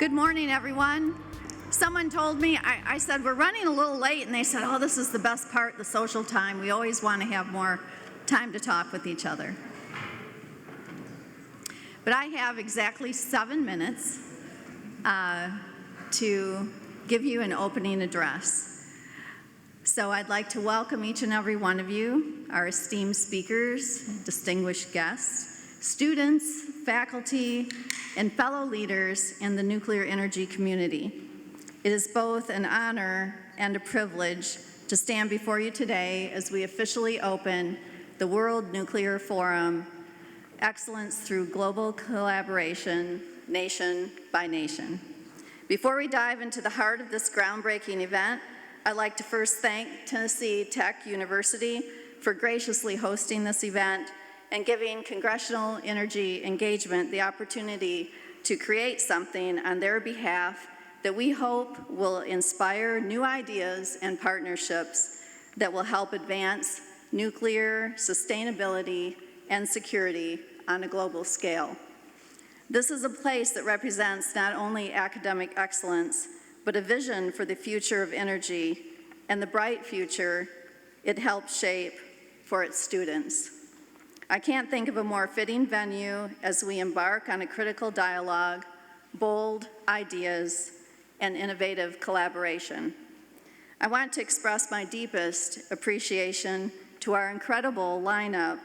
Good morning, everyone. Someone told me, I said, we're running a little late, and they said, oh, this is the best part, the social time. We always want to have more time to talk with each other. But I have exactly 7 minutes to give you an opening address. So I'd like to welcome each and every one of you, our esteemed speakers, distinguished guests, students, faculty, and fellow leaders in the nuclear energy community. It is both an honor and a privilege to stand before you today as we officially open the World Nuclear Forum, Excellence Through Global Collaboration, Nation by Nation. Before we dive into the heart of this groundbreaking event, I'd like to first thank Tennessee Tech University for graciously hosting this event and giving Congressional Energy Engagement the opportunity to create something on their behalf that we hope will inspire new ideas and partnerships that will help advance nuclear sustainability and security on a global scale. This is a place that represents not only academic excellence, but a vision for the future of energy and the bright future it helps shape for its students. I can't think of a more fitting venue as we embark on a critical dialogue, bold ideas, and innovative collaboration. I want to express my deepest appreciation to our incredible lineup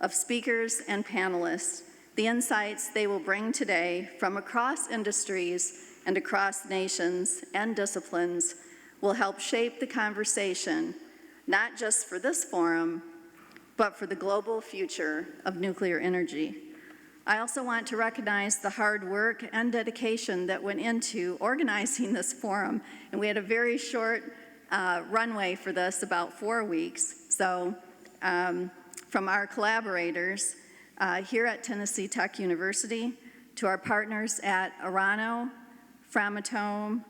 of speakers and panelists. The insights they will bring today from across industries and across nations and disciplines will help shape the conversation, not just for this forum, but for the global future of nuclear energy. I also want to recognize the hard work and dedication that went into organizing this forum, and we had a very short runway for this, about 4 weeks. So from our collaborators here at Tennessee Tech University, to our partners at Orano, Framatome,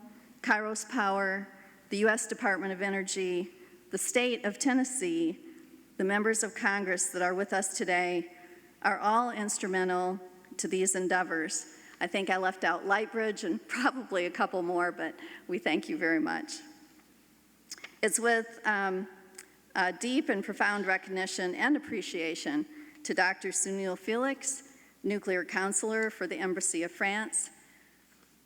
Kairos Power, the U.S. Department of Energy, the state of Tennessee, the members of Congress that are with us today are all instrumental to these endeavors. I think I left out Lightbridge and probably a couple more, but we thank you very much. It's with deep and profound recognition and appreciation to Dr. Sunil Felix, Nuclear Counselor for the Embassy of France,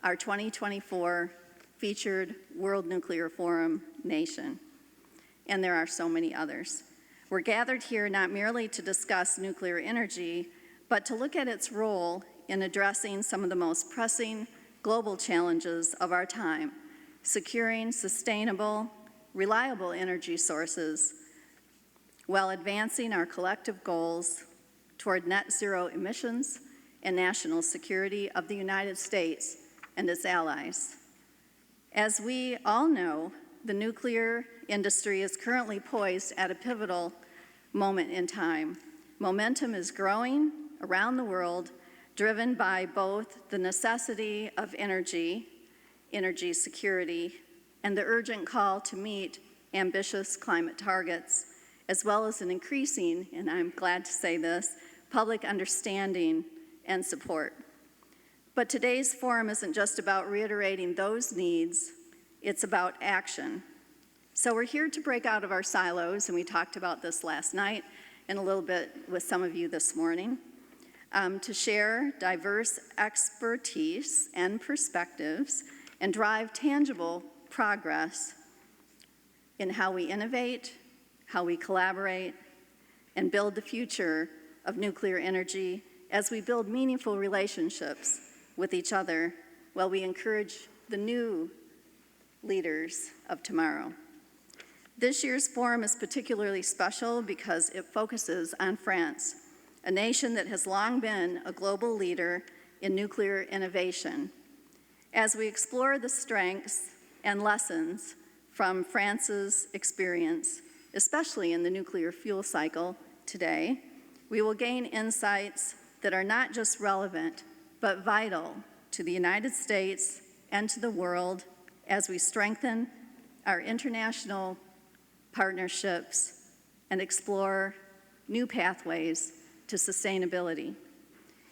our 2024 featured World Nuclear Forum nation. And there are so many others. We're gathered here not merely to discuss nuclear energy, but to look at its role in addressing some of the most pressing global challenges of our time, securing sustainable, reliable energy sources while advancing our collective goals toward net zero emissions and national security of the United States and its allies. As we all know, the nuclear industry is currently poised at a pivotal moment in time. Momentum is growing around the world, driven by both the necessity of energy security, and the urgent call to meet ambitious climate targets, as well as an increasing, and I'm glad to say this, public understanding and support. But today's forum isn't just about reiterating those needs, it's about action. So we're here to break out of our silos, and we talked about this last night and a little bit with some of you this morning, to share diverse expertise and perspectives and drive tangible progress in how we innovate, how we collaborate, and build the future of nuclear energy as we build meaningful relationships with each other while we encourage the new leaders of tomorrow. This year's forum is particularly special because it focuses on France, a nation that has long been a global leader in nuclear innovation. As we explore the strengths and lessons from France's experience, especially in the nuclear fuel cycle today, we will gain insights that are not just relevant, but vital to the United States and to the world as we strengthen our international partnerships and explore new pathways to sustainability.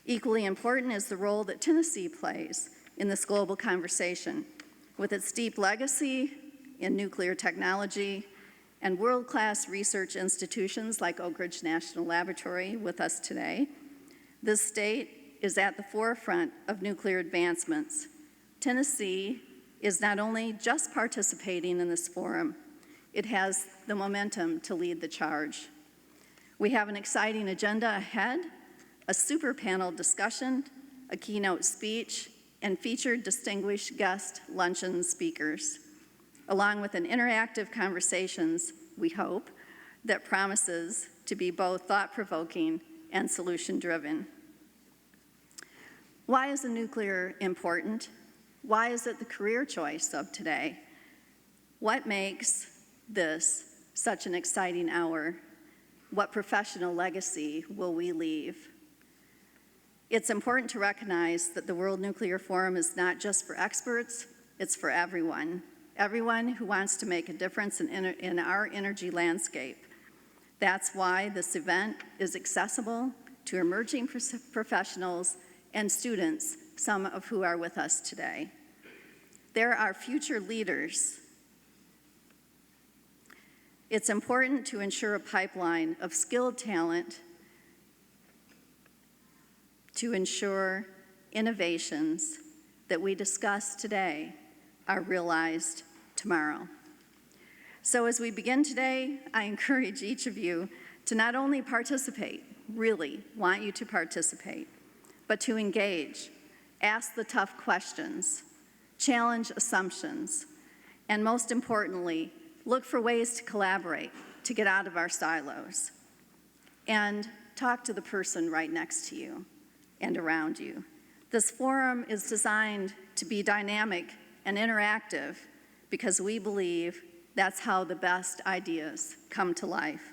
Equally important is the role that Tennessee plays in this global conversation. With its deep legacy in nuclear technology and world-class research institutions like Oak Ridge National Laboratory with us today, this state is at the forefront of nuclear advancements. Tennessee is not only just participating in this forum, it has the momentum to lead the charge. We have an exciting agenda ahead, a super panel discussion, a keynote speech, and featured distinguished guest luncheon speakers, along with an interactive conversations, we hope, that promises to be both thought-provoking and solution-driven. Why is the nuclear important? Why is it the career choice of today? What makes this such an exciting hour? What professional legacy will we leave? It's important to recognize that the World Nuclear Forum is not just for experts, it's for everyone. Everyone who wants to make a difference in our energy landscape. That's why this event is accessible to emerging professionals and students, some of who are with us today. There are future leaders. It's important to ensure a pipeline of skilled talent to ensure innovations that we discuss today are realized tomorrow. So as we begin today, I encourage each of you to not only participate, really want you to participate, but to engage, ask the tough questions, challenge assumptions, and most importantly, look for ways to collaborate, to get out of our silos, and talk to the person right next to you and around you. This forum is designed to be dynamic and interactive because we believe that's how the best ideas come to life.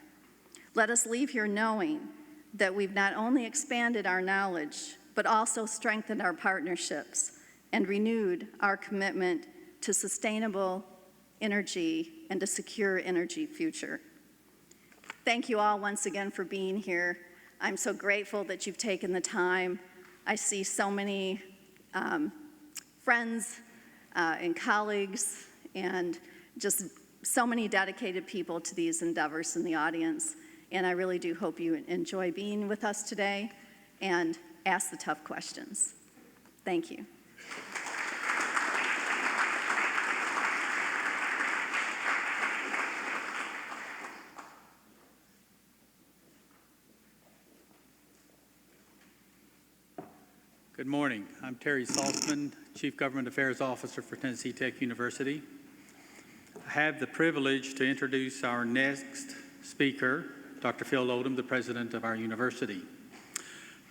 Let us leave here knowing that we've not only expanded our knowledge, but also strengthened our partnerships and renewed our commitment to sustainable energy and a secure energy future. Thank you all once again for being here. I'm so grateful that you've taken the time. I see so many friends and colleagues and just so many dedicated people to these endeavors in the audience. And I really do hope you enjoy being with us today and ask the tough questions. Thank you. Good morning. I'm Terry Saltzman, Chief Government Affairs Officer for Tennessee Tech University. I have the privilege to introduce our next speaker, Dr. Phil Oldham, the president of our university.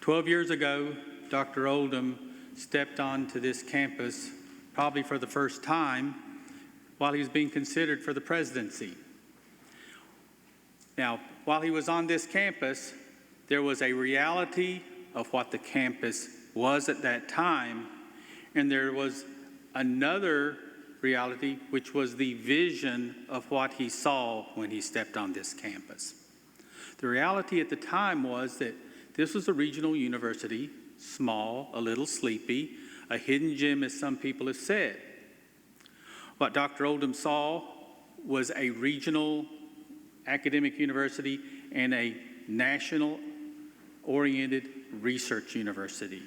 12 years ago, Dr. Oldham stepped onto this campus, probably for the first time, while he was being considered for the presidency. Now, while he was on this campus, there was a reality of what the campus was at that time, and there was another reality, which was the vision of what he saw when he stepped on this campus. The reality at the time was that this was a regional university, small, a little sleepy, a hidden gem, as some people have said. What Dr. Oldham saw was a regional academic university and a national-oriented research university.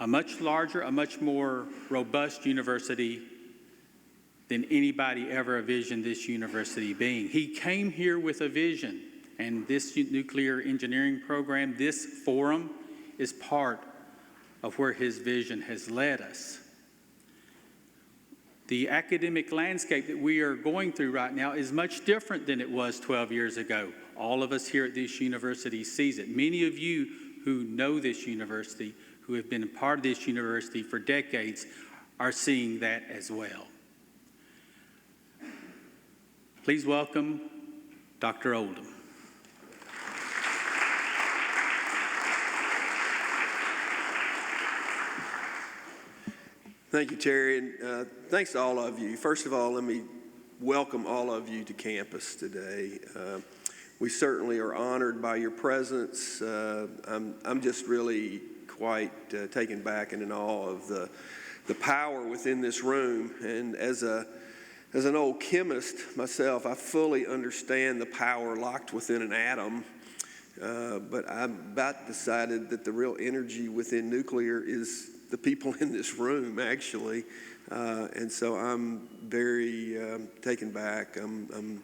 A much larger, a much more robust university than anybody ever envisioned this university being. He came here with a vision, and this nuclear engineering program, this forum, is part of where his vision has led us. The academic landscape that we are going through right now is much different than it was 12 years ago. All of us here at this university sees it. Many of you who know this university, who have been a part of this university for decades, are seeing that as well. Please welcome Dr. Oldham. Thank you, Terry, and thanks to all of you. First of all, let me welcome all of you to campus today. We certainly are honored by your presence. I'm just really quite taken back and in awe of the power within this room. And as an old chemist myself, I fully understand the power locked within an atom. But I've about decided that the real energy within nuclear is the people in this room, actually. And so I'm very taken back. I'm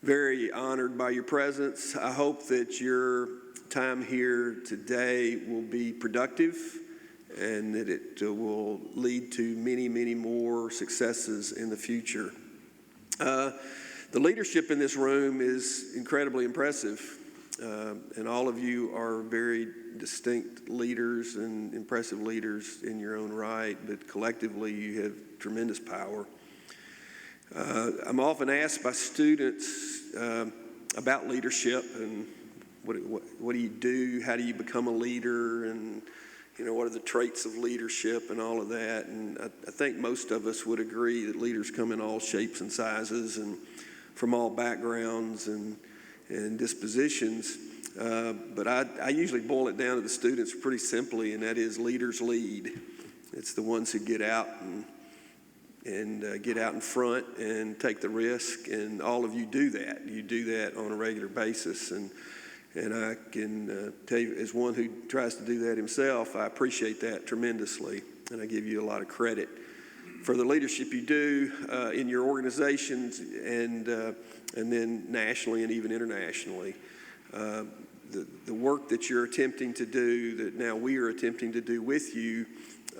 very honored by your presence. I hope that your time here today will be productive and that it will lead to many, many more successes in the future. The leadership in this room is incredibly impressive, and all of you are very distinct leaders and impressive leaders in your own right, but collectively you have tremendous power. I'm often asked by students about leadership and what do you do, how do you become a leader, and what are the traits of leadership and all of that. And I think most of us would agree that leaders come in all shapes and sizes and from all backgrounds and dispositions. But I usually boil it down to the students pretty simply, and that is leaders lead. It's the ones who get out and get out in front and take the risk, and all of you do that. You do that on a regular basis, and I can tell you, as one who tries to do that himself, I appreciate that tremendously, and I give you a lot of credit for the leadership you do in your organizations and then nationally and even internationally. The work that you're attempting to do, that now we are attempting to do with you,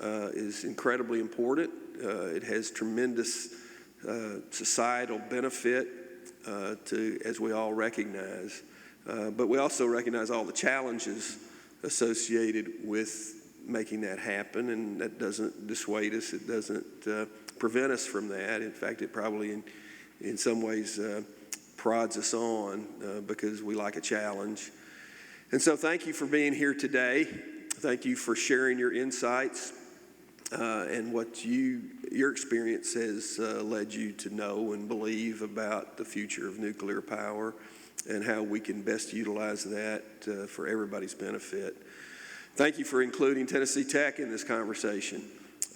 is incredibly important. It has tremendous societal benefit as we all recognize. But we also recognize all the challenges associated with making that happen, and that doesn't dissuade us. It doesn't prevent us from that. In fact, it probably in some ways prods us on because we like a challenge. And so thank you for being here today. Thank you for sharing your insights and what your experience has led you to know and believe about the future of nuclear power and how we can best utilize that for everybody's benefit. Thank you for including Tennessee Tech in this conversation.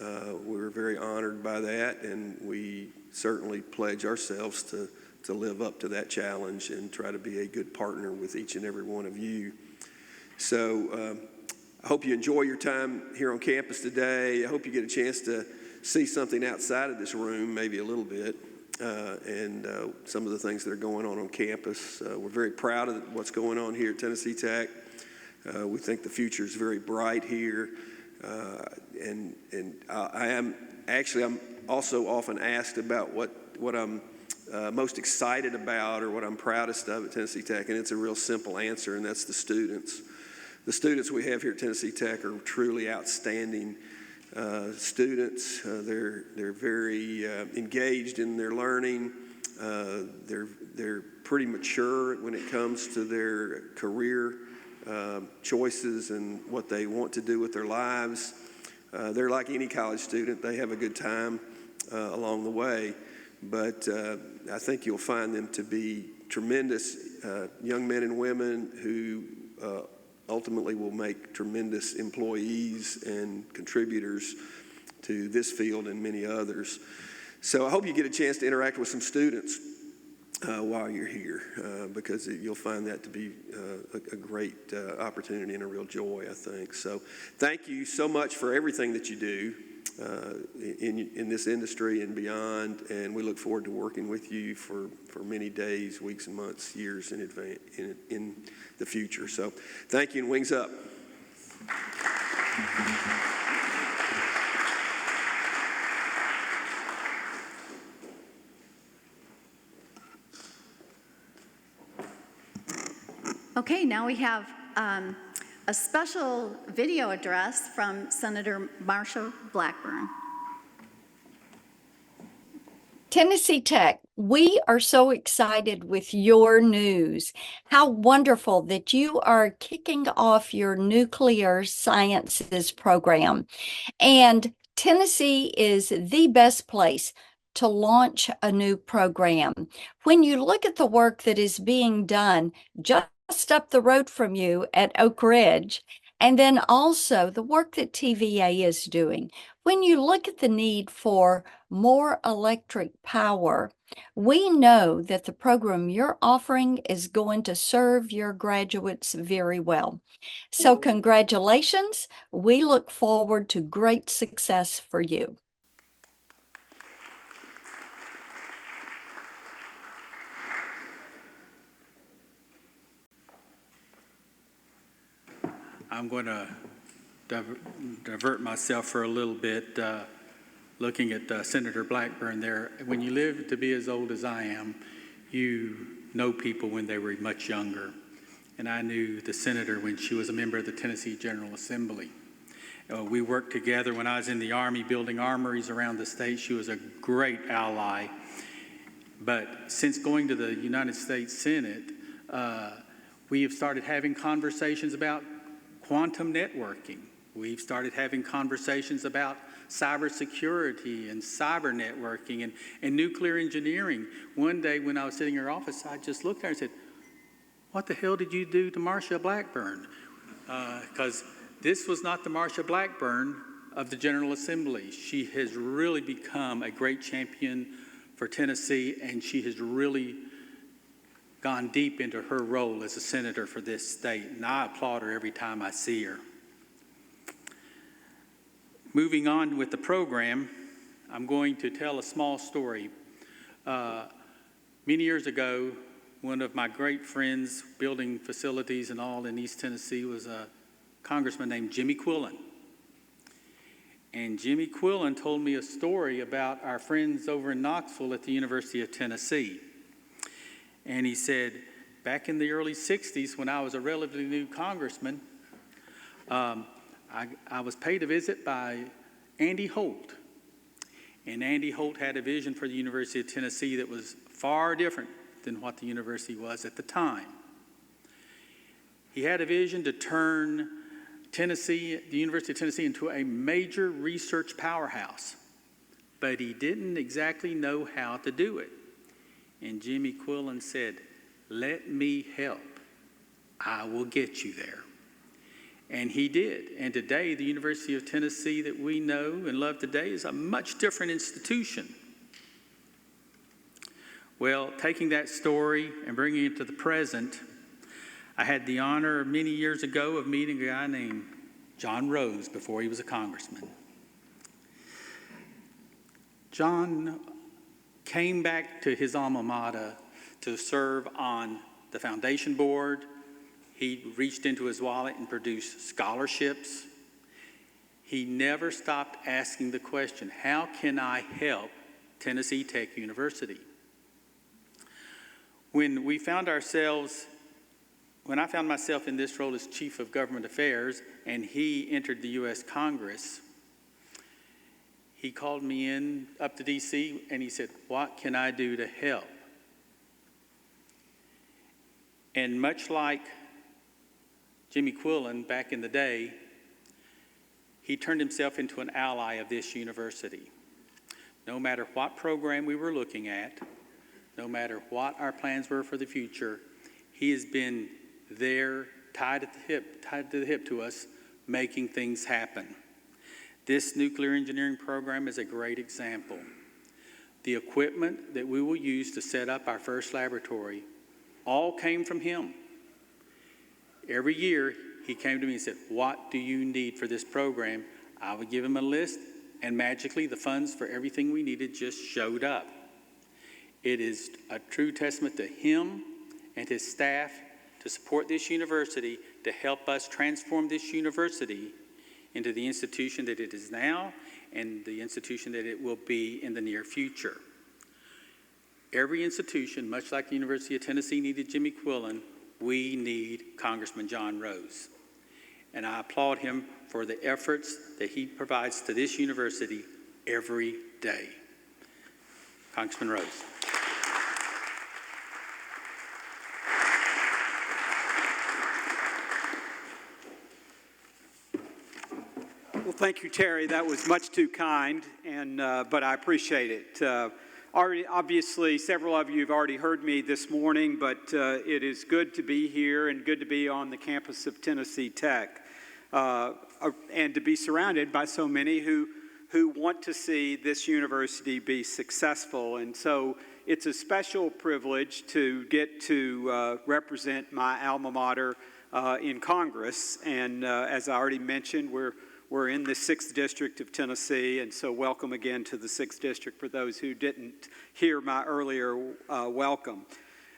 We're very honored by that, and we certainly pledge ourselves to live up to that challenge and try to be a good partner with each and every one of you. So I hope you enjoy your time here on campus today. I hope you get a chance to see something outside of this room, maybe a little bit. And some of the things that are going on campus. We're very proud of what's going on here at Tennessee Tech. We think the future is very bright here. And I'm also often asked about what I'm most excited about or what I'm proudest of at Tennessee Tech, and it's a real simple answer, and that's the students. The students we have here at Tennessee Tech are truly outstanding students. They're very engaged in their learning. They're pretty mature when it comes to their career choices and what they want to do with their lives. They're like any college student. They have a good time along the way. But I think you'll find them to be tremendous young men and women who ultimately will make tremendous employees and contributors to this field and many others. So I hope you get a chance to interact with some students while you're here because you'll find that to be a great opportunity and a real joy, I think. So thank you so much for everything that you do in this industry and beyond, and we look forward to working with you for many days, weeks, and months, years in advance in the future. So thank you, and wings up. Okay, now we have a special video address from Senator Marsha Blackburn. Tennessee Tech, we are so excited with your news. How wonderful that you are kicking off your nuclear sciences program. And Tennessee is the best place to launch a new program. When you look at the work that is being done just up the road from you at Oak Ridge, And then also the work that TVA is doing. When you look at the need for more electric power, we know that the program you're offering is going to serve your graduates very well. So congratulations. We look forward to great success for you. I'm going to divert myself for a little bit, looking at Senator Blackburn there. When you live to be as old as I am, you know people when they were much younger. And I knew the senator when she was a member of the Tennessee General Assembly. We worked together when I was in the Army building armories around the state. She was a great ally. But since going to the United States Senate, we have started having conversations about quantum networking. We've started having conversations about cybersecurity and cyber networking and nuclear engineering. One day when I was sitting in her office, I just looked at her and said, "What the hell did you do to Marsha Blackburn?" Because this was not the Marsha Blackburn of the General Assembly. She has really become a great champion for Tennessee, and she has really gone deep into her role as a senator for this state, and I applaud her every time I see her. Moving on with the program, I'm going to tell a small story. Many years ago, one of my great friends building facilities and all in East Tennessee was a congressman named Jimmy Quillen. And Jimmy Quillen told me a story about our friends over in Knoxville at the University of Tennessee. And he said, back in the early 60s, when I was a relatively new congressman, I was paid a visit by Andy Holt. And Andy Holt had a vision for the University of Tennessee that was far different than what the university was at the time. He had a vision to turn Tennessee, the University of Tennessee, into a major research powerhouse. But he didn't exactly know how to do it. And Jimmy Quillen said, "Let me help. I will get you there." And he did. And today, the University of Tennessee that we know and love today is a much different institution. Well, taking that story and bringing it to the present, I had the honor many years ago of meeting a guy named John Rose before he was a congressman. John came back to his alma mater to serve on the foundation board. He reached into his wallet and produced scholarships. He never stopped asking the question, how can I help Tennessee Tech University? When I found myself in this role as Chief of Government Affairs and he entered the U.S. Congress, he called me in up to D.C. and he said, "What can I do to help?" And much like Jimmy Quillen back in the day, he turned himself into an ally of this university. No matter what program we were looking at, no matter what our plans were for the future, he has been there, tied to the hip to us, making things happen. This nuclear engineering program is a great example. The equipment that we will use to set up our first laboratory all came from him. Every year, he came to me and said, "What do you need for this program?" I would give him a list, and magically the funds for everything we needed just showed up. It is a true testament to him and his staff to support this university, to help us transform this university into the institution that it is now and the institution that it will be in the near future. Every institution, much like the University of Tennessee needed Jimmy Quillen, we need Congressman John Rose. And I applaud him for the efforts that he provides to this university every day. Congressman Rose. Well, thank you, Terry. That was much too kind, but I appreciate it. Obviously, several of you have already heard me this morning, but it is good to be here and good to be on the campus of Tennessee Tech. and to be surrounded by so many who want to see this university be successful. And so it's a special privilege to get to represent my alma mater in Congress. And as I already mentioned, we're in the 6th District of Tennessee, and so welcome again to the 6th District for those who didn't hear my earlier welcome.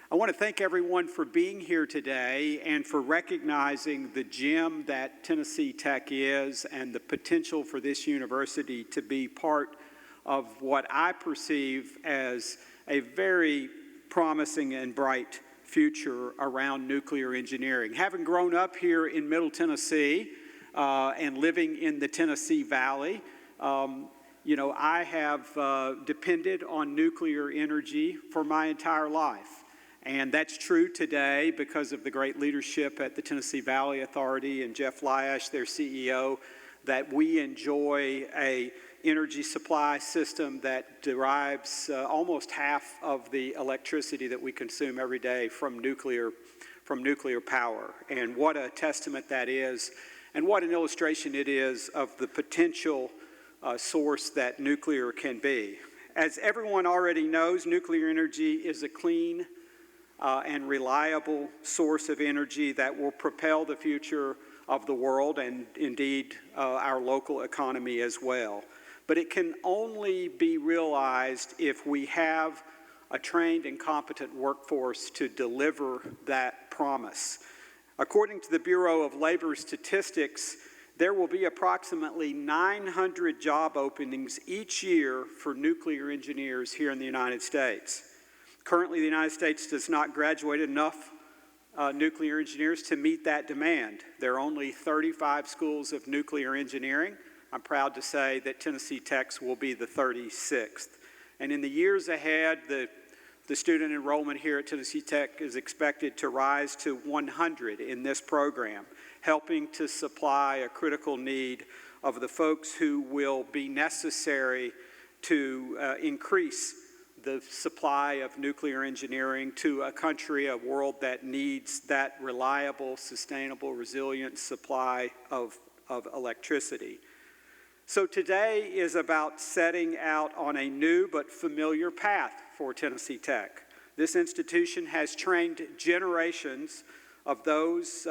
I want to thank everyone for being here today and for recognizing the gem that Tennessee Tech is and the potential for this university to be part of what I perceive as a very promising and bright future around nuclear engineering. Having grown up here in Middle Tennessee and living in the Tennessee Valley, I have depended on nuclear energy for my entire life. And that's true today because of the great leadership at the Tennessee Valley Authority and Jeff Lyash, their CEO, that we enjoy a energy supply system that derives almost half of the electricity that we consume every day from nuclear power. And what a testament that is, and what an illustration it is of the potential source that nuclear can be. As everyone already knows, nuclear energy is a clean and reliable source of energy that will propel the future of the world and indeed our local economy as well. But it can only be realized if we have a trained and competent workforce to deliver that promise. According to the Bureau of Labor Statistics, there will be approximately 900 job openings each year for nuclear engineers here in the United States. Currently, the United States does not graduate enough nuclear engineers to meet that demand. There are only 35 schools of nuclear engineering. I'm proud to say that Tennessee Tech's will be the 36th. And in the years ahead, the student enrollment here at Tennessee Tech is expected to rise to 100 in this program, helping to supply a critical need of the folks who will be necessary to increase the supply of nuclear engineering to a country, a world that needs that reliable, sustainable, resilient supply of electricity. So today is about setting out on a new but familiar path for Tennessee Tech. This institution has trained generations of those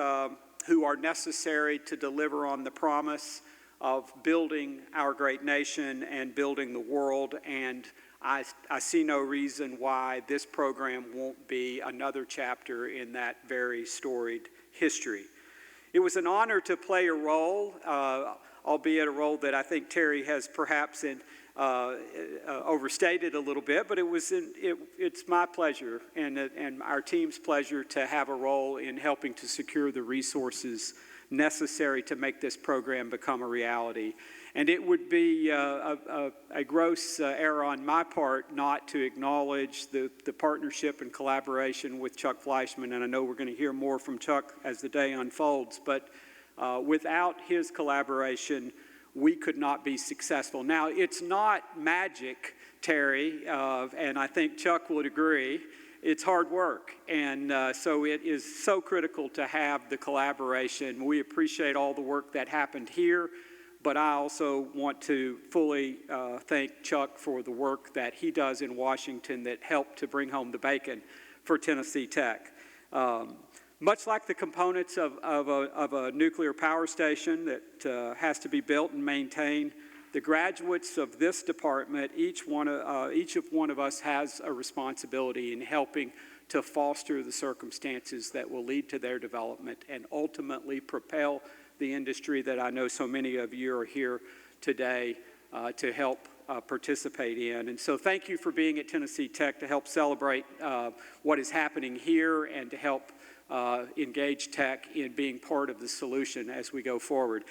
who are necessary to deliver on the promise of building our great nation and building the world, and I see no reason why this program won't be another chapter in that very storied history. It was an honor to play a role, albeit a role that I think Terry has perhaps overstated a little bit, but it's my pleasure and our team's pleasure to have a role in helping to secure the resources necessary to make this program become a reality. And it would be a gross error on my part not to acknowledge the partnership and collaboration with Chuck Fleischman, and I know we're going to hear more from Chuck as the day unfolds, but without his collaboration, we could not be successful. Now, it's not magic, Terry, and I think Chuck would agree. It's hard work, and so it is so critical to have the collaboration. We appreciate all the work that happened here, but I also want to fully thank Chuck for the work that he does in Washington that helped to bring home the bacon for Tennessee Tech. Much like the components of a nuclear power station that has to be built and maintained, the graduates of this department, each of one of us has a responsibility in helping to foster the circumstances that will lead to their development and ultimately propel the industry that I know so many of you are here today to help participate in. And so thank you for being at Tennessee Tech to help celebrate what is happening here and to help engage Tech in being part of the solution as we go forward.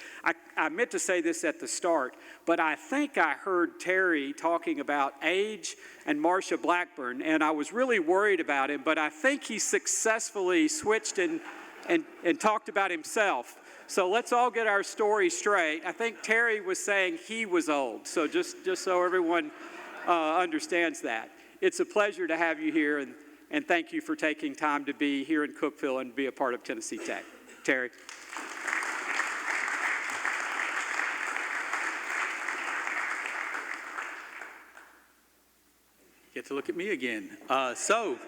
I meant to say this at the start, but I think I heard Terry talking about Age and Marsha Blackburn, and I was really worried about him, but I think he successfully switched and talked about himself. So let's all get our story straight. I think Terry was saying he was old, so just so everyone understands that. It's a pleasure to have you here, and thank you for taking time to be here in Cookeville and be a part of Tennessee Tech. Terry. get to look at me again. So,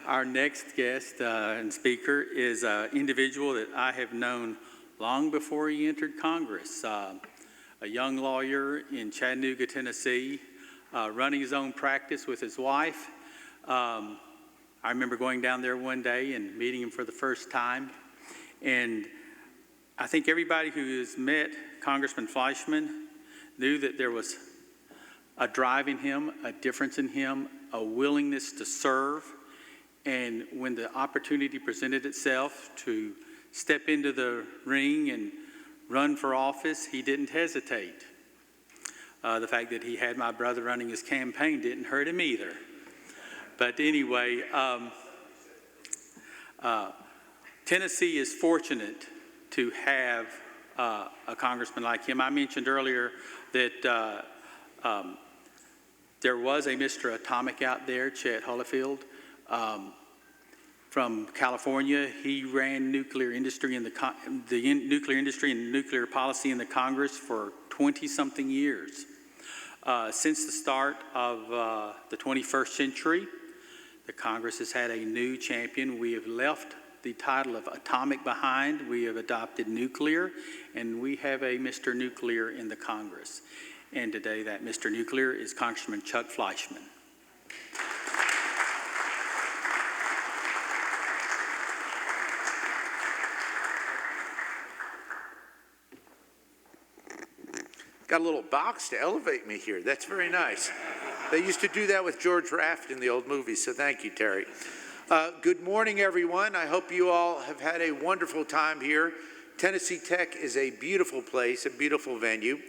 our next guest and speaker is an individual that I have known long before he entered Congress. A young lawyer in Chattanooga, Tennessee, running his own practice with his wife. I remember going down there one day and meeting him for the first time. And I think everybody who has met Congressman Fleischman knew that there was a drive in him, a difference in him, a willingness to serve. And when the opportunity presented itself to step into the ring and run for office, he didn't hesitate. The fact that he had my brother running his campaign didn't hurt him either. But anyway, Tennessee is fortunate to have a congressman like him. I mentioned earlier that there was a Mr. Atomic out there, Chet Holifield, from California. He ran nuclear industry in nuclear industry and nuclear policy in the Congress for 20-something years. Since the start of the 21st century, the Congress has had a new champion. We have left the title of atomic behind. We have adopted nuclear, and we have a Mr. Nuclear in the Congress. And today that Mr. Nuclear is Congressman Chuck Fleischman. Got a little box to elevate me here. That's very nice. They used to do that with George Raft in the old movies, so thank you, Terry. Good morning, everyone. I hope you all have had a wonderful time here. Tennessee Tech is a beautiful place, a beautiful venue.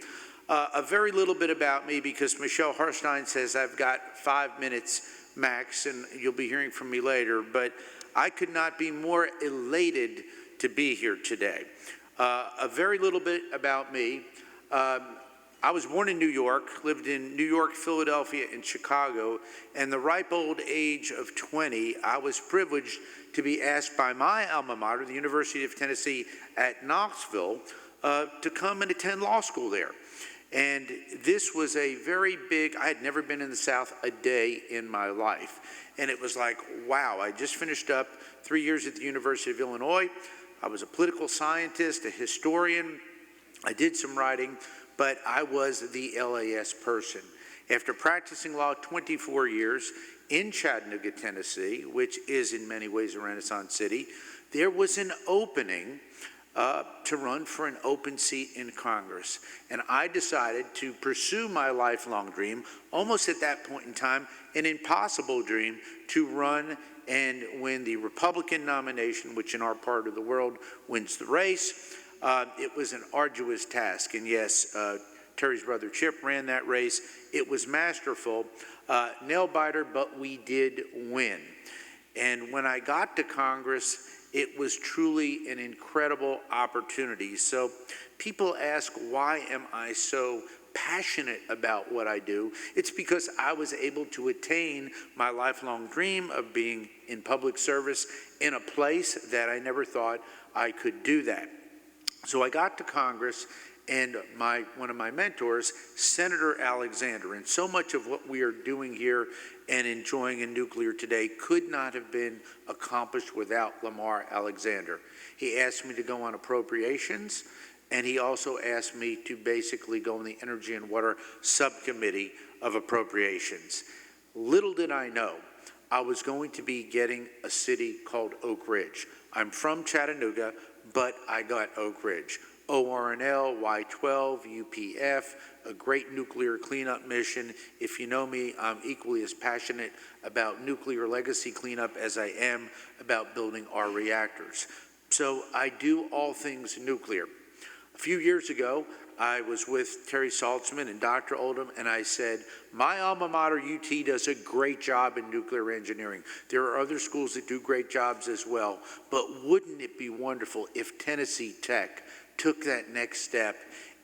A very little bit about me, because Michelle Harstein says I've got 5 minutes max, and you'll be hearing from me later, but I could not be more elated to be here today. A very little bit about me. I was born in New York, lived in New York, Philadelphia, and Chicago, and the ripe old age of 20, I was privileged to be asked by my alma mater, the University of Tennessee at Knoxville, to come and attend law school there. And this was a very big, I had never been in the South a day in my life. And it was like, wow, I just finished up 3 years at the University of Illinois. I was a political scientist, a historian. I did some writing, but I was the LAS person. After practicing law 24 years in Chattanooga, Tennessee, which is in many ways a Renaissance city, there was an opening to run for an open seat in Congress. And I decided to pursue my lifelong dream, almost at that point in time, an impossible dream, to run and win the Republican nomination, which in our part of the world wins the race. It was an arduous task, and yes, Terry's brother Chip ran that race. It was masterful, nail-biter, but we did win. And when I got to Congress, it was truly an incredible opportunity. So people ask, why am I so passionate about what I do? It's because I was able to attain my lifelong dream of being in public service in a place that I never thought I could do that. So I got to Congress, and one of my mentors, Senator Alexander, and so much of what we are doing here and enjoying in nuclear today could not have been accomplished without Lamar Alexander. He asked me to go on appropriations, and he also asked me to basically go in the Energy and Water Subcommittee of Appropriations. Little did I know, I was going to be getting a city called Oak Ridge. I'm from Chattanooga, but I got Oak Ridge. ORNL, Y-12, UPF, a great nuclear cleanup mission. If you know me, I'm equally as passionate about nuclear legacy cleanup as I am about building our reactors. So I do all things nuclear. A few years ago, I was with Terry Saltzman and Dr. Oldham, and I said, my alma mater, UT, does a great job in nuclear engineering. There are other schools that do great jobs as well, but wouldn't it be wonderful if Tennessee Tech took that next step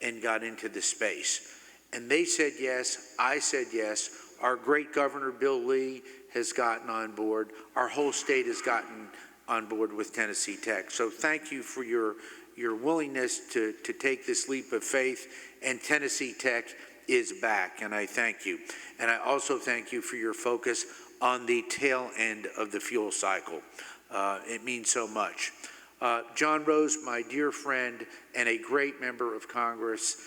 and got into the space? And they said yes, I said yes. Our great Governor Bill Lee has gotten on board. Our whole state has gotten on board with Tennessee Tech. So thank you for your willingness to take this leap of faith, and Tennessee Tech is back, and I thank you. And I also thank you for your focus on the tail end of the fuel cycle. It means so much. John Rose, my dear friend and a great member of Congress,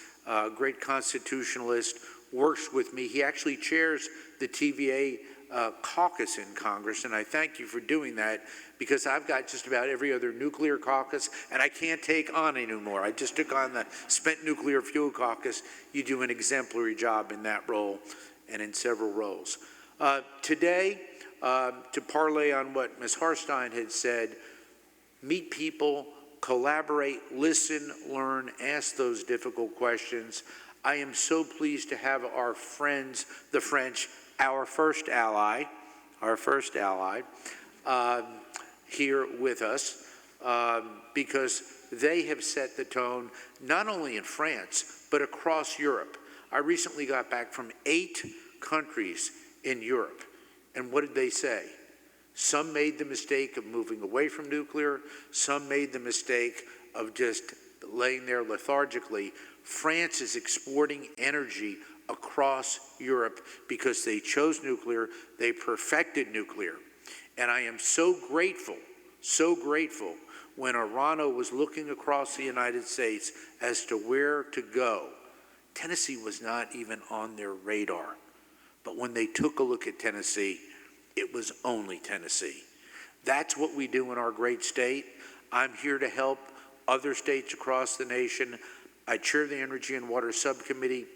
great constitutionalist, works with me. He actually chairs the TVA caucus in Congress, and I thank you for doing that, because I've got just about every other nuclear caucus, and I can't take on anymore. I just took on the Spent Nuclear Fuel Caucus. You do an exemplary job in that role and in several roles. Today, to parlay on what Ms. Harstein had said, meet people, collaborate, listen, learn, ask those difficult questions. I am so pleased to have our friends, the French, our first ally, here with us, because they have set the tone not only in France, but across Europe. I recently got back from 8 countries in Europe, and what did they say? Some made the mistake of moving away from nuclear. Some made the mistake of just laying there lethargically. France is exporting energy across Europe because they chose nuclear, they perfected nuclear. And I am so grateful when Orano was looking across the United States as to where to go. Tennessee was not even on their radar. But when they took a look at Tennessee, it was only Tennessee. That's what we do in our great state. I'm here to help other states across the nation. I chair the Energy and Water Subcommittee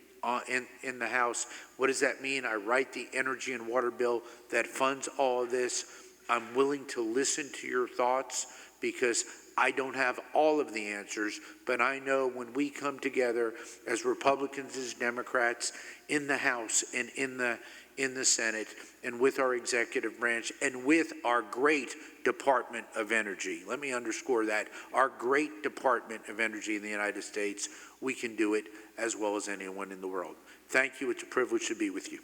in the House. What does that mean? I write the energy and water bill that funds all of this. I'm willing to listen to your thoughts, because I don't have all of the answers, but I know when we come together as Republicans, as Democrats, in the House and in the Senate, and with our executive branch, and with our great Department of Energy. Let me underscore that. Our great Department of Energy in the United States, we can do it as well as anyone in the world. Thank you. It's a privilege to be with you.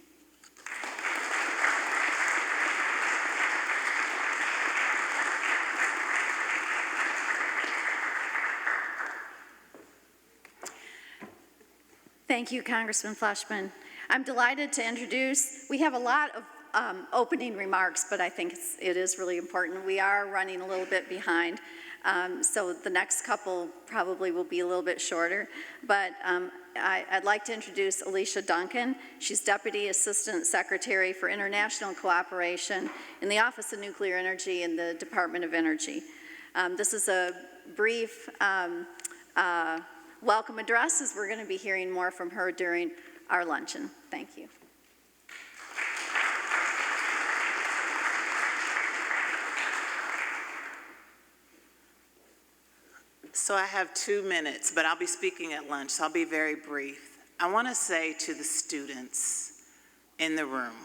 Thank you, Congressman Fleshman. I'm delighted to introduce, we have a lot of opening remarks, but I think it is really important. We are running a little bit behind, so the next couple probably will be a little bit shorter. But I'd like to introduce Alicia Duncan. She's Deputy Assistant Secretary for International Cooperation in the Office of Nuclear Energy in the Department of Energy. This is a brief welcome address, as we're going to be hearing more from her during our luncheon. Thank you. So I have 2 minutes, but I'll be speaking at lunch, so I'll be very brief. I want to say to the students in the room,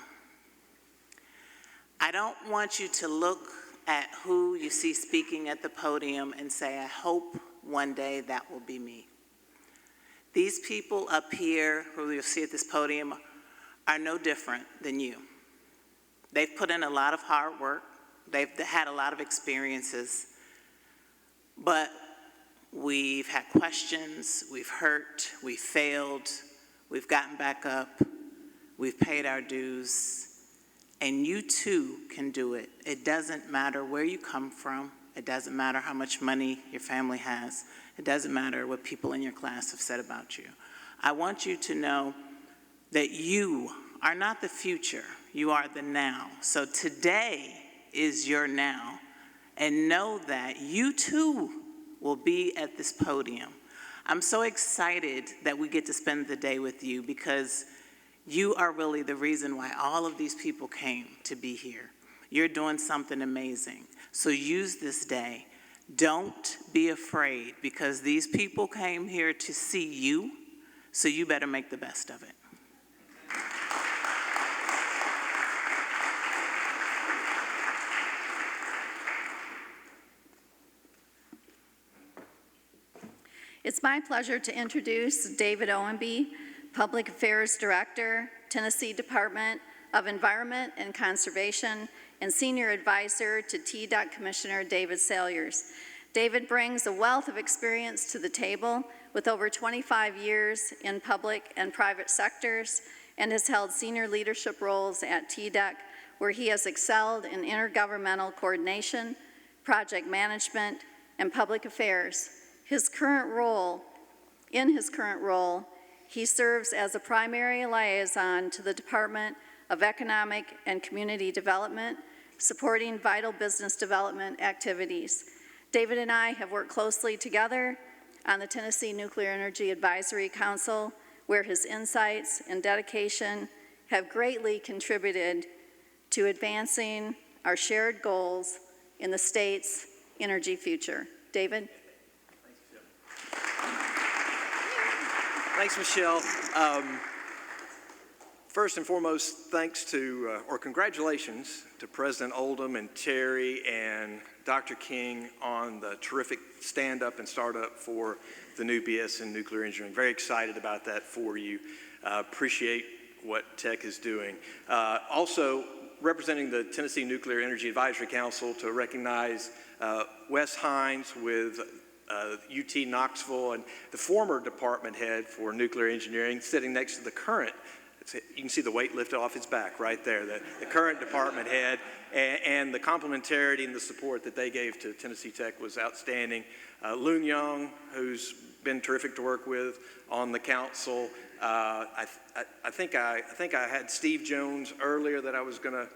I don't want you to look at who you see speaking at the podium and say, I hope one day that will be me. These people up here who you'll see at this podium are no different than you. They've put in a lot of hard work. They've had a lot of experiences. But we've had questions, we've hurt, we've failed, we've gotten back up, we've paid our dues, and you too can do it. It doesn't matter where you come from. It doesn't matter how much money your family has. It doesn't matter what people in your class have said about you. I want you to know that you are not the future, you are the now. So today is your now, and know that you too will be at this podium. I'm so excited that we get to spend the day with you, because you are really the reason why all of these people came to be here. You're doing something amazing. So use this day. Don't be afraid, because these people came here to see you, so you better make the best of it. It's my pleasure to introduce David Owenby, Public Affairs Director, Tennessee Department of Environment and Conservation, and Senior Advisor to TDOT Commissioner David Salyers. David brings a wealth of experience to the table with over 25 years in public and private sectors and has held senior leadership roles at TDEC, where he has excelled in intergovernmental coordination, project management, and public affairs. In his current role, he serves as a primary liaison to the Department of Economic and Community Development, supporting vital business development activities. David and I have worked closely together on the Tennessee Nuclear Energy Advisory Council, where his insights and dedication have greatly contributed to advancing our shared goals in the state's energy future. David? Thanks, Michelle. First and foremost, thanks to, or congratulations to President Oldham and Terry and Dr. King on the terrific stand-up and startup for the new BS in nuclear engineering. Very excited about that for you. Appreciate what Tech is doing. Also, representing the Tennessee Nuclear Energy Advisory Council to recognize Wes Hines with UT Knoxville and the former department head for nuclear engineering sitting next to the current. You can see the weight lifted off his back right there, the current department head, and the complementarity and the support that they gave to Tennessee Tech was outstanding. Loon Young, who's been terrific to work with on the council. I think I had Steve Jones earlier that I was gonna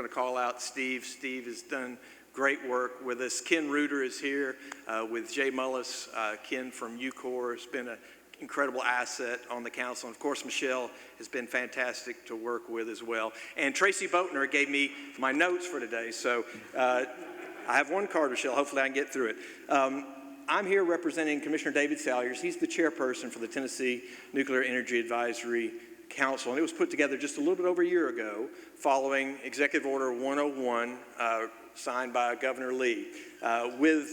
call out. Steve has done great work with us. Ken Reuter is here with Jay Mullis. Ken from UCOR has been an incredible asset on the council. And of course, Michelle has been fantastic to work with as well. And Tracy Boatner gave me my notes for today. So I have one card, Michelle. Hopefully I can get through it. I'm here representing Commissioner David Salyers. He's the chairperson for the Tennessee Nuclear Energy Advisory Council. And it was put together just a little bit over a year ago following Executive Order 101 signed by Governor Lee. With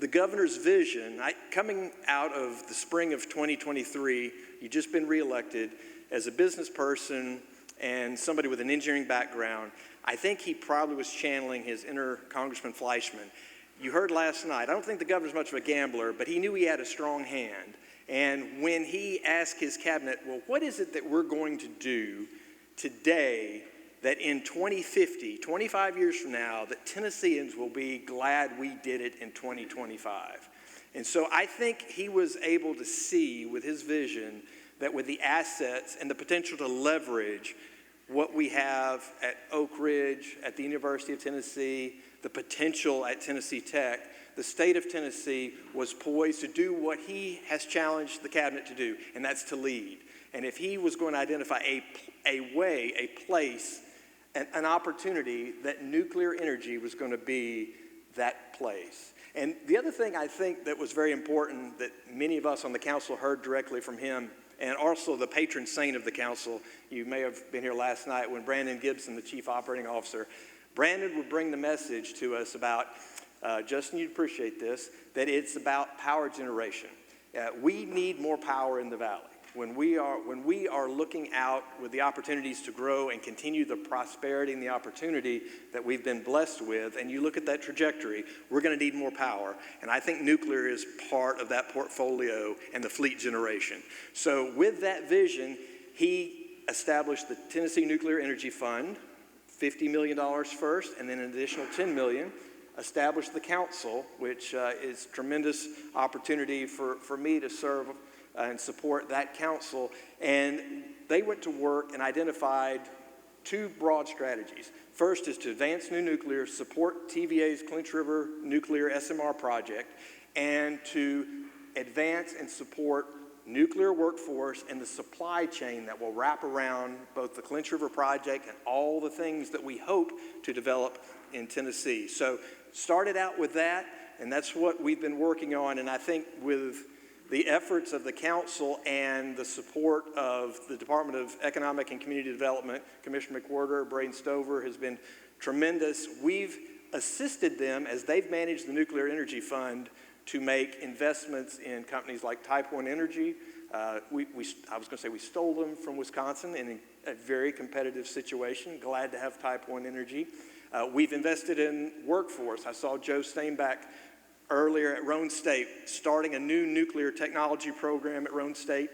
the governor's vision, coming out of the spring of 2023, you've just been reelected as a business person and somebody with an engineering background. I think he probably was channeling his inner Congressman Fleischman. You heard last night, I don't think the governor's much of a gambler, but he knew he had a strong hand. And when he asked his cabinet, well, what is it that we're going to do today that in 2050, 25 years from now, that Tennesseans will be glad we did it in 2025. And so I think he was able to see with his vision that with the assets and the potential to leverage what we have at Oak Ridge, at the University of Tennessee, the potential at Tennessee Tech, the state of Tennessee was poised to do what he has challenged the cabinet to do, and that's to lead. And if he was going to identify a way, a place, an opportunity, that nuclear energy was going to be that place. And the other thing I think that was very important that many of us on the council heard directly from him, and also the patron saint of the council, you may have been here last night when Brandon Gibson, the chief operating officer, Brandon would bring the message to us about, Justin, you'd appreciate this, that it's about power generation. We need more power in the valley. When we are looking out with the opportunities to grow and continue the prosperity and the opportunity that we've been blessed with, and you look at that trajectory, we're going to need more power. And I think nuclear is part of that portfolio and the fleet generation. So with that vision, he established the Tennessee Nuclear Energy Fund, $50 million first, and then an additional $10 million. Established the council, which is tremendous opportunity for me to serve and support that council. And they went to work and identified two broad strategies. First is to advance new nuclear, support TVA's Clinch River Nuclear SMR project, and to advance and support nuclear workforce and the supply chain that will wrap around both the Clinch River project and all the things that we hope to develop in Tennessee. So started out with that, and that's what we've been working on. And I think with the efforts of the council and the support of the Department of Economic and Community Development, Commissioner McWhorter, Braden Stover has been tremendous. We've assisted them as they've managed the Nuclear Energy Fund to make investments in companies like Type 1 Energy. I was going to say we stole them from Wisconsin in a very competitive situation. Glad to have Type 1 Energy. We've invested in workforce. I saw Joe Steinbach earlier at Roane State, starting a new nuclear technology program at Roane State,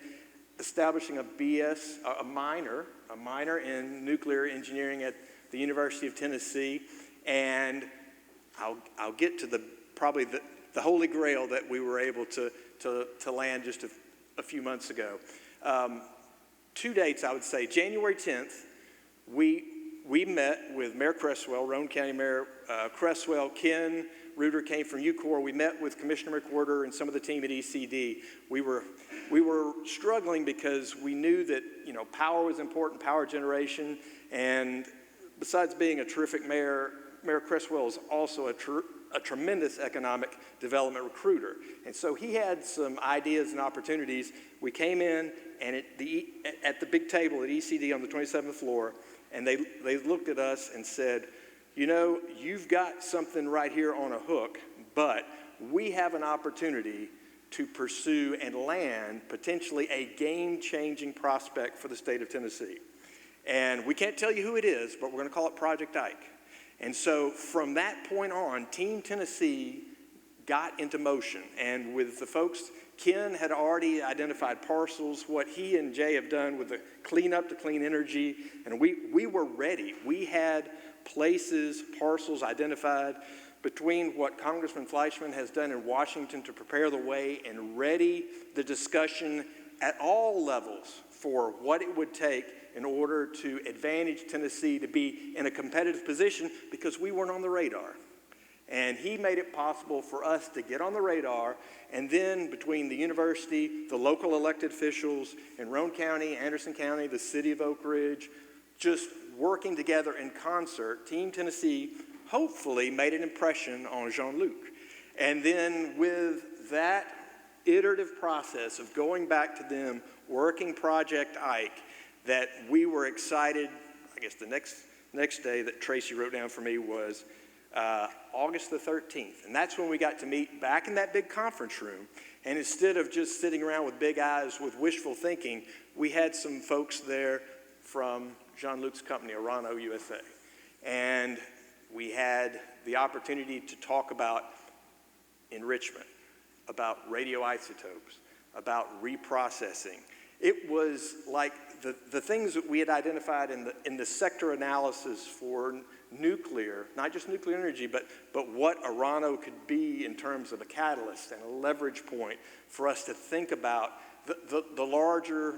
establishing a BS, a minor in nuclear engineering at the University of Tennessee, and I'll get to probably the holy grail that we were able to land just a few months ago. 2 dates, I would say. January 10th, we met with Mayor Cresswell, Roane County Mayor Cresswell. Ken Reuter came from UCOR. We met with Commissioner McWhorter and some of the team at ECD. We were struggling because we knew that, power was important, power generation, and besides being a terrific mayor, Mayor Cresswell is also a tremendous economic development recruiter. And so he had some ideas and opportunities. We came in and at the big table at ECD on the 27th floor, and they looked at us and said, you've got something right here on a hook, but we have an opportunity to pursue and land potentially a game-changing prospect for the state of Tennessee. And we can't tell you who it is, but we're going to call it Project Ike. And so from that point on, Team Tennessee got into motion. And with the folks, Ken had already identified parcels, what he and Jay have done with the Clean Up to Clean Energy, and we were ready. We had places, parcels identified between what Congressman Fleischman has done in Washington to prepare the way and ready the discussion at all levels for what it would take in order to advantage Tennessee to be in a competitive position, because we weren't on the radar. And he made it possible for us to get on the radar, and then between the university, the local elected officials in Roane County, Anderson County, the city of Oak Ridge, just working together in concert, Team Tennessee hopefully made an impression on Jean-Luc. And then with that iterative process of going back to them, working Project Ike, that we were excited. I guess the next day that Tracy wrote down for me was August the 13th. And that's when we got to meet back in that big conference room. And instead of just sitting around with big eyes with wishful thinking, we had some folks there from Jean-Luc's company, Orano USA. And we had the opportunity to talk about enrichment, about radioisotopes, about reprocessing. It was like the things that we had identified in the sector analysis for nuclear, not just nuclear energy, but what Orano could be in terms of a catalyst and a leverage point for us to think about the larger,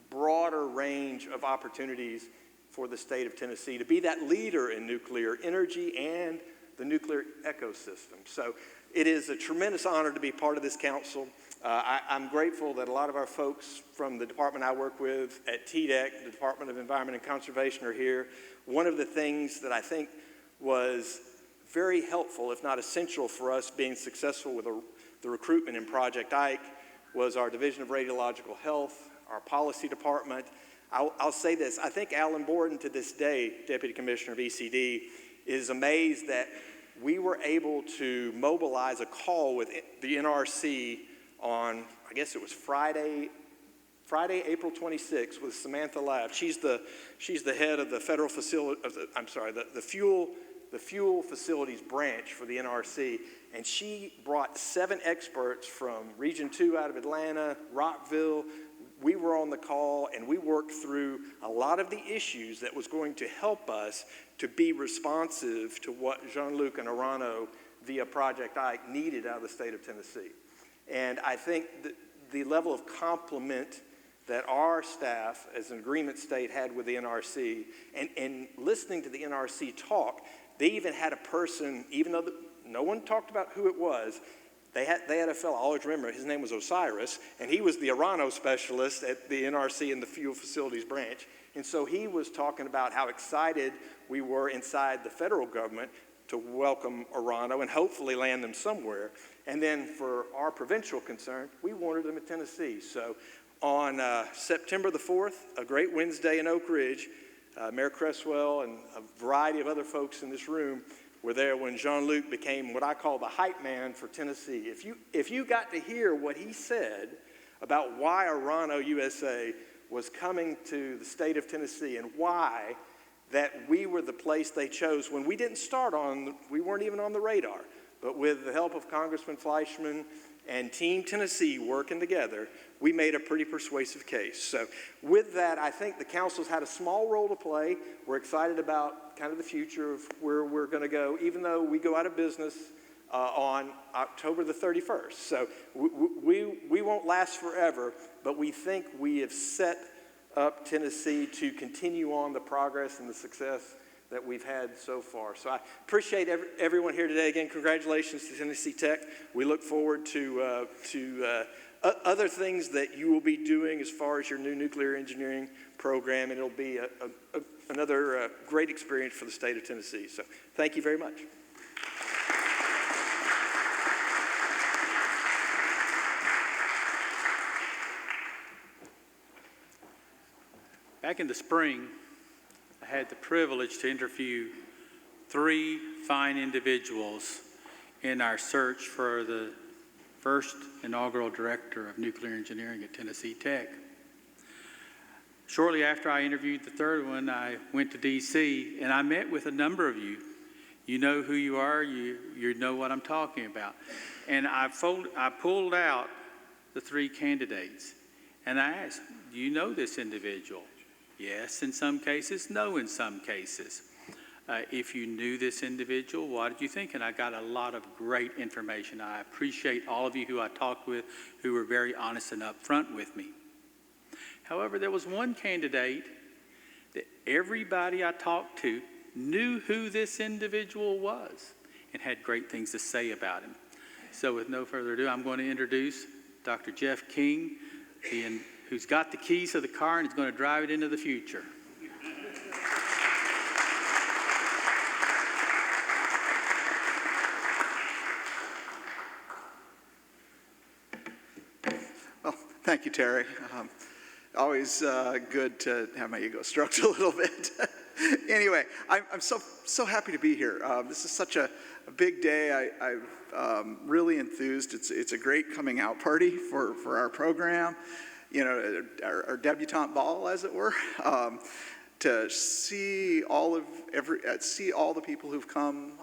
broader range of opportunities for the state of Tennessee to be that leader in nuclear energy and the nuclear ecosystem. So it is a tremendous honor to be part of this council. I'm grateful that a lot of our folks from the department I work with at TDEC, the Department of Environment and Conservation, are here. One of the things that I think was very helpful, if not essential, for us being successful with the recruitment in Project Ike was our Division of Radiological Health, our policy department. I'll say this, I think Alan Borden to this day, Deputy Commissioner of ECD, is amazed that we were able to mobilize a call with the NRC on, I guess it was Friday, April 26th, with Samantha Labb. She's the head of the federal facility, the fuel facilities branch for the NRC, and she brought 7 experts from Region 2 out of Atlanta, Rockville. We were on the call, and we worked through a lot of the issues that was going to help us to be responsive to what Jean-Luc and Orano via Project Ike needed out of the state of Tennessee. And I think that the level of compliment that our staff as an agreement state had with the NRC, and listening to the NRC talk, they even had a person, even though no one talked about who it was, they had a fellow, I always remember, his name was Osiris, and he was the Orano specialist at the NRC in the fuel facilities branch. And so he was talking about how excited we were inside the federal government to welcome Orano and hopefully land them somewhere. And then for our provincial concern, we wanted them in Tennessee. So on September the 4th, a great Wednesday in Oak Ridge, Mayor Cresswell and a variety of other folks in this room were there when Jean-Luc became what I call the hype man for Tennessee. If you got to hear what he said about why Orano USA was coming to the state of Tennessee and why that we were the place they chose when we didn't start on, we weren't even on the radar. but with the help of Congressman Fleischman and Team Tennessee working together, we made a pretty persuasive case. So with that, I think the council's had a small role to play. We're excited about kind of the future of where we're going to go, even though we go out of business on October the 31st. So we won't last forever, but we think we have set up Tennessee to continue on the progress and the success that we've had so far. So I appreciate everyone here today. Again, congratulations to Tennessee Tech. We look forward to other things that you will be doing as far as your new nuclear engineering program, and it'll be another great experience for the state of Tennessee. So thank you very much. Back in the spring, I had the privilege to interview 3 fine individuals in our search for the first inaugural director of nuclear engineering at Tennessee Tech. Shortly after I interviewed the third one, I went to D.C. and I met with a number of you. You know who you are, you know what I'm talking about. And I pulled out the 3 candidates and I asked, do you know this individual? Yes, in some cases, no, in some cases. If you knew this individual, what did you think? And I got a lot of great information. I appreciate all of you who I talked with who were very honest and upfront with me. However, there was one candidate that everybody I talked to knew who this individual was and had great things to say about him. So with no further ado, I'm going to introduce Dr. Jeff King, who's got the keys to the car and is going to drive it into the future. Well, thank you, Terry. Always good to have my ego stroked a little bit. Anyway, I'm so happy to be here. This is such a big day. I'm really enthused. It's a great coming out party for our program. You know, our debutante ball, as it were, to see all the people who've come,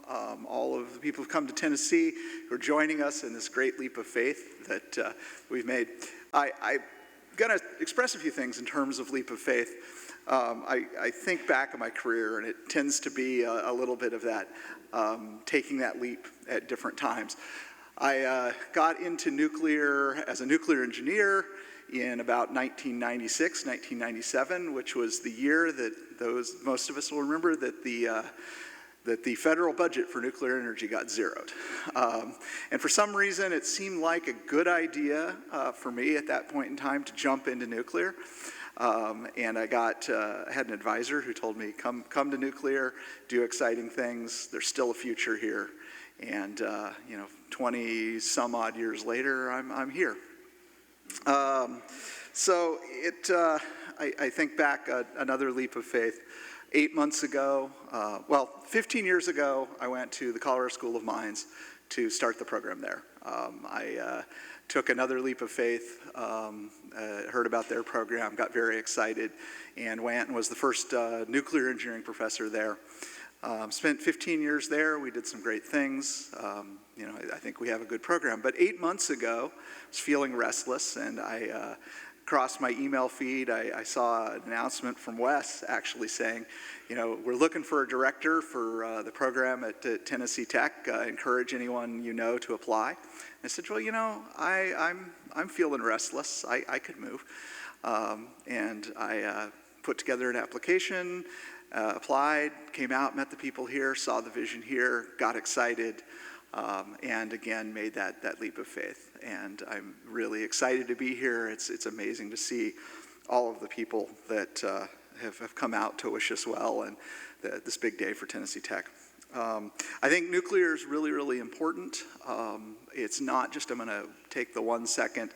all of the people who've come to Tennessee, who are joining us in this great leap of faith that we've made. I'm going to express a few things in terms of leap of faith. I think back on my career, and it tends to be a little bit of that, taking that leap at different times. I got into nuclear as a nuclear engineer in about 1996, 1997, which was the year that most of us will remember that the federal budget for nuclear energy got zeroed. And for some reason, it seemed like a good idea for me at that point in time to jump into nuclear. And I had an advisor who told me, come to nuclear, do exciting things. There's still a future here. And 20 some odd years later, I'm here. So I think back another leap of faith. 8 months ago, 15 years ago, I went to the Colorado School of Mines to start the program there. I took another leap of faith, heard about their program, got very excited, and went and was the first nuclear engineering professor there. Spent 15 years there. We did some great things. I think we have a good program. But 8 months ago, I was feeling restless, and I across my email feed, I saw an announcement from Wes actually saying, we're looking for a director for the program at Tennessee Tech. Encourage anyone you know to apply. And I said, well, I'm feeling restless. I could move. And I put together an application, applied, came out, met the people here, saw the vision here, got excited, and again made that leap of faith. And I'm really excited to be here. It's amazing to see all of the people that have come out to wish us well and this big day for Tennessee Tech. I think nuclear is really, really important. It's not just, I'm going to take the 1 second.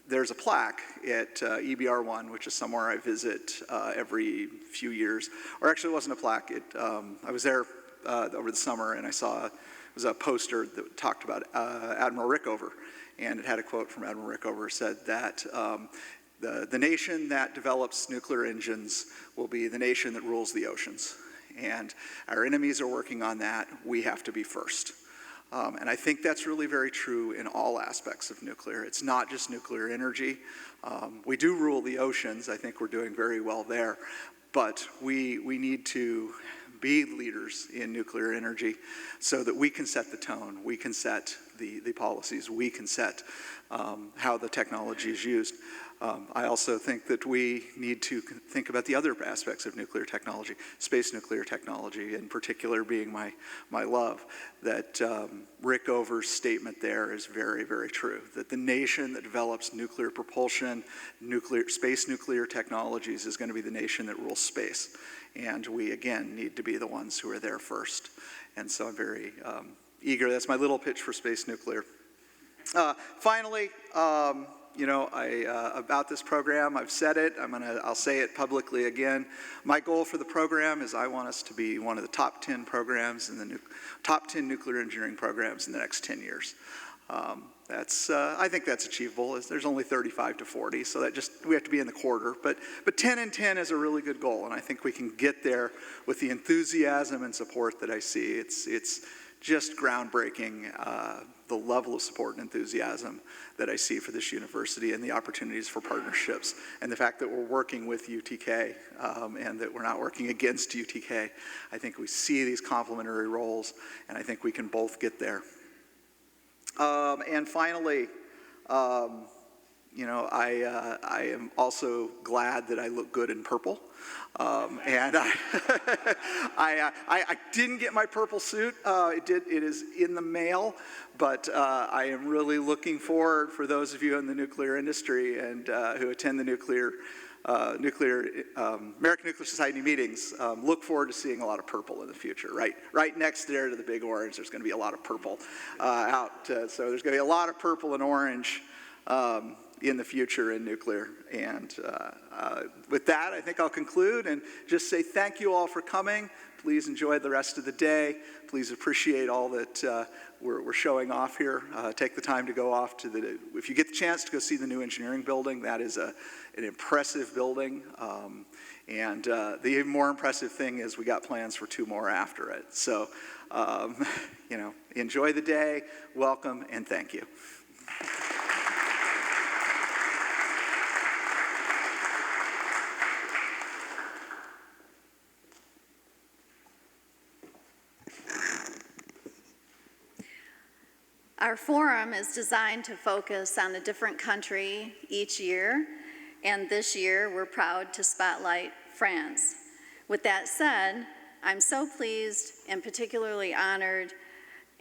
There's a plaque at EBR1, which is somewhere I visit every few years. Or actually, it wasn't a plaque. I was there over the summer, and I saw it was a poster that talked about Admiral Rickover, and it had a quote from Admiral Rickover, said that the nation that develops nuclear engines will be the nation that rules the oceans. and our enemies are working on that, we have to be first. And I think that's really very true in all aspects of nuclear. It's not just nuclear energy. We do rule the oceans. I think we're doing very well there. But we need to be leaders in nuclear energy so that we can set the tone, we can set the policies, we can set how the technology is used. I also think that we need to think about the other aspects of nuclear technology, space nuclear technology in particular being my love, that Rick Over's statement there is very, very true, that the nation that develops nuclear propulsion, space nuclear technologies is going to be the nation that rules space. And we, again, need to be the ones who are there first. And so I'm very eager. That's my little pitch for space nuclear. Finally, about this program, I've said it, I'll say it publicly again. My goal for the program is I want us to be one of the top 10 programs in the top 10 nuclear engineering programs in the next 10 years. I think that's achievable. There's only 35 to 40, so we have to be in the quarter. But 10 and 10 is a really good goal, and I think we can get there with the enthusiasm and support that I see. It's just groundbreaking, the level of support and enthusiasm that I see for this university and the opportunities for partnerships, and the fact that we're working with UTK and that we're not working against UTK. I think we see these complementary roles, and I think we can both get there. And finally, I am also glad that I look good in purple. And I didn't get my purple suit. It is in the mail, but I am really looking forward, for those of you in the nuclear industry and who attend the American Nuclear Society meetings, look forward to seeing a lot of purple in the future. Right next there to the big orange, there's going to be a lot of purple out. So there's going to be a lot of purple and orange in the future in nuclear. And with that, I think I'll conclude and just say thank you all for coming. Please enjoy the rest of the day. Please appreciate all that we're showing off here. Take the time to go off to if you get the chance to go see the new engineering building, that is an impressive building. And the even more impressive thing is we got plans for 2 more after it. So, enjoy the day, welcome, and thank you. Our forum is designed to focus on a different country each year, and this year we're proud to spotlight France. With that said, I'm so pleased and particularly honored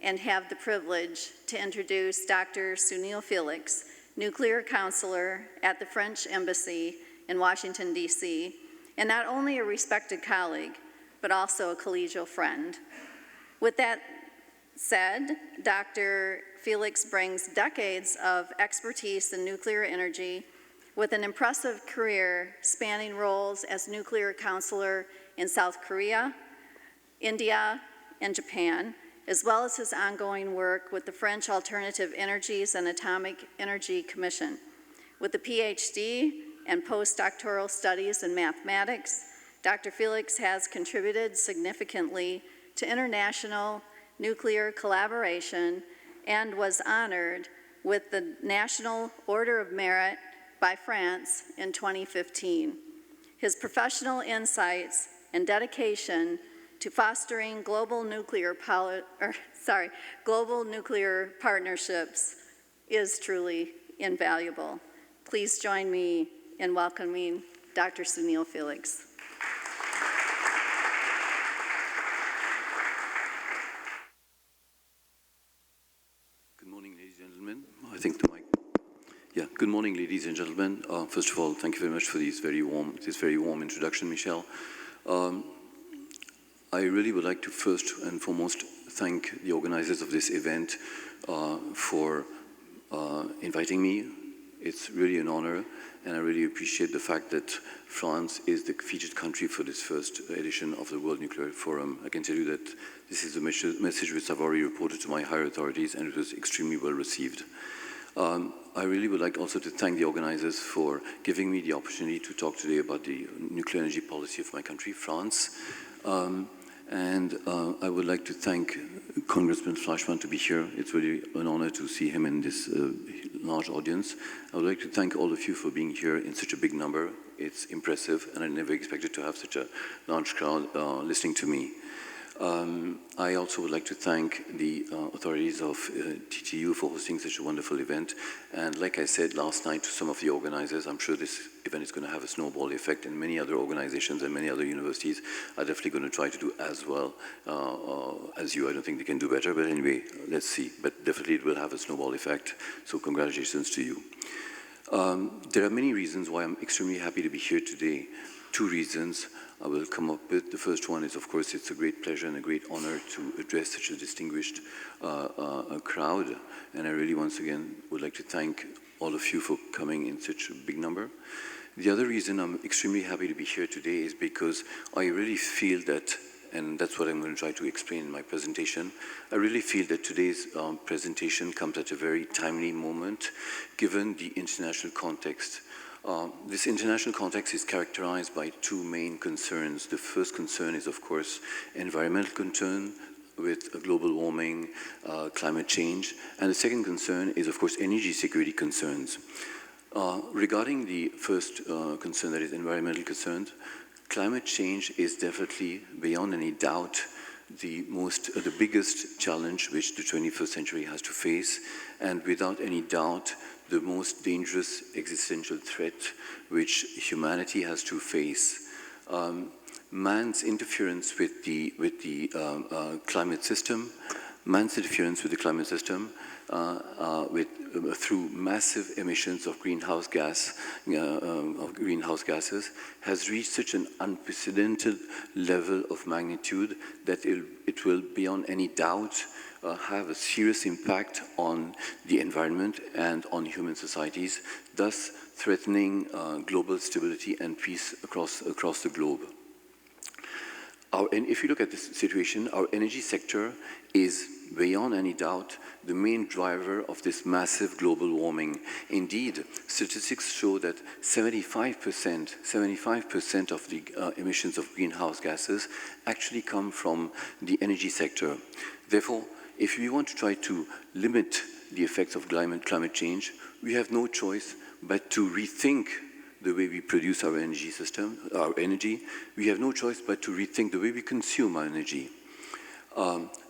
and have the privilege to introduce Dr. Sunil Felix, nuclear counselor at the French Embassy in Washington, D.C., and not only a respected colleague, but also a collegial friend. With that said, Dr. Felix brings decades of expertise in nuclear energy with an impressive career spanning roles as nuclear counselor in South Korea, India, and Japan, as well as his ongoing work with the French Alternative Energies and Atomic Energy Commission. With a PhD and postdoctoral studies in mathematics, Dr. Felix has contributed significantly to international nuclear collaboration and was honored with the National Order of Merit by France in 2015. His professional insights and dedication to fostering global nuclear partnerships is truly invaluable. Please join me in welcoming Dr. Sunil Felix. Good morning, ladies and gentlemen. First of all, thank you very much for this very warm introduction, Michelle. I really would like to first and foremost thank the organizers of this event for inviting me. It's really an honor, and I really appreciate the fact that France is the featured country for this first edition of the World Nuclear Forum. I can tell you that this is a message which I've already reported to my higher authorities, and it was extremely well received. I really would like also to thank the organizers for giving me the opportunity to talk today about the nuclear energy policy of my country, France. And I would like to thank Congressman Fleischmann to be here. It's really an honor to see him in this large audience. I would like to thank all of you for being here in such a big number. It's impressive, and I never expected to have such a large crowd listening to me. I also would like to thank the authorities of TTU for hosting such a wonderful event. And like I said last night to some of the organizers, I'm sure this event is going to have a snowball effect, and many other organizations and many other universities are definitely going to try to do as well as you. I don't think they can do better, but anyway, let's see. But definitely it will have a snowball effect, so congratulations to you. There are many reasons why I'm extremely happy to be here today. Two reasons I will come up with. The first one is, of course, it's a great pleasure and a great honor to address such a distinguished crowd. And I really, once again, would like to thank all of you for coming in such a big number. The other reason I'm extremely happy to be here today is because I really feel that, and that's what I'm going to try to explain in my presentation, I really feel that today's presentation comes at a very timely moment, given the international context. This international context is characterized by two main concerns. The first concern is, of course, environmental concern with global warming, climate change, and the second concern is, of course, energy security concerns. Regarding the first concern, that is environmental concerns, climate change is definitely, beyond any doubt, the biggest challenge which the 21st century has to face, and without any doubt, the most dangerous existential threat which humanity has to face. Man's interference with the climate system, through massive emissions of greenhouse gases, has reached such an unprecedented level of magnitude that it will, beyond any doubt, have a serious impact on the environment and on human societies, thus threatening global stability and peace across the globe. And if you look at this situation, our energy sector is, beyond any doubt, the main driver of this massive global warming. Indeed, statistics show that 75% of the emissions of greenhouse gases actually come from the energy sector. Therefore, if we want to try to limit the effects of climate change, we have no choice but to rethink the way we produce our energy system, our energy. We have no choice but to rethink the way we consume our energy.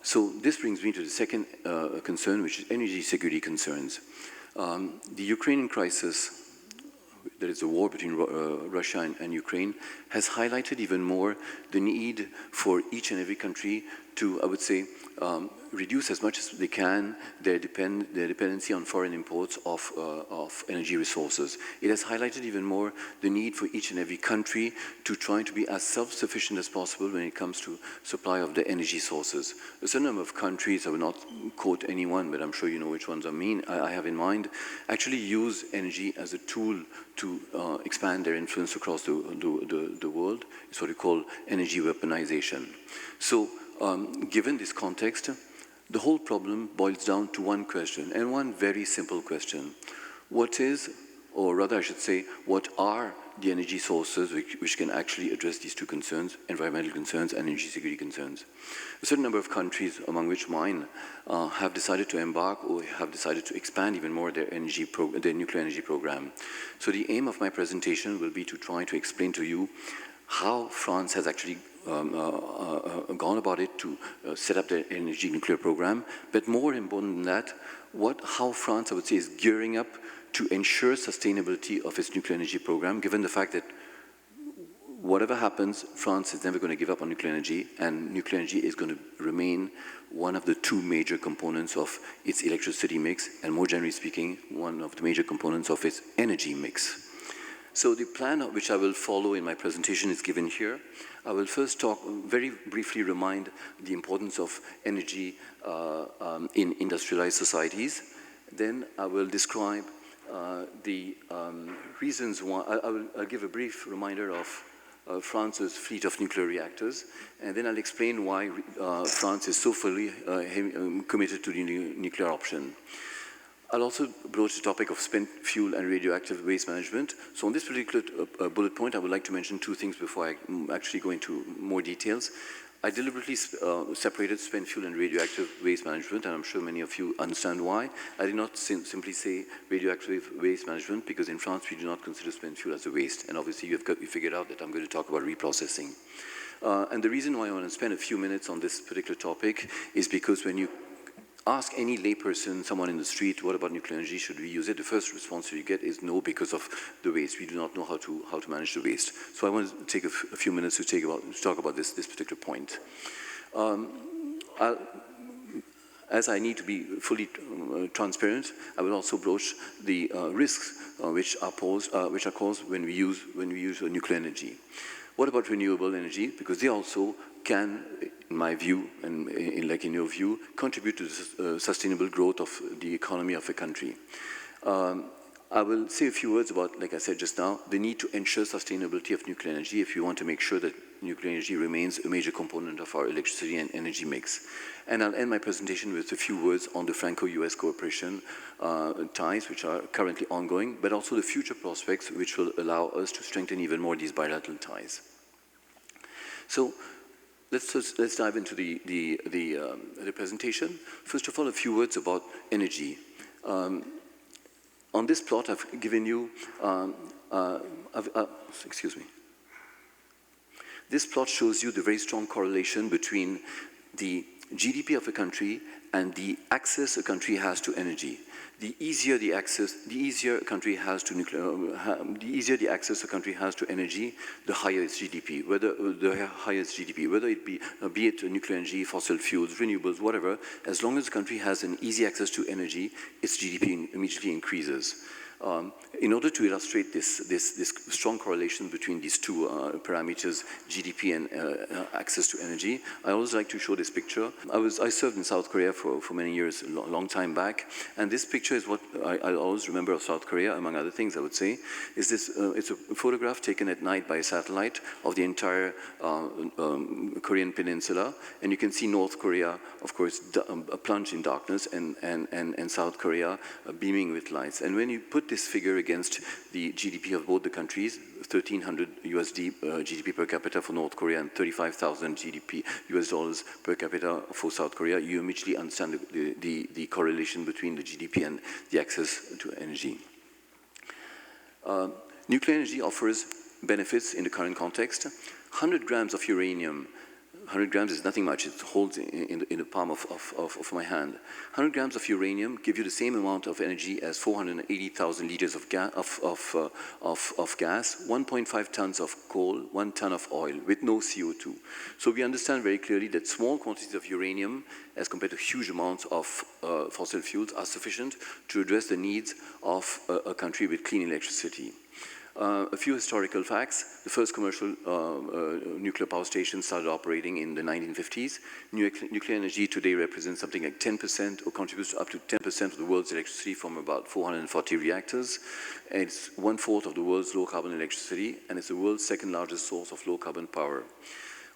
So this brings me to the second concern, which is energy security concerns. The Ukrainian crisis, that is the war between Russia and Ukraine, has highlighted even more the need for each and every country to, I would say, reduce as much as they can their dependency on foreign imports of energy resources. It has highlighted even more the need for each and every country to try to be as self-sufficient as possible when it comes to supply of the energy sources. A certain number of countries, I will not quote anyone, but I'm sure you know which ones I have in mind, actually use energy as a tool to expand their influence across the world. It's what we call energy weaponization. So, given this context, the whole problem boils down to one question, and one very simple question. What is, or rather I should say, what are the energy sources which can actually address these two concerns, environmental concerns and energy security concerns? A certain number of countries, among which mine, have decided to embark or have decided to expand even more their nuclear energy program. So the aim of my presentation will be to try to explain to you how France has actually gone about it to set up their energy nuclear program, but more important than that, how France, I would say, is gearing up to ensure sustainability of its nuclear energy program, given the fact that whatever happens, France is never going to give up on nuclear energy, and nuclear energy is going to remain one of the two major components of its electricity mix, and more generally speaking, one of the major components of its energy mix. So the plan which I will follow in my presentation is given here. I will first very briefly remind the importance of energy in industrialized societies. Then I will describe the reasons why. I'll give a brief reminder of France's fleet of nuclear reactors, and then I'll explain why France is so fully committed to the nuclear option. I'll also broach the topic of spent fuel and radioactive waste management. So on this particular bullet point, I would like to mention two things before I actually go into more details. I deliberately separated spent fuel and radioactive waste management, and I'm sure many of you understand why. I did not simply say radioactive waste management because in France we do not consider spent fuel as a waste, and obviously you figured out that I'm going to talk about reprocessing. And the reason why I want to spend a few minutes on this particular topic is because when you ask any layperson, someone in the street, what about nuclear energy, should we use it? The first response you get is no, because of the waste. We do not know how to manage the waste. So I want to take a few minutes to talk about this particular point. As I need to be fully transparent, I will also broach the risks which are caused when we use nuclear energy. What about renewable energy? Because they also can, in my view, and like in your view, contribute to the sustainable growth of the economy of a country. I will say a few words about, like I said just now, the need to ensure sustainability of nuclear energy if you want to make sure that nuclear energy remains a major component of our electricity and energy mix. And I'll end my presentation with a few words on the Franco-US cooperation ties, which are currently ongoing, but also the future prospects, which will allow us to strengthen even more these bilateral ties. So let's dive into the presentation. First of all, a few words about energy. On this plot, I've given you, excuse me. This plot shows you the very strong correlation between the GDP of a country and the access a country has to energy. The easier the access a country has to energy, the higher its GDP. Whether it be it nuclear energy, fossil fuels, renewables, whatever, as long as the country has an easy access to energy, its GDP immediately increases. In order to illustrate this strong correlation between these two parameters, GDP and access to energy, I always like to show this picture. I served in South Korea for many years, a long time back, and this picture is what I always remember of South Korea, among other things I would say, is this, it's a photograph taken at night by a satellite of the entire Korean peninsula, and you can see North Korea, of course, plunged in darkness, and South Korea beaming with lights. And when you put this figure against the GDP of both the countries, 1,300 USD GDP per capita for North Korea and 35,000 GDP US dollars per capita for South Korea, you immediately understand the correlation between the GDP and the access to energy. Nuclear energy offers benefits in the current context. 100 grams of uranium, 100 grams is nothing much, it holds in the palm of my hand. 100 grams of uranium give you the same amount of energy as 480,000 liters of gas, 1.5 tons of coal, 1 ton of oil, with no CO2. So we understand very clearly that small quantities of uranium, as compared to huge amounts of fossil fuels, are sufficient to address the needs of a country with clean electricity. A few historical facts. The first commercial nuclear power station started operating in the 1950s. Nuclear energy today represents something like 10% or contributes up to 10% of the world's electricity from about 440 reactors. And it's 1/4 of the world's low-carbon electricity, and it's the world's second largest source of low-carbon power.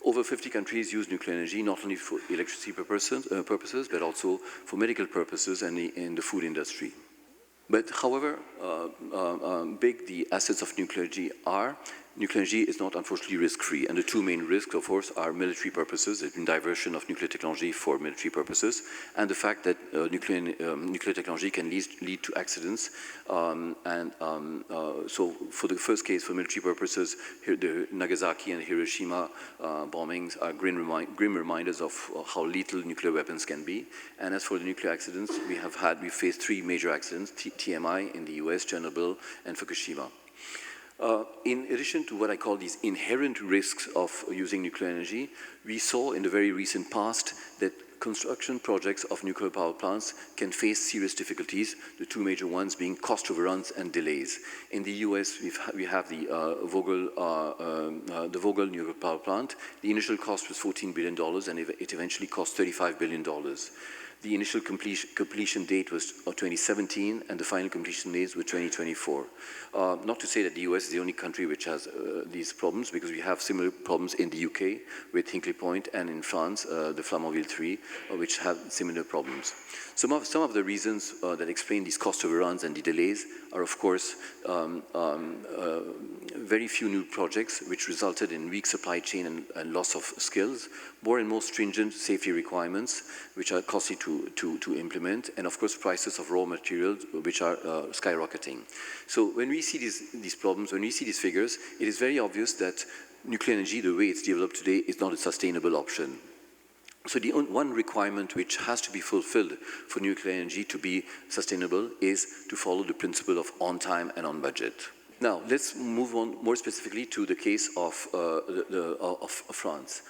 Over 50 countries use nuclear energy, not only for electricity purposes, but also for medical purposes and in the food industry. But however big the assets of nuclear energy are, nuclear energy is not unfortunately risk-free. And the two main risks, of course, are military purposes, the diversion of nuclear technology for military purposes, and the fact that nuclear technology can lead to accidents. So for the first case, for military purposes, the Nagasaki and Hiroshima bombings are grim reminders of how lethal nuclear weapons can be. And as for the nuclear accidents, we faced 3 major accidents, TMI in the US, Chernobyl, and Fukushima. In addition to what I call these inherent risks of using nuclear energy, we saw in the very recent past that construction projects of nuclear power plants can face serious difficulties, the 2 major ones being cost overruns and delays. In the US, we have the Vogtle nuclear power plant. The initial cost was $14 billion, and it eventually cost $35 billion. The initial completion date was 2017, and the final completion dates were 2024. Not to say that the US is the only country which has these problems, because we have similar problems in the UK with Hinkley Point, and in France, the Flamanville 3, which have similar problems. Some of the reasons that explain these cost overruns and the delays are, of course, very few new projects, which resulted in weak supply chain and loss of skills, more and more stringent safety requirements, which are costly to implement, and of course prices of raw materials, which are skyrocketing. So when we see these problems, when we see these figures, it is very obvious that nuclear energy, the way it's developed today, is not a sustainable option. So the one requirement which has to be fulfilled for nuclear energy to be sustainable is to follow the principle of on time and on budget. Now, let's move on more specifically to the case of France.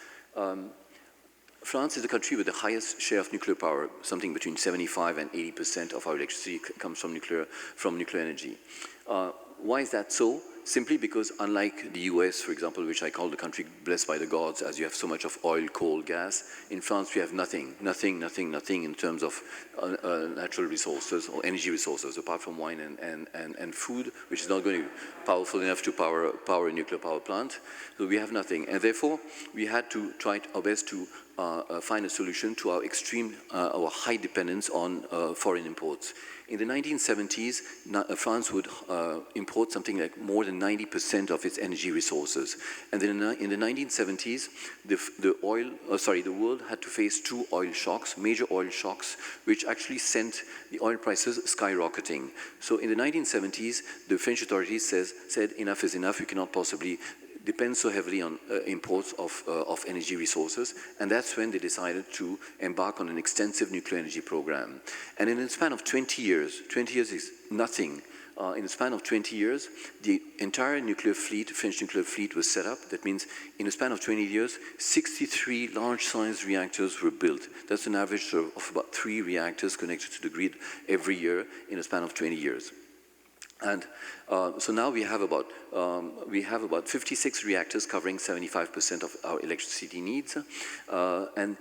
France is the country with the highest share of nuclear power, something between 75 and 80% of our electricity comes from nuclear energy. Why is that so? Simply because unlike the US, for example, which I call the country blessed by the gods, as you have so much of oil, coal, gas, in France we have nothing in terms of natural resources or energy resources, apart from wine and food, which is not going to be powerful enough to power a nuclear power plant. So we have nothing, and therefore we had to try our best to find a solution to our high dependence on foreign imports. In the 1970s, France would import something like more than 90% of its energy resources. And then in the 1970s, the world had to face two oil shocks, major oil shocks, which actually sent the oil prices skyrocketing. So in the 1970s, the French authorities said enough is enough, we cannot possibly depend so heavily on imports of energy resources, and that's when they decided to embark on an extensive nuclear energy program. And in the span of 20 years is nothing. In the span of 20 years, the entire nuclear fleet, French nuclear fleet, was set up. That means in the span of 20 years, 63 large-sized reactors were built. That's an average of about 3 reactors connected to the grid every year in a span of 20 years. And so now we have about 56 reactors covering 75% of our electricity needs, and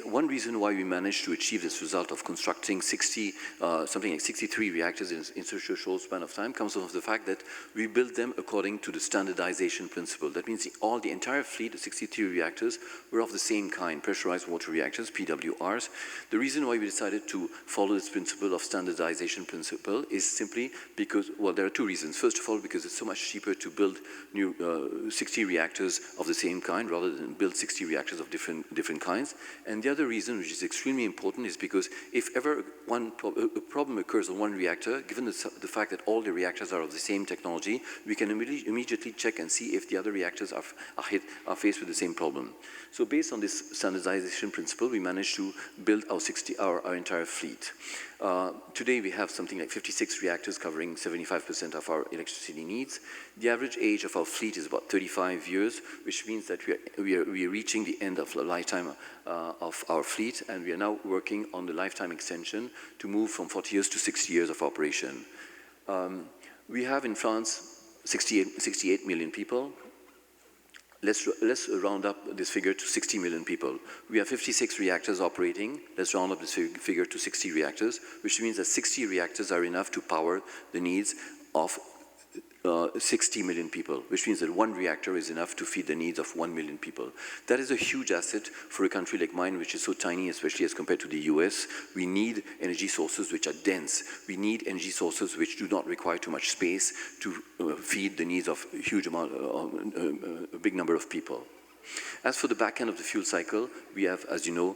one reason why we managed to achieve this result of constructing something like 63 reactors in such a short span of time comes from the fact that we built them according to the standardization principle. That means the entire fleet of 63 reactors were of the same kind, pressurized water reactors, PWRs. The reason why we decided to follow this principle of standardization principle is simply because, well, there are 2 reasons. First of all, because it's so much cheaper to build new 60 reactors of the same kind rather than build 60 reactors of different kinds. And the other reason, which is extremely important, is because if ever a problem occurs on one reactor, given the fact that all the reactors are of the same technology, we can immediately check and see if the other reactors are faced with the same problem. So based on this standardization principle, we managed to build our entire fleet. Today we have something like 56 reactors covering 75% of our electricity needs. The average age of our fleet is about 35 years, which means that we are reaching the end of the lifetime of our fleet, and we are now working on the lifetime extension to move from 40 years to 60 years of operation. We have in France 68 million people. Let's round up this figure to 60 million people. We have 56 reactors operating. Let's round up this figure to 60 reactors, which means that 60 reactors are enough to power the needs of 60 million people, which means that 1 reactor is enough to feed the needs of 1 million people. That is a huge asset for a country like mine, which is so tiny, especially as compared to the US. We need energy sources which are dense. We need energy sources which do not require too much space to feed the needs of a big number of people. As for the back end of the fuel cycle, we have, as you know,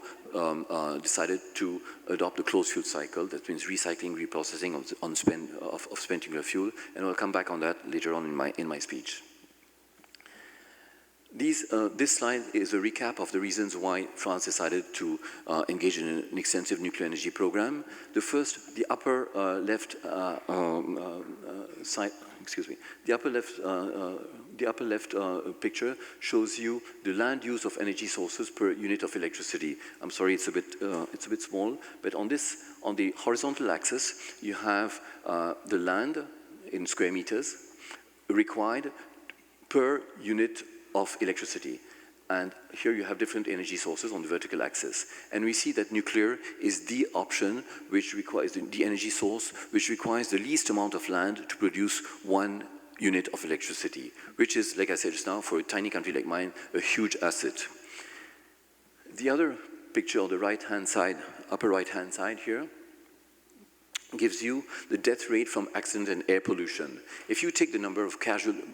decided to adopt a closed fuel cycle. That means recycling, reprocessing of spent nuclear fuel, and I'll come back on that later on in my speech. This slide is a recap of the reasons why France decided to engage in an extensive nuclear energy program. The upper left side, the upper left picture shows you the land use of energy sources per unit of electricity. I'm sorry, it's a bit small, but on the horizontal axis, you have the land in square meters required per unit of electricity. And here you have different energy sources on the vertical axis. And we see that nuclear is the option which requires the energy source which requires the least amount of land to produce 1 unit of electricity, which is, like I said just now, for a tiny country like mine, a huge asset. The other picture on the right-hand side, upper right-hand side here, gives you the death rate from accident and air pollution. If you take the number of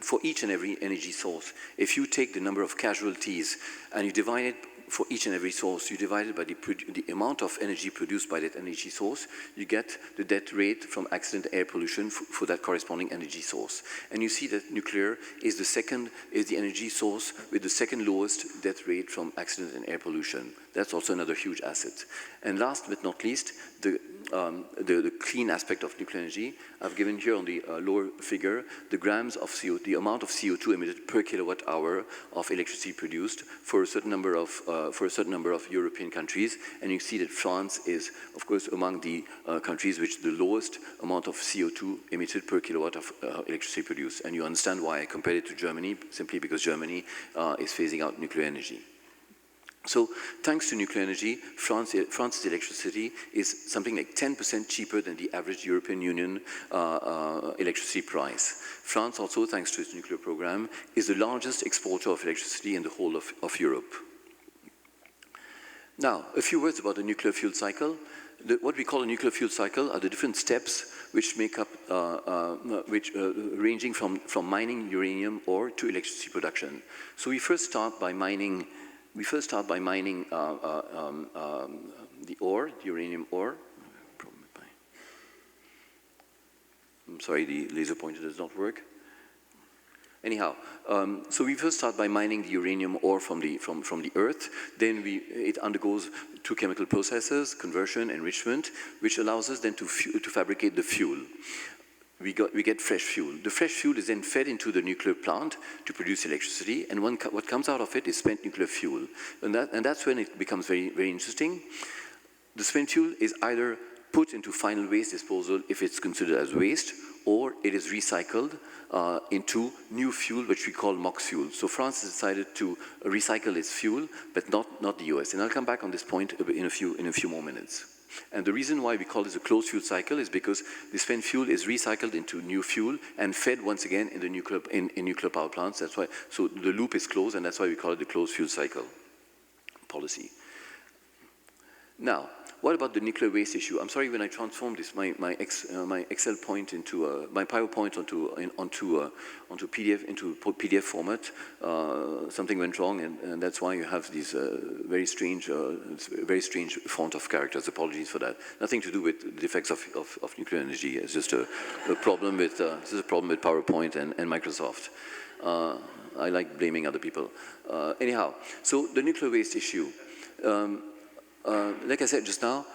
for each and every energy source, if you take the number of casualties and you divide it for each and every source, you divide it by the amount of energy produced by that energy source, you get the death rate from accident air pollution for that corresponding energy source. And you see that nuclear is the energy source with the second lowest death rate from accident and air pollution. That's also another huge asset. And last but not least, the clean aspect of nuclear energy. I've given here on the lower figure the grams of CO2, the amount of CO2 emitted per kilowatt hour of electricity produced for a certain number of European countries, and you see that France is, of course, among the countries which the lowest amount of CO2 emitted per kilowatt of electricity produced. And you understand why I compared it to Germany, simply because Germany is phasing out nuclear energy. So, thanks to nuclear energy, France's electricity is something like 10% cheaper than the average European Union electricity price. France also, thanks to its nuclear program, is the largest exporter of electricity in the whole of Europe. Now, a few words about the nuclear fuel cycle. What we call a nuclear fuel cycle are the different steps which make up, ranging from mining uranium ore to electricity production. So we first start by mining the ore, the uranium ore. I'm sorry, the laser pointer does not work. Anyhow, so we first start by mining the uranium ore from the earth. Then it undergoes 2 chemical processes, conversion, enrichment, which allows us then to fabricate the fuel. We get fresh fuel. The fresh fuel is then fed into the nuclear plant to produce electricity, and what comes out of it is spent nuclear fuel. And that's when it becomes very, very interesting. The spent fuel is either put into final waste disposal if it's considered as waste, or it is recycled into new fuel, which we call MOX fuel. So France has decided to recycle its fuel, but not the US. And I'll come back on this point in a few more minutes. And the reason why we call this a closed fuel cycle is because the spent fuel is recycled into new fuel and fed once again in the nuclear power plants. That's why, so the loop is closed, and that's why we call it the closed fuel cycle policy. Now, what about the nuclear waste issue? I'm sorry, when I transformed this, my Excel point into my PowerPoint onto PDF format, something went wrong, and that's why you have these very strange font of characters. Apologies for that. Nothing to do with the effects of nuclear energy. It's just a problem with PowerPoint and Microsoft. I like blaming other people. Anyhow, so the nuclear waste issue. Like I said just now,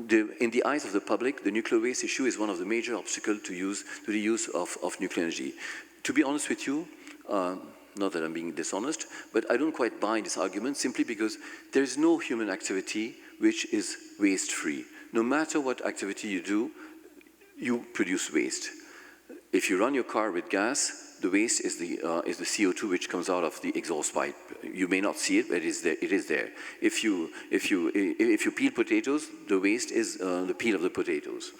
in the eyes of the public, the nuclear waste issue is one of the major obstacles to the use of nuclear energy. To be honest with you, not that I'm being dishonest, but I don't quite buy this argument simply because there is no human activity which is waste-free. No matter what activity you do, you produce waste. If you run your car with gas, the waste is the CO2 which comes out of the exhaust pipe. You may not see it, but it is there. If you peel potatoes, the waste is the peel of the potatoes.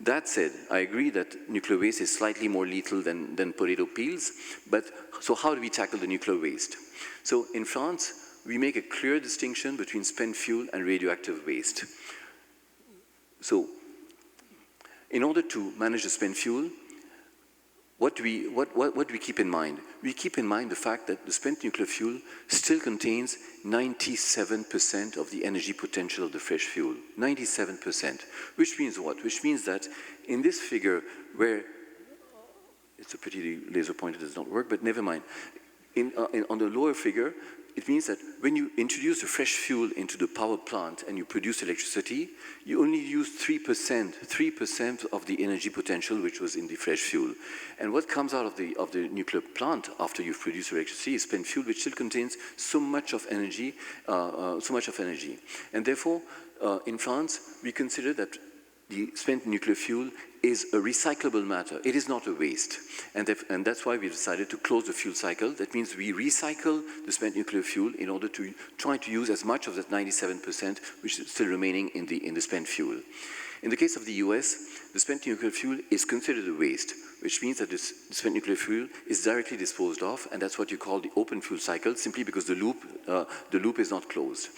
That said, I agree that nuclear waste is slightly more lethal than potato peels, but so how do we tackle the nuclear waste? So in France, we make a clear distinction between spent fuel and radioactive waste. So in order to manage the spent fuel, what do we keep in mind? We keep in mind the fact that the spent nuclear fuel still contains 97% of the energy potential of the fresh fuel. 97%. Which means what? Which means that in this figure where, it's a pity the laser pointer does not work, but never mind. On the lower figure, it means that when you introduce the fresh fuel into the power plant and you produce electricity, you only use 3% of the energy potential which was in the fresh fuel. And what comes out of the nuclear plant after you've produced electricity is spent fuel, which still contains so much of energy. And therefore, in France, we consider that the spent nuclear fuel is a recyclable matter. It is not a waste. And that's why we decided to close the fuel cycle. That means we recycle the spent nuclear fuel in order to try to use as much of that 97% which is still remaining in the spent fuel. In the case of the US, the spent nuclear fuel is considered a waste, which means that this spent nuclear fuel is directly disposed of, and that's what you call the open fuel cycle, simply because the loop is not closed.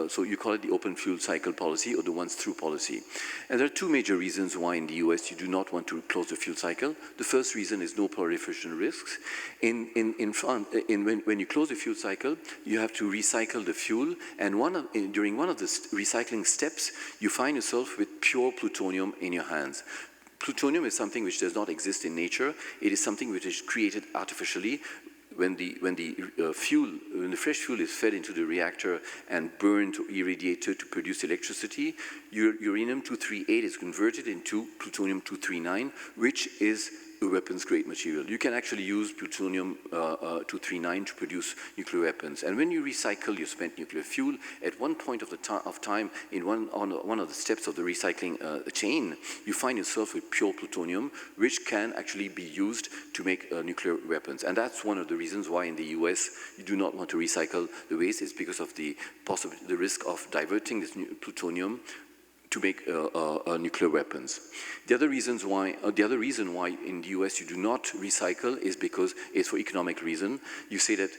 So you call it the open fuel cycle policy or the once-through policy. And there are two major reasons why in the US you do not want to close the fuel cycle. The first reason is no proliferation risks. In France, when you close the fuel cycle, you have to recycle the fuel, and during one of the recycling steps, you find yourself with pure plutonium in your hands. Plutonium is something which does not exist in nature. It is something which is created artificially. When the fresh fuel is fed into the reactor and burned or irradiated to produce electricity, uranium-238 is converted into plutonium-239, which is a weapons-grade material. You can actually use plutonium-239 to produce nuclear weapons. And when you recycle your spent nuclear fuel, at one point of time in one of the steps of the recycling chain, you find yourself with pure plutonium, which can actually be used to make nuclear weapons. And that's one of the reasons why in the US you do not want to recycle the waste. It's because of the risk of diverting this plutonium to make nuclear weapons. The other reason why in the US you do not recycle is because it's for economic reason. You say that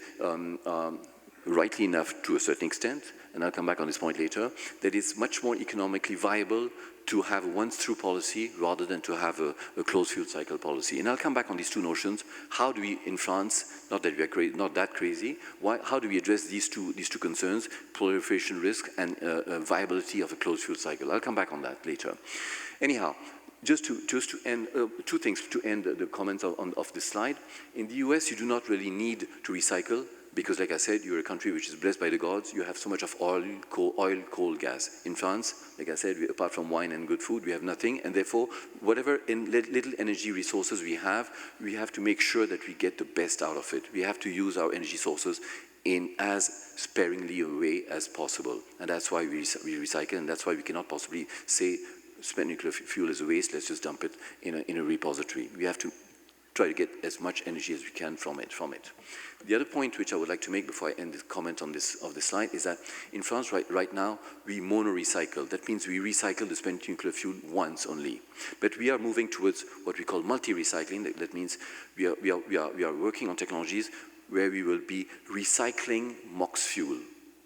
rightly enough to a certain extent, and I'll come back on this point later, that it's much more economically viable to have a once-through policy rather than to have a closed fuel cycle policy. And I'll come back on these two notions. How do we, in France, not that we are not that crazy, how do we address these two concerns, proliferation risk and viability of a closed fuel cycle? I'll come back on that later. Anyhow, just to end, two things to end the comments of this slide. In the US, you do not really need to recycle, because like I said, you're a country which is blessed by the gods. You have so much of oil, coal, gas. In France, like I said, apart from wine and good food, we have nothing. And therefore, whatever little energy resources we have to make sure that we get the best out of it. We have to use our energy sources in as sparingly a way as possible. And that's why we recycle, and that's why we cannot possibly say spent nuclear fuel is a waste, let's just dump it in a repository. We have to try to get as much energy as we can from it. The other point which I would like to make before I end the comment on this slide is that in France right now we mono-recycle. That means we recycle the spent nuclear fuel once only. But we are moving towards what we call multi-recycling. That means we are working on technologies where we will be recycling MOX fuel,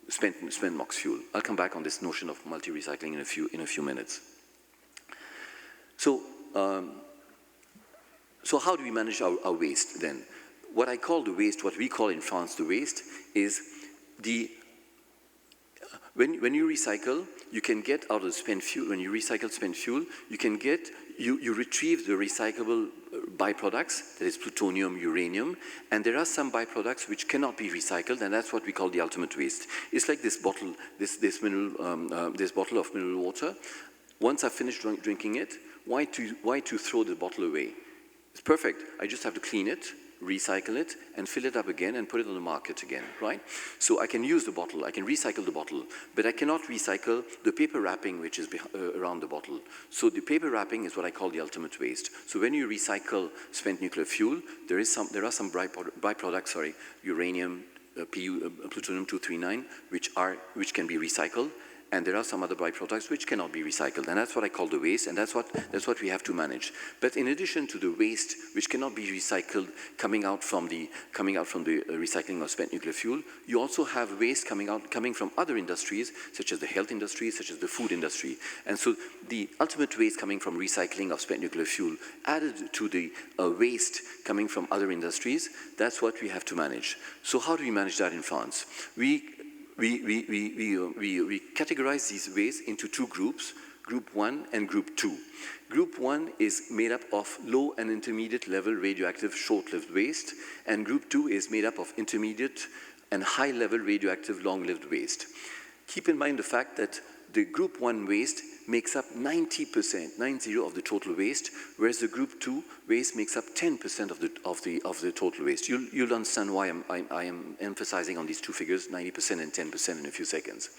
spent MOX fuel. I'll come back on this notion of multi-recycling in a few minutes. So how do we manage our waste then? What I call the waste, what we call in France the waste, is when you recycle, you can get out of the spent fuel, when you recycle spent fuel, you retrieve the recyclable byproducts, that is plutonium, uranium, and there are some byproducts which cannot be recycled, and that's what we call the ultimate waste. It's like this bottle, this bottle of mineral water. Once I've finished drinking it, why to throw the bottle away? It's perfect. I just have to clean it, recycle it, and fill it up again and put it on the market again, right? So I can use the bottle, I can recycle the bottle, but I cannot recycle the paper wrapping which is around the bottle. So the paper wrapping is what I call the ultimate waste. So when you recycle spent nuclear fuel, there are some byproducts, uranium, plutonium-239, which can be recycled. And there are some other byproducts which cannot be recycled, and that's what I call the waste, and that's what we have to manage. But in addition to the waste which cannot be recycled coming out from the recycling of spent nuclear fuel, you also have waste coming from other industries, such as the health industry, such as the food industry. And so the ultimate waste coming from recycling of spent nuclear fuel added to the waste coming from other industries, that's what we have to manage. So how do we manage that in France? We categorize these wastes into two groups, Group 1 and Group 2. Group 1 is made up of low and intermediate level radioactive short-lived waste, and Group 2 is made up of intermediate and high-level radioactive long-lived waste. Keep in mind the fact that the group 1 waste makes up 90%, 90 of the total waste, whereas the group 2 waste makes up 10% of the total waste. You'll understand why I am emphasizing on these two figures, 90% and 10% in a few seconds.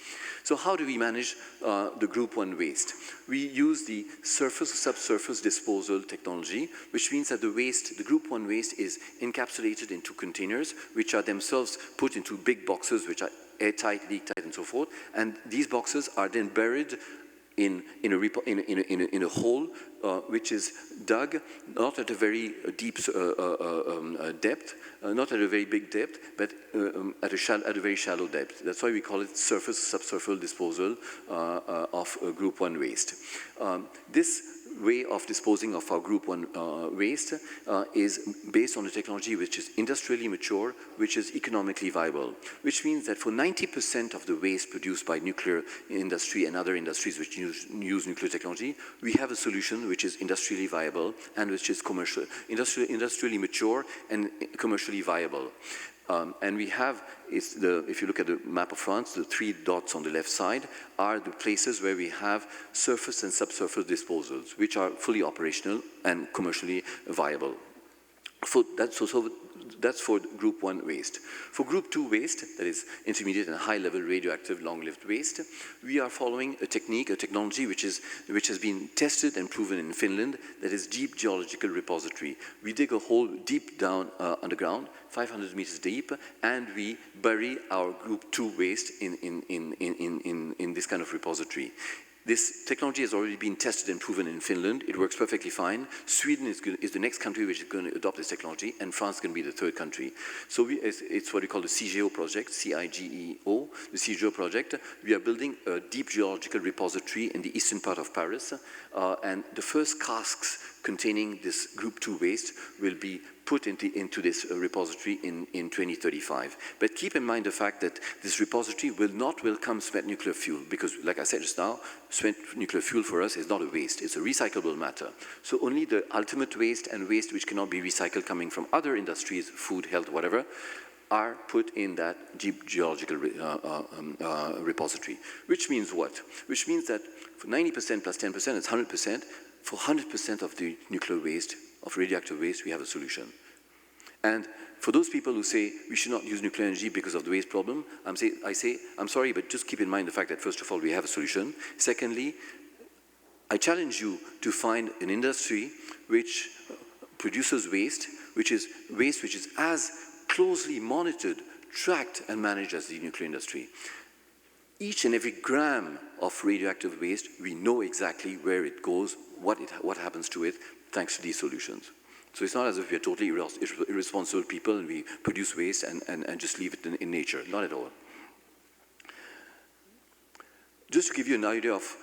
So how do we manage the group 1 waste? We use the subsurface disposal technology, which means that the group 1 waste is encapsulated into containers, which are themselves put into big boxes, which are airtight, leak-tight, and so forth. And these boxes are then buried in a hole which is dug not at a very deep depth, not at a very big depth, but at a very shallow depth. That's why we call it subsurface disposal of group 1 waste. This way of disposing of our group 1 waste is based on a technology which is industrially mature, which is economically viable, which means that for 90% of the waste produced by nuclear industry and other industries which use nuclear technology, we have a solution which is industrially viable and which is industrially mature and commercially viable. And we have, if you look at the map of France, the 3 dots on the left side are the places where we have surface and subsurface disposals, which are fully operational and commercially viable. That's for group 1 waste. For group 2 waste, that is intermediate and high-level radioactive long-lived waste, we are following a technology which has been tested and proven in Finland, that is deep geological repository. We dig a hole deep down underground, 500 meters deep, and we bury our group 2 waste in this kind of repository. This technology has already been tested and proven in Finland. It works perfectly fine. Sweden is the next country which is going to adopt this technology, and France is going to be the 3rd country. So it's what we call the CIGEO project, C-I-G-E-O, the CIGEO project. We are building a deep geological repository in the eastern part of Paris, and the first casks containing this group 2 waste will be put into this repository in 2035. But keep in mind the fact that this repository will not welcome spent nuclear fuel, because, like I said just now, spent nuclear fuel for us is not a waste, it's a recyclable matter. So only the ultimate waste and waste which cannot be recycled coming from other industries, food, health, whatever, are put in that deep geological repository. Which means what? Which means that for 90% plus 10%, it's 100%. For 100% of the nuclear waste, of radioactive waste, we have a solution. And for those people who say we should not use nuclear energy because of the waste problem, I say, I'm sorry, but just keep in mind the fact that, first of all, we have a solution. Secondly, I challenge you to find an industry which produces waste, which is as closely monitored, tracked, and managed as the nuclear industry. Each and every gram of radioactive waste, we know exactly where it goes, what happens to it, thanks to these solutions. So it's not as if we are totally irresponsible people and we produce waste and just leave it in nature, not at all. Just to give you an idea of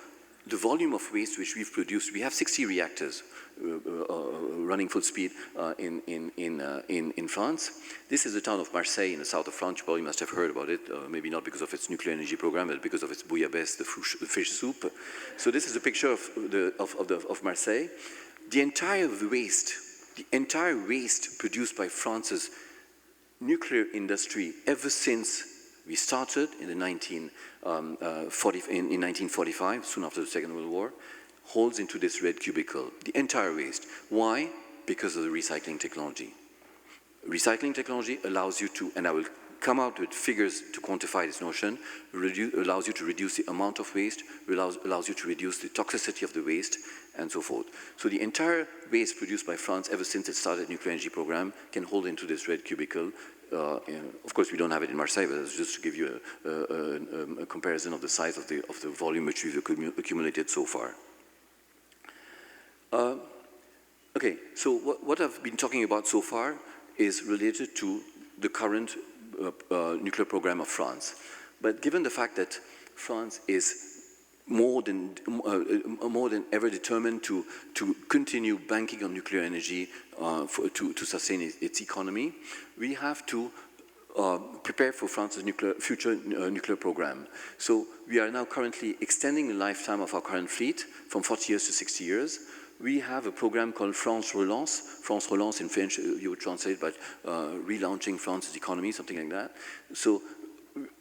the volume of waste which we've produced, we have 60 reactors running full speed in France. This is the town of Marseille in the south of France. You probably must have heard about it, maybe not because of its nuclear energy program, but because of its bouillabaisse, the fish soup. So this is a picture of Marseille. The entire waste produced by France's nuclear industry ever since we started in 1945, soon after the Second World War, holds into this red cubicle, the entire waste. Why? Because of the recycling technology. Recycling technology allows you to, and I will come out with figures to quantify this notion, allows you to reduce the amount of waste, allows you to reduce the toxicity of the waste, and so forth. So the entire waste produced by France ever since it started the nuclear energy program can hold into this red cubicle. Of course, we don't have it in Marseille, but it's just to give you a comparison of the size of the volume which we've accumulated so far. Okay, so what I've been talking about so far is related to the current nuclear program of France. But given the fact that France is more than ever determined to continue banking on nuclear energy to sustain its economy, we have to prepare for France's future nuclear program. So we are now currently extending the lifetime of our current fleet from 40 years to 60 years. We have a program called France Relance. France Relance in French, you would translate, but relaunching France's economy, something like that. So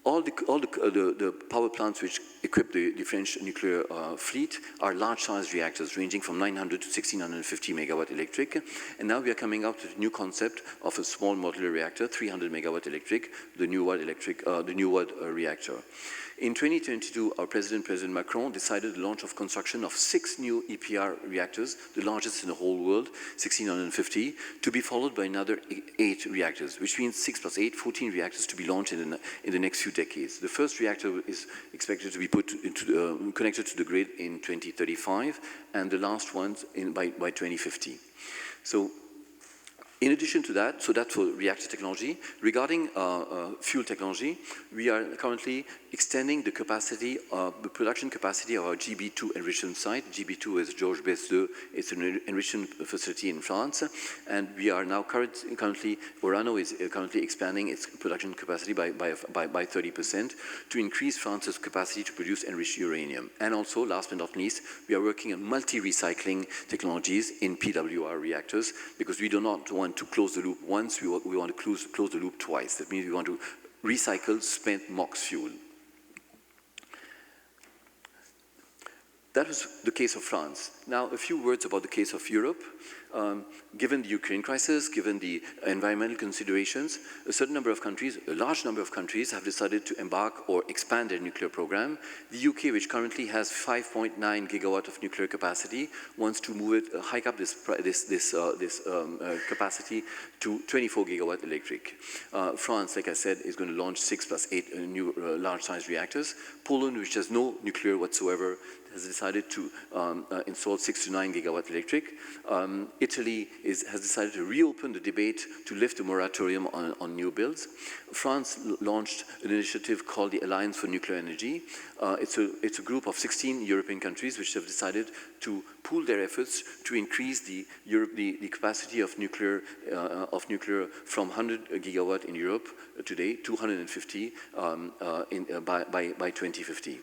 all the power plants which equip the French nuclear fleet are large-sized reactors ranging from 900 to 1650 megawatt electric. And now we are coming out with a new concept of a small modular reactor, 300 megawatt electric, the Nieuwoudt reactor. In 2022, our President Macron, decided the launch of construction of 6 new EPR reactors, the largest in the whole world, 1650, to be followed by another 8 reactors, which means 6 plus 8, 14 reactors to be launched in the next few decades. The first reactor is expected to be connected to the grid in 2035, and the last ones by 2050. So, in addition to that, so that's for reactor technology. Regarding fuel technology, we are currently extending the capacity, the production capacity of our GB2 enrichment site. GB2 is Georges Besse. It's an enrichment facility in France, and we are now currently, Orano is currently expanding its production capacity by 30% to increase France's capacity to produce enriched uranium. And also, last but not least, we are working on multi-recycling technologies in PWR reactors, because we do not want to close the loop once, we want to close the loop twice. That means we want to recycle spent MOX fuel. That was the case of France. Now, a few words about the case of Europe. Given the Ukraine crisis, given the environmental considerations, a large number of countries have decided to embark or expand their nuclear program. The UK, which currently has 5.9 gigawatt of nuclear capacity, wants to move it, hike up this capacity to 24 gigawatt electric. France, like I said, is going to launch 6 plus 8 new large-sized reactors. Poland, which has no nuclear whatsoever, has decided to install 6 to 9 gigawatt electric. Italy has decided to reopen the debate to lift the moratorium on new builds. France launched an initiative called the Alliance for Nuclear Energy. It's a group of 16 European countries which have decided to pool their efforts to increase the capacity of nuclear from 100 gigawatt in Europe today to 250 by 2050.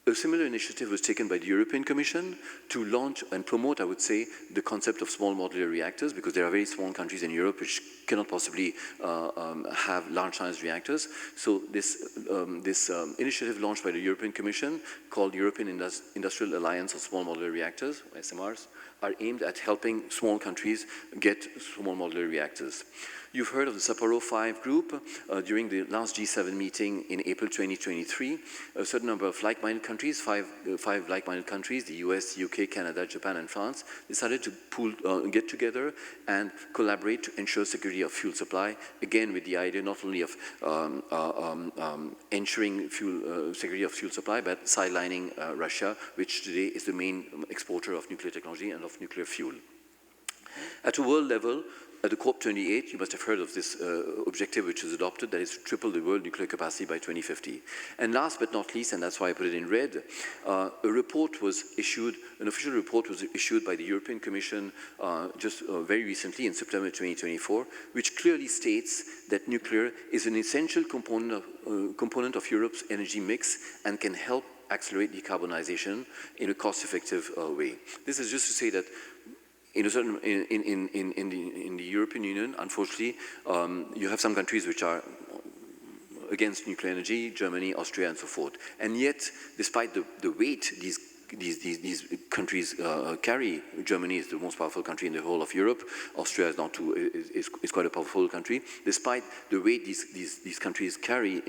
A similar initiative was taken by the European Commission to launch and promote, I would say, the concept of small modular reactors, because there are very small countries in Europe which cannot possibly have large-sized reactors. So this initiative launched by the European Commission, called European Industrial Alliance of Small Modular Reactors, SMRs, are aimed at helping small countries get small modular reactors. You've heard of the Sapporo 5 group. During the last G7 meeting in April 2023, a certain number of like-minded countries, five like-minded countries, the US, UK, Canada, Japan, and France, decided to get together and collaborate to ensure security of fuel supply, again with the idea not only of ensuring security of fuel supply, but sidelining Russia, which today is the main exporter of nuclear technology and of nuclear fuel. At a world level, at the COP28, you must have heard of this objective which is adopted, that is to triple the world nuclear capacity by 2050. And last but not least, and that's why I put it in red, an official report was issued by the European Commission just very recently in September 2024, which clearly states that nuclear is an essential component of Europe's energy mix and can help accelerate decarbonization in a cost-effective way. This is just to say that in the European Union, unfortunately, you have some countries which are against nuclear energy, Germany, Austria, and so forth. And yet, despite the weight these countries carry, Germany is the most powerful country in the whole of Europe. Austria is quite a powerful country. Despite the weight these countries carry at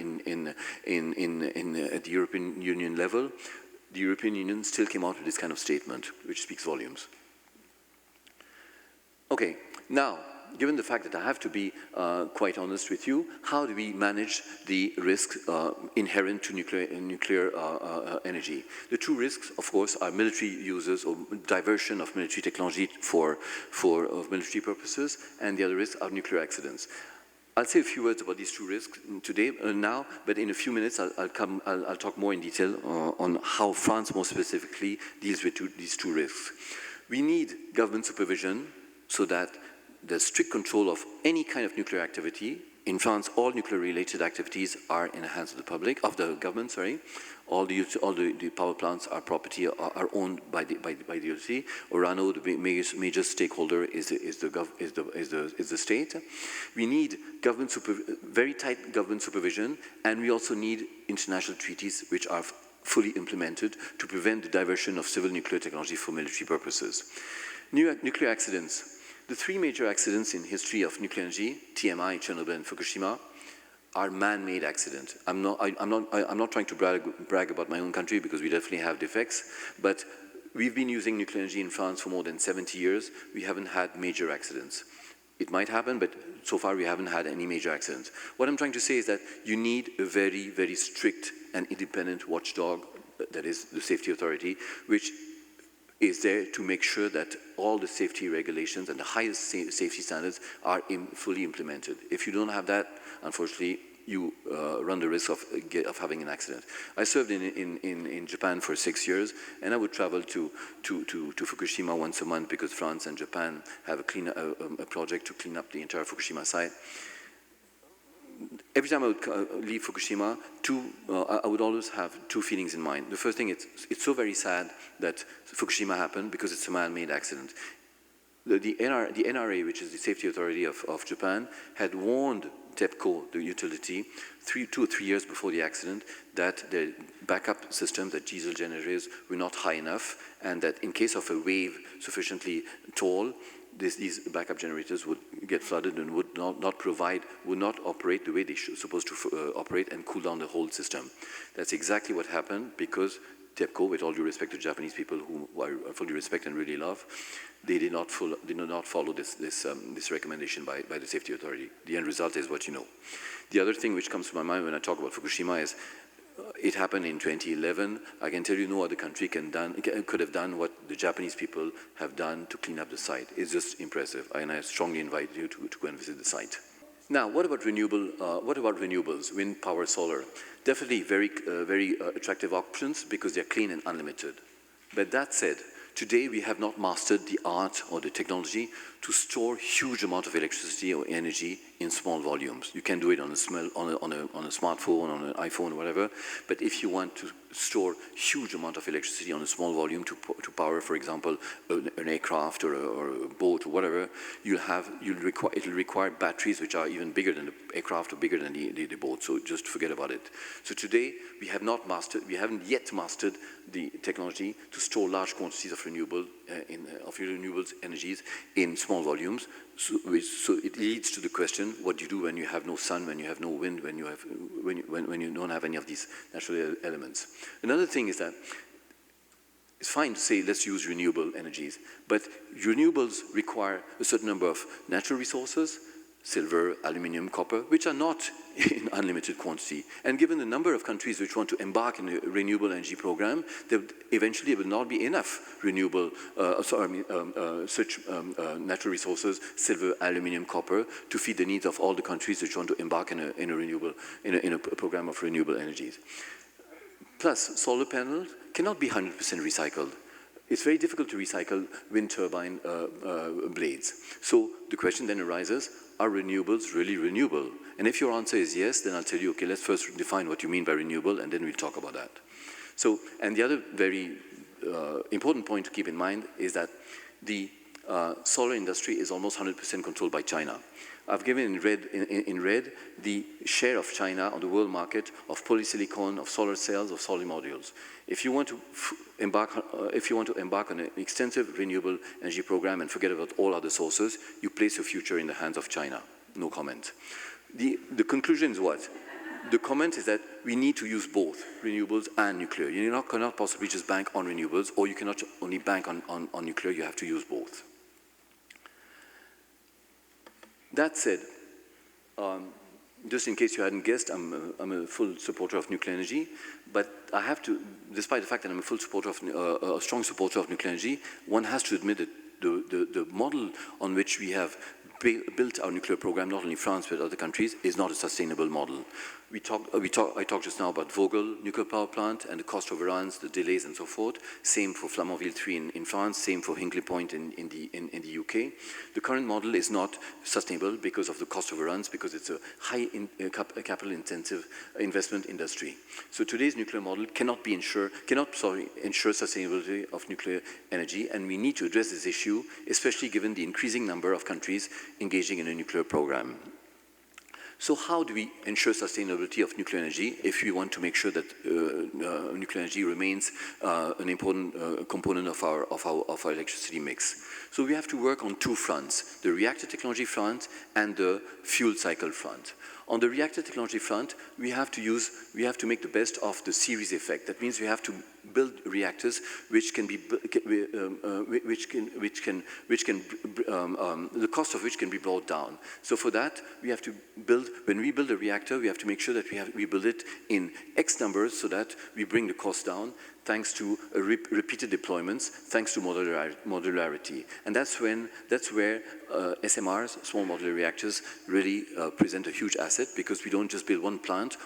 the European Union level, the European Union still came out with this kind of statement, which speaks volumes. Okay, now, given the fact that I have to be quite honest with you, how do we manage the risks inherent to nuclear energy? The two risks, of course, are military uses or diversion of military technology for military purposes, and the other risks are nuclear accidents. I'll say a few words about these two risks today, now, but in a few minutes I'll talk more in detail on how France more specifically deals with these two risks. We need government supervision so that the strict control of any kind of nuclear activity, in France, all nuclear-related activities are in the hands of the public, of the government. Sorry, all the power plants are property are owned by the utility. Orano, the major stakeholder, is the state. We need very tight government supervision, and we also need international treaties which are fully implemented to prevent the diversion of civil nuclear technology for military purposes. Nuclear accidents. The three major accidents in history of nuclear energy, TMI, Chernobyl, and Fukushima, are man-made accidents. I'm not trying to brag about my own country because we definitely have defects, but we've been using nuclear energy in France for more than 70 years. We haven't had major accidents. It might happen, but so far we haven't had any major accidents. What I'm trying to say is that you need a very, very strict and independent watchdog, that is the safety authority, which is there to make sure that all the safety regulations and the highest safety standards are fully implemented. If you don't have that, unfortunately, you run the risk of having an accident. I served in Japan for 6 years, and I would travel to Fukushima once a month because France and Japan have a project to clean up the entire Fukushima site. Every time I would leave Fukushima, I would always have two feelings in mind. The first thing, it's so very sad that Fukushima happened because it's a man-made accident. The NRA, which is the safety authority of Japan, had warned TEPCO, the utility, 2 or 3 years before the accident, that the backup systems, the diesel generators, were not high enough, and that in case of a wave sufficiently tall, these backup generators would get flooded and would not operate the way they supposed to operate and cool down the whole system. That's exactly what happened because TEPCO, with all due respect to Japanese people who I fully respect and really love, they did not follow this recommendation by the safety authority. The end result is what you know. The other thing which comes to my mind when I talk about Fukushima is it happened in 2011. I can tell you no other country could have done what the Japanese people have done to clean up the site. It's just impressive, and I strongly invite you to go and visit the site. Now, what about renewables, wind power, solar? Definitely very attractive options because they're clean and unlimited. But that said, today we have not mastered the art or the technology to store huge amount of electricity or energy in small volumes. You can do it on a smartphone, on an iPhone, whatever. But if you want to store huge amount of electricity on a small volume to power, for example, an aircraft or a boat or whatever, it'll require batteries which are even bigger than the aircraft or bigger than the boat. So just forget about it. So today we haven't yet mastered the technology to store large quantities of renewables energies in small volumes. So it leads to the question: what do you do when you have no sun, when you have no wind, when you don't have any of these natural elements? Another thing is that it's fine to say let's use renewable energies, but renewables require a certain number of natural resources, silver, aluminium, copper, which are not in unlimited quantity. And given the number of countries which want to embark in a renewable energy program, eventually there will not be enough natural resources, silver, aluminium, copper, to feed the needs of all the countries which want to embark in a program of renewable energies. Plus, solar panels cannot be 100% recycled. It's very difficult to recycle wind turbine blades. So the question then arises, are renewables really renewable? And if your answer is yes, then I'll tell you, okay, let's first define what you mean by renewable, and then we'll talk about that. So, and the other very important point to keep in mind is that the solar industry is almost 100% controlled by China. I've given in red the share of China on the world market of polysilicon, of solar cells, of solar modules. If you want to embark on an extensive renewable energy program and forget about all other sources, you place your future in the hands of China. No comment. The conclusion is what? The comment is that we need to use both renewables and nuclear. You cannot possibly just bank on renewables, or you cannot only bank on nuclear. You have to use both. That said, just in case you hadn't guessed, I'm a full supporter of nuclear energy, but I have to, despite the fact that I'm a strong supporter of nuclear energy, one has to admit that the model on which we have built our nuclear program, not only France but other countries, is not a sustainable model. I talked just now about Vogel nuclear power plant and the cost overruns, the delays and so forth. Same for Flamanville 3 in France, same for Hinkley Point in the UK. The current model is not sustainable because of the cost overruns, because it's a high capital intensive investment industry. So today's nuclear model cannot ensure sustainability of nuclear energy, and we need to address this issue, especially given the increasing number of countries engaging in a nuclear program. So how do we ensure sustainability of nuclear energy if we want to make sure that nuclear energy remains an important component of our electricity mix? So we have to work on two fronts, the reactor technology front and the fuel cycle front. On the reactor technology front, we have to make the best of the series effect. That means we have to build reactors the cost of which can be brought down. So for that, we have to when we build a reactor, we have to make sure that we build it in X numbers so that we bring the cost down, thanks to repeated deployments, thanks to modularity. And that's where SMRs, small modular reactors, really present a huge asset, because we don't just build one plant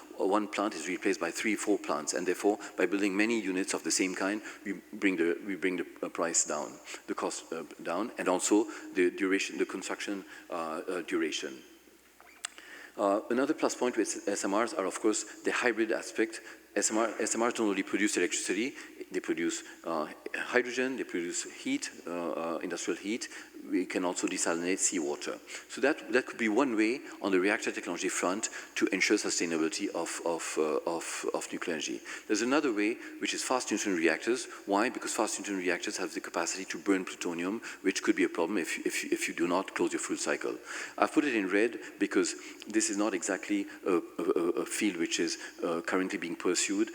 is replaced by 3-4 plants, and therefore by building many units of the same kind, we bring the price down, the cost down, and also the duration, the construction duration. Another plus point with SMRs are, of course, the hybrid aspect. SMRs don't only produce electricity, they produce hydrogen, they produce heat, industrial heat. We can also desalinate seawater. So that could be one way on the reactor technology front to ensure sustainability of nuclear energy. There's another way, which is fast neutron reactors. Why? Because fast neutron reactors have the capacity to burn plutonium, which could be a problem if you do not close your fuel cycle. I've put it in red because this is not exactly a field which is currently being pursued,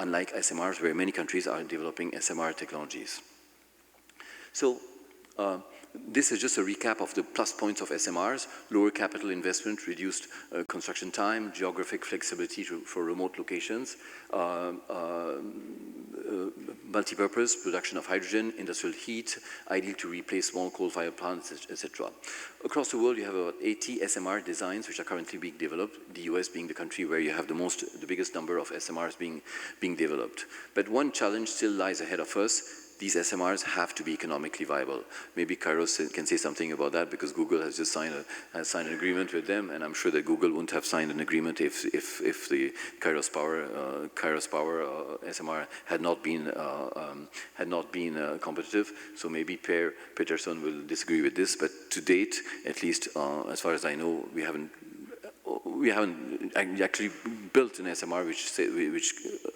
unlike SMRs, where many countries are developing SMR technologies. So this is just a recap of the plus points of SMRs: lower capital investment, reduced construction time, geographic flexibility for remote locations, multi-purpose, production of hydrogen, industrial heat, ideal to replace small coal-fired plants, etc. Across the world, you have about 80 SMR designs which are currently being developed, the US being the country where you have the biggest number of SMRs being developed. But one challenge still lies ahead of us. These SMRs have to be economically viable. Maybe Kairos can say something about that, because Google has just signed an agreement with them, and I'm sure that Google wouldn't have signed an agreement if the Kairos Power SMR had not been competitive. So maybe Per Peterson will disagree with this, but to date, at least as far as I know, we haven't actually built an SMR which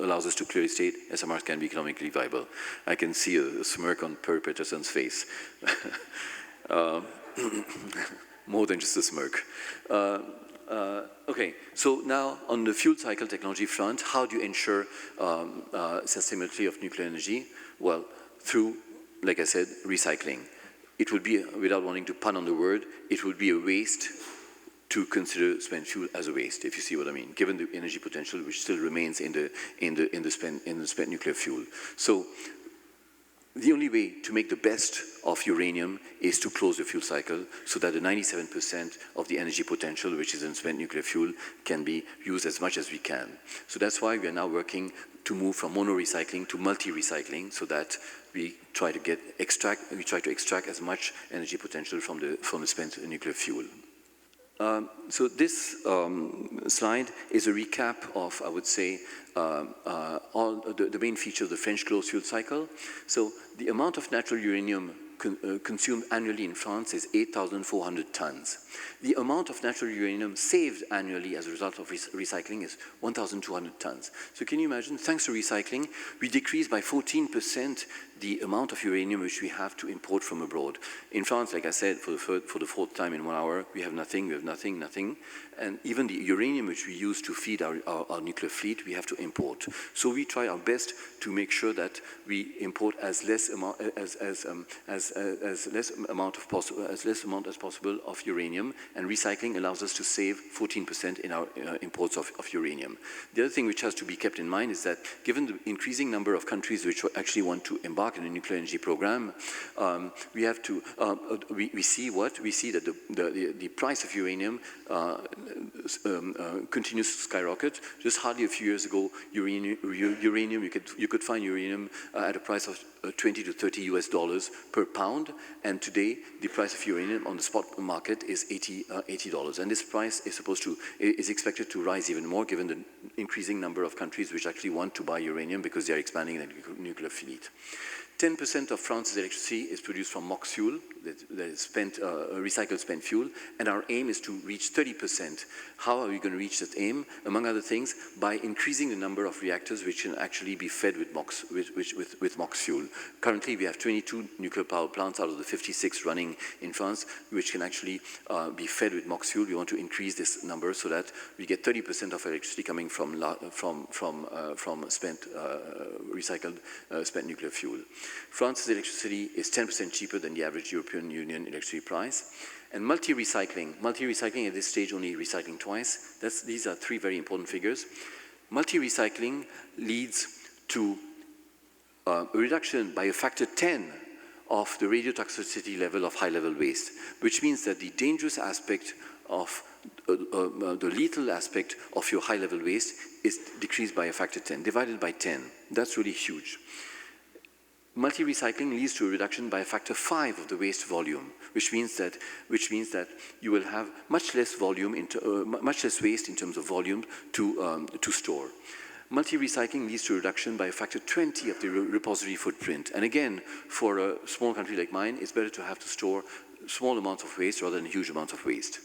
allows us to clearly state SMRs can be economically viable. I can see a smirk on Per Peterson's face. More than just a smirk. Okay, so now on the fuel cycle technology front, how do you ensure sustainability of nuclear energy? Well, through, like I said, recycling. It would be, without wanting to pun on the word, it would be a waste to consider spent fuel as a waste, if you see what I mean, given the energy potential which still remains in the spent nuclear fuel. So the only way to make the best of uranium is to close the fuel cycle so that the 97% of the energy potential which is in spent nuclear fuel can be used as much as we can. So that's why we are now working to move from mono-recycling to multi-recycling, so that we try to extract as much energy potential from the spent nuclear fuel. So this slide is a recap of, I would say, all the main features of the French closed fuel cycle. So the amount of natural uranium consumed annually in France is 8,400 tons. The amount of natural uranium saved annually as a result of recycling is 1,200 tons. So can you imagine, thanks to recycling, we decrease by 14% the amount of uranium which we have to import from abroad. In France, like I said, for the fourth time in 1 hour, we have nothing. And even the uranium which we use to feed our nuclear fleet, we have to import. So we try our best to make sure that we import as less amount as possible of uranium, and recycling allows us to save 14% in our imports of uranium. The other thing which has to be kept in mind is that given the increasing number of countries which actually want to embark embark on a nuclear energy program, we have to, we see what? We see that the price of uranium continues to skyrocket. Just hardly a few years ago, uranium you could find uranium at a price of $20 to $30 per pound, and today the price of uranium on the spot market is $80, and this price is expected to rise even more given the increasing number of countries which actually want to buy uranium because they are expanding their nuclear fleet. 10% of France's electricity is produced from MOX fuel, that is recycled spent fuel, and our aim is to reach 30%. How are we going to reach that aim? Among other things, by increasing the number of reactors which can actually be fed with MOX, with MOX fuel. Currently, we have 22 nuclear power plants out of the 56 running in France, which can actually be fed with MOX fuel. We want to increase this number so that we get 30% of electricity coming from recycled spent nuclear fuel. France's electricity is 10% cheaper than the average European Union electricity price. And multi-recycling at this stage only recycling twice. These are three very important figures. Multi-recycling leads to a reduction by a factor 10 of the radiotoxicity level of high-level waste, which means that the dangerous aspect of the lethal aspect of your high-level waste is decreased by a factor 10, divided by 10. That's really huge. Multi-recycling leads to a reduction by a factor 5 of the waste volume, which means that you will have much less waste in terms of volume to store. Multi-recycling leads to a reduction by a factor 20 of the repository footprint. And again, for a small country like mine, it's better to have to store small amounts of waste rather than huge amounts of waste.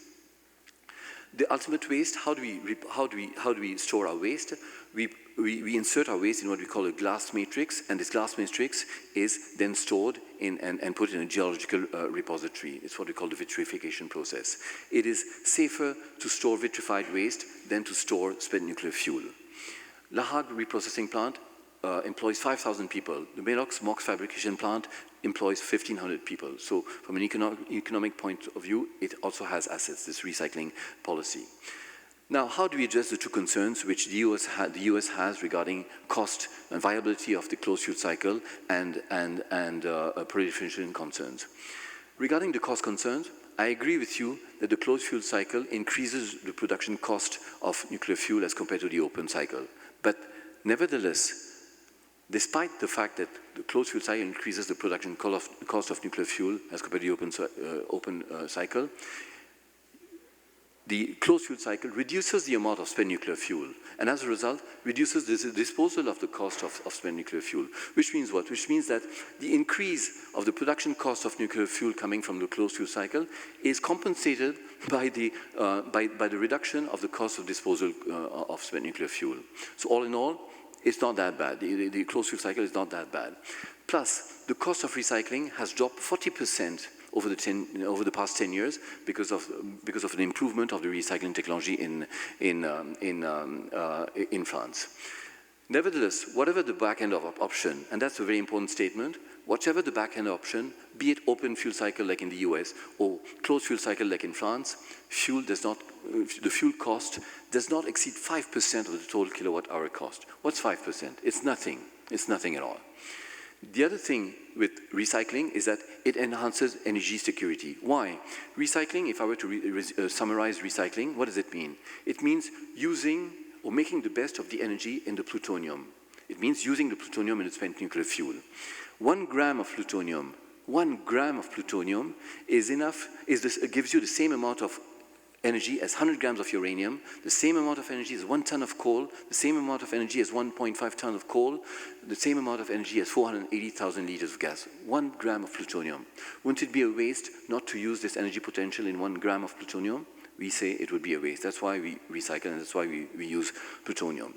The ultimate waste, how do we store our waste? We insert our waste in what we call a glass matrix, and this glass matrix is then stored in and put in a geological repository. It's what we call the vitrification process. It is safer to store vitrified waste than to store spent nuclear fuel. La Hague reprocessing plant employs 5,000 people. The Melox MOX fabrication plant employs 1,500 people. So from an economic point of view, it also has assets, this recycling policy. Now, how do we address the two concerns which the US has regarding cost and viability of the closed fuel cycle and proliferation concerns? Regarding the cost concerns, I agree with you that the closed fuel cycle increases the production cost of nuclear fuel as compared to the open cycle. But nevertheless, despite the fact that the closed fuel cycle increases the production cost of nuclear fuel as compared to the open cycle, the closed fuel cycle reduces the amount of spent nuclear fuel, and as a result, reduces the disposal of the cost of spent nuclear fuel. Which means what? Which means that the increase of the production cost of nuclear fuel coming from the closed fuel cycle is compensated by the reduction of the cost of disposal of spent nuclear fuel. So all in all, it's not that bad. The closed fuel cycle is not that bad. Plus, the cost of recycling has dropped 40% over the past 10 years because of an improvement of the recycling technology in France. Nevertheless, whatever the back-end option, and that's a very important statement, whatever the back-end option, be it open fuel cycle like in the US or closed fuel cycle like in France, the fuel cost does not exceed 5% of the total kilowatt-hour cost. What's 5%? It's nothing. It's nothing at all. The other thing with recycling is that it enhances energy security. Why? Recycling, if I were to summarize recycling, what does it mean? It means using or making the best of the energy in the plutonium. It means using the plutonium in the spent nuclear fuel. 1 gram of plutonium is enough, gives you the same amount of energy as 100 grams of uranium, the same amount of energy as 1 ton of coal, the same amount of energy as 1.5 ton of coal, the same amount of energy as 480,000 liters of gas. 1 gram of plutonium. Wouldn't it be a waste not to use this energy potential in 1 gram of plutonium? We say it would be a waste. That's why we recycle, and that's why we use plutonium.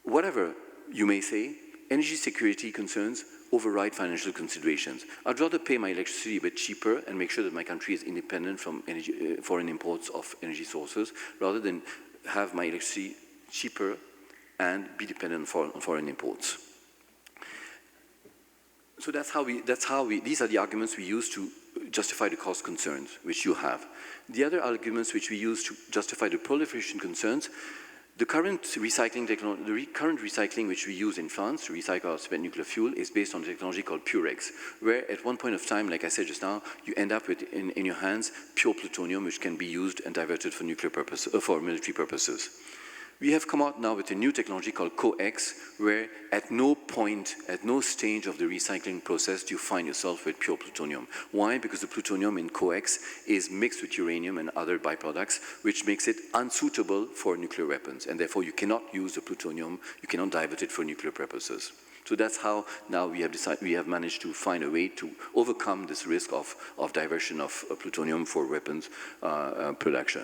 Whatever you may say, energy security concerns override financial considerations. I'd rather pay my electricity a bit cheaper and make sure that my country is independent from foreign imports of energy sources, rather than have my electricity cheaper and be dependent on foreign imports. So these are the arguments we use to justify the cost concerns, which you have. The other arguments which we use to justify the proliferation concerns, The current current recycling which we use in France to recycle our spent nuclear fuel is based on a technology called Purex, where at one point of time, like I said just now, you end up with in your hands pure plutonium which can be used and diverted for nuclear purpose, for military purposes. We have come out now with a new technology called COEX, where at no point, at no stage of the recycling process do you find yourself with pure plutonium. Why? Because the plutonium in COEX is mixed with uranium and other byproducts, which makes it unsuitable for nuclear weapons, and therefore you cannot use the plutonium, you cannot divert it for nuclear purposes. So that's how now we have managed to find a way to overcome this risk of diversion of plutonium for weapons production.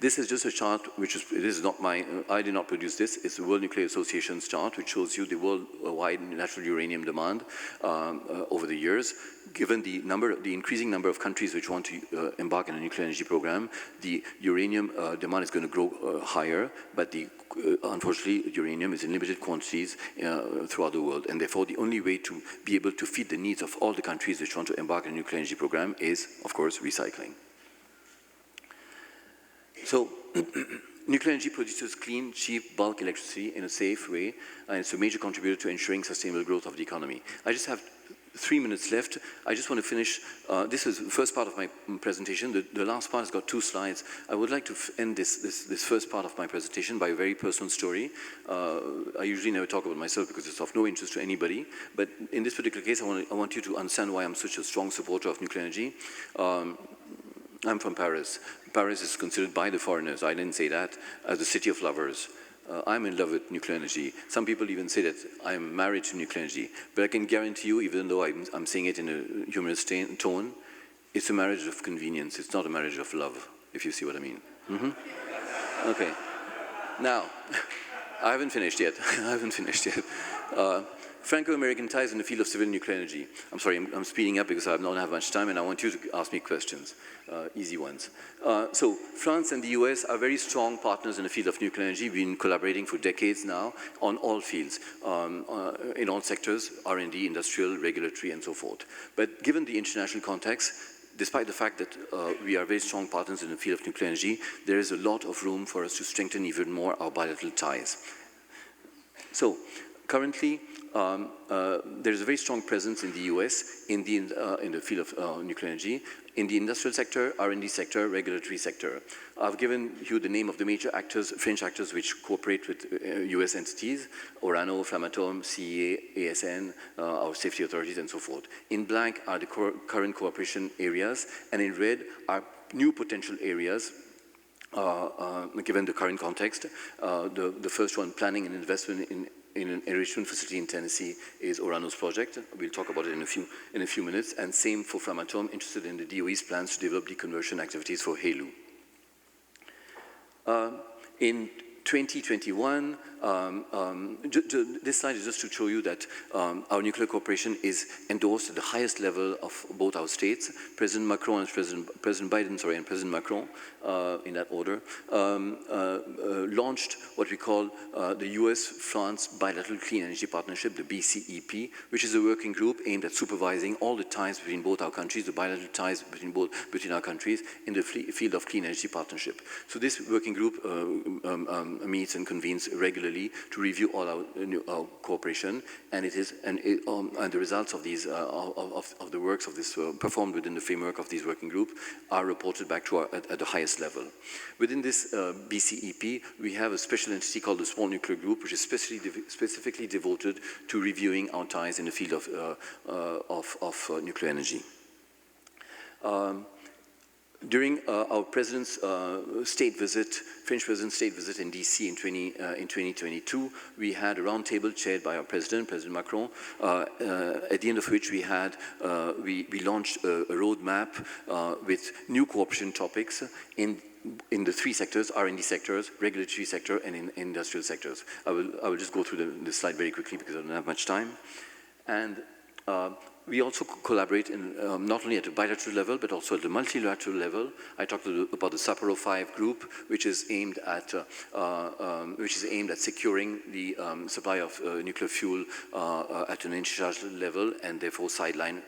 This is just a chart, this is not I did not produce this, it's the World Nuclear Association's chart, which shows you the worldwide natural uranium demand over the years. Given the increasing number of countries which want to embark on a nuclear energy program, the uranium demand is going to grow higher, but unfortunately, uranium is in limited quantities throughout the world, and therefore the only way to be able to feed the needs of all the countries which want to embark on a nuclear energy program is, of course, recycling. So, nuclear energy produces clean, cheap, bulk electricity in a safe way, and it's a major contributor to ensuring sustainable growth of the economy. I just have 3 minutes left. I just want to finish, this is the first part of my presentation. The last part has got 2 slides. I would like to end this first part of my presentation by a very personal story. I usually never talk about myself because it's of no interest to anybody, but in this particular case, I want you to understand why I'm such a strong supporter of nuclear energy. I'm from Paris. Paris is considered by the foreigners, I didn't say that, as the city of lovers. I'm in love with nuclear energy. Some people even say that I'm married to nuclear energy. But I can guarantee you, even though I'm saying it in a humorous tone, it's a marriage of convenience. It's not a marriage of love, if you see what I mean. Mm-hmm. Okay. Now, I haven't finished yet. Franco-American ties in the field of civil nuclear energy. I'm sorry, I'm speeding up because I don't have much time and I want you to ask me questions, easy ones. So France and the US are very strong partners in the field of nuclear energy. We've been collaborating for decades now on all fields, in all sectors, R&D, industrial, regulatory, and so forth. But given the international context, despite the fact that we are very strong partners in the field of nuclear energy, there is a lot of room for us to strengthen even more our bilateral ties. So, currently, there is a very strong presence in the US in the field of nuclear energy, in the industrial sector, R&D sector, regulatory sector. I've given you the name of the major actors, French actors, which cooperate with US entities, Orano, Framatome, CEA, ASN, our safety authorities, and so forth. In black are the current cooperation areas, and in red are new potential areas given the current context. The first one, planning and investment in an enrichment facility in Tennessee, is Orano's project. We'll talk about it in a few minutes. And same for Framatome, interested in the DOE's plans to develop deconversion activities for HALEU. In 2021, this slide is just to show you that our nuclear cooperation is endorsed at the highest level of both our states. President Macron and President Biden, and President Macron, in that order, launched what we call the US-France Bilateral Clean Energy Partnership, the BCEP, which is a working group aimed at supervising all the ties between both our countries, the bilateral ties between our countries in the field of clean energy partnership. So this working group meets and convenes regularly to review all our cooperation, and the results of these of the works of this performed within the framework of these working group are reported back to at the highest level. Within this BCEP, we have a special entity called the Small Nuclear Group, which is specifically devoted to reviewing our ties in the field of nuclear energy. During our President's state visit, French President's state visit in DC in 2022, we had a roundtable chaired by our President Macron, at the end of which we launched a roadmap with new cooperation topics in the 3 sectors, R&D sectors, regulatory sector, and in industrial sectors. I will just go through the slide very quickly because I don't have much time. And We also collaborate in, not only at a bilateral level, but also at the multilateral level. I talked about the Sapporo 5 group, which is aimed at securing the supply of nuclear fuel at an international level, and therefore sideline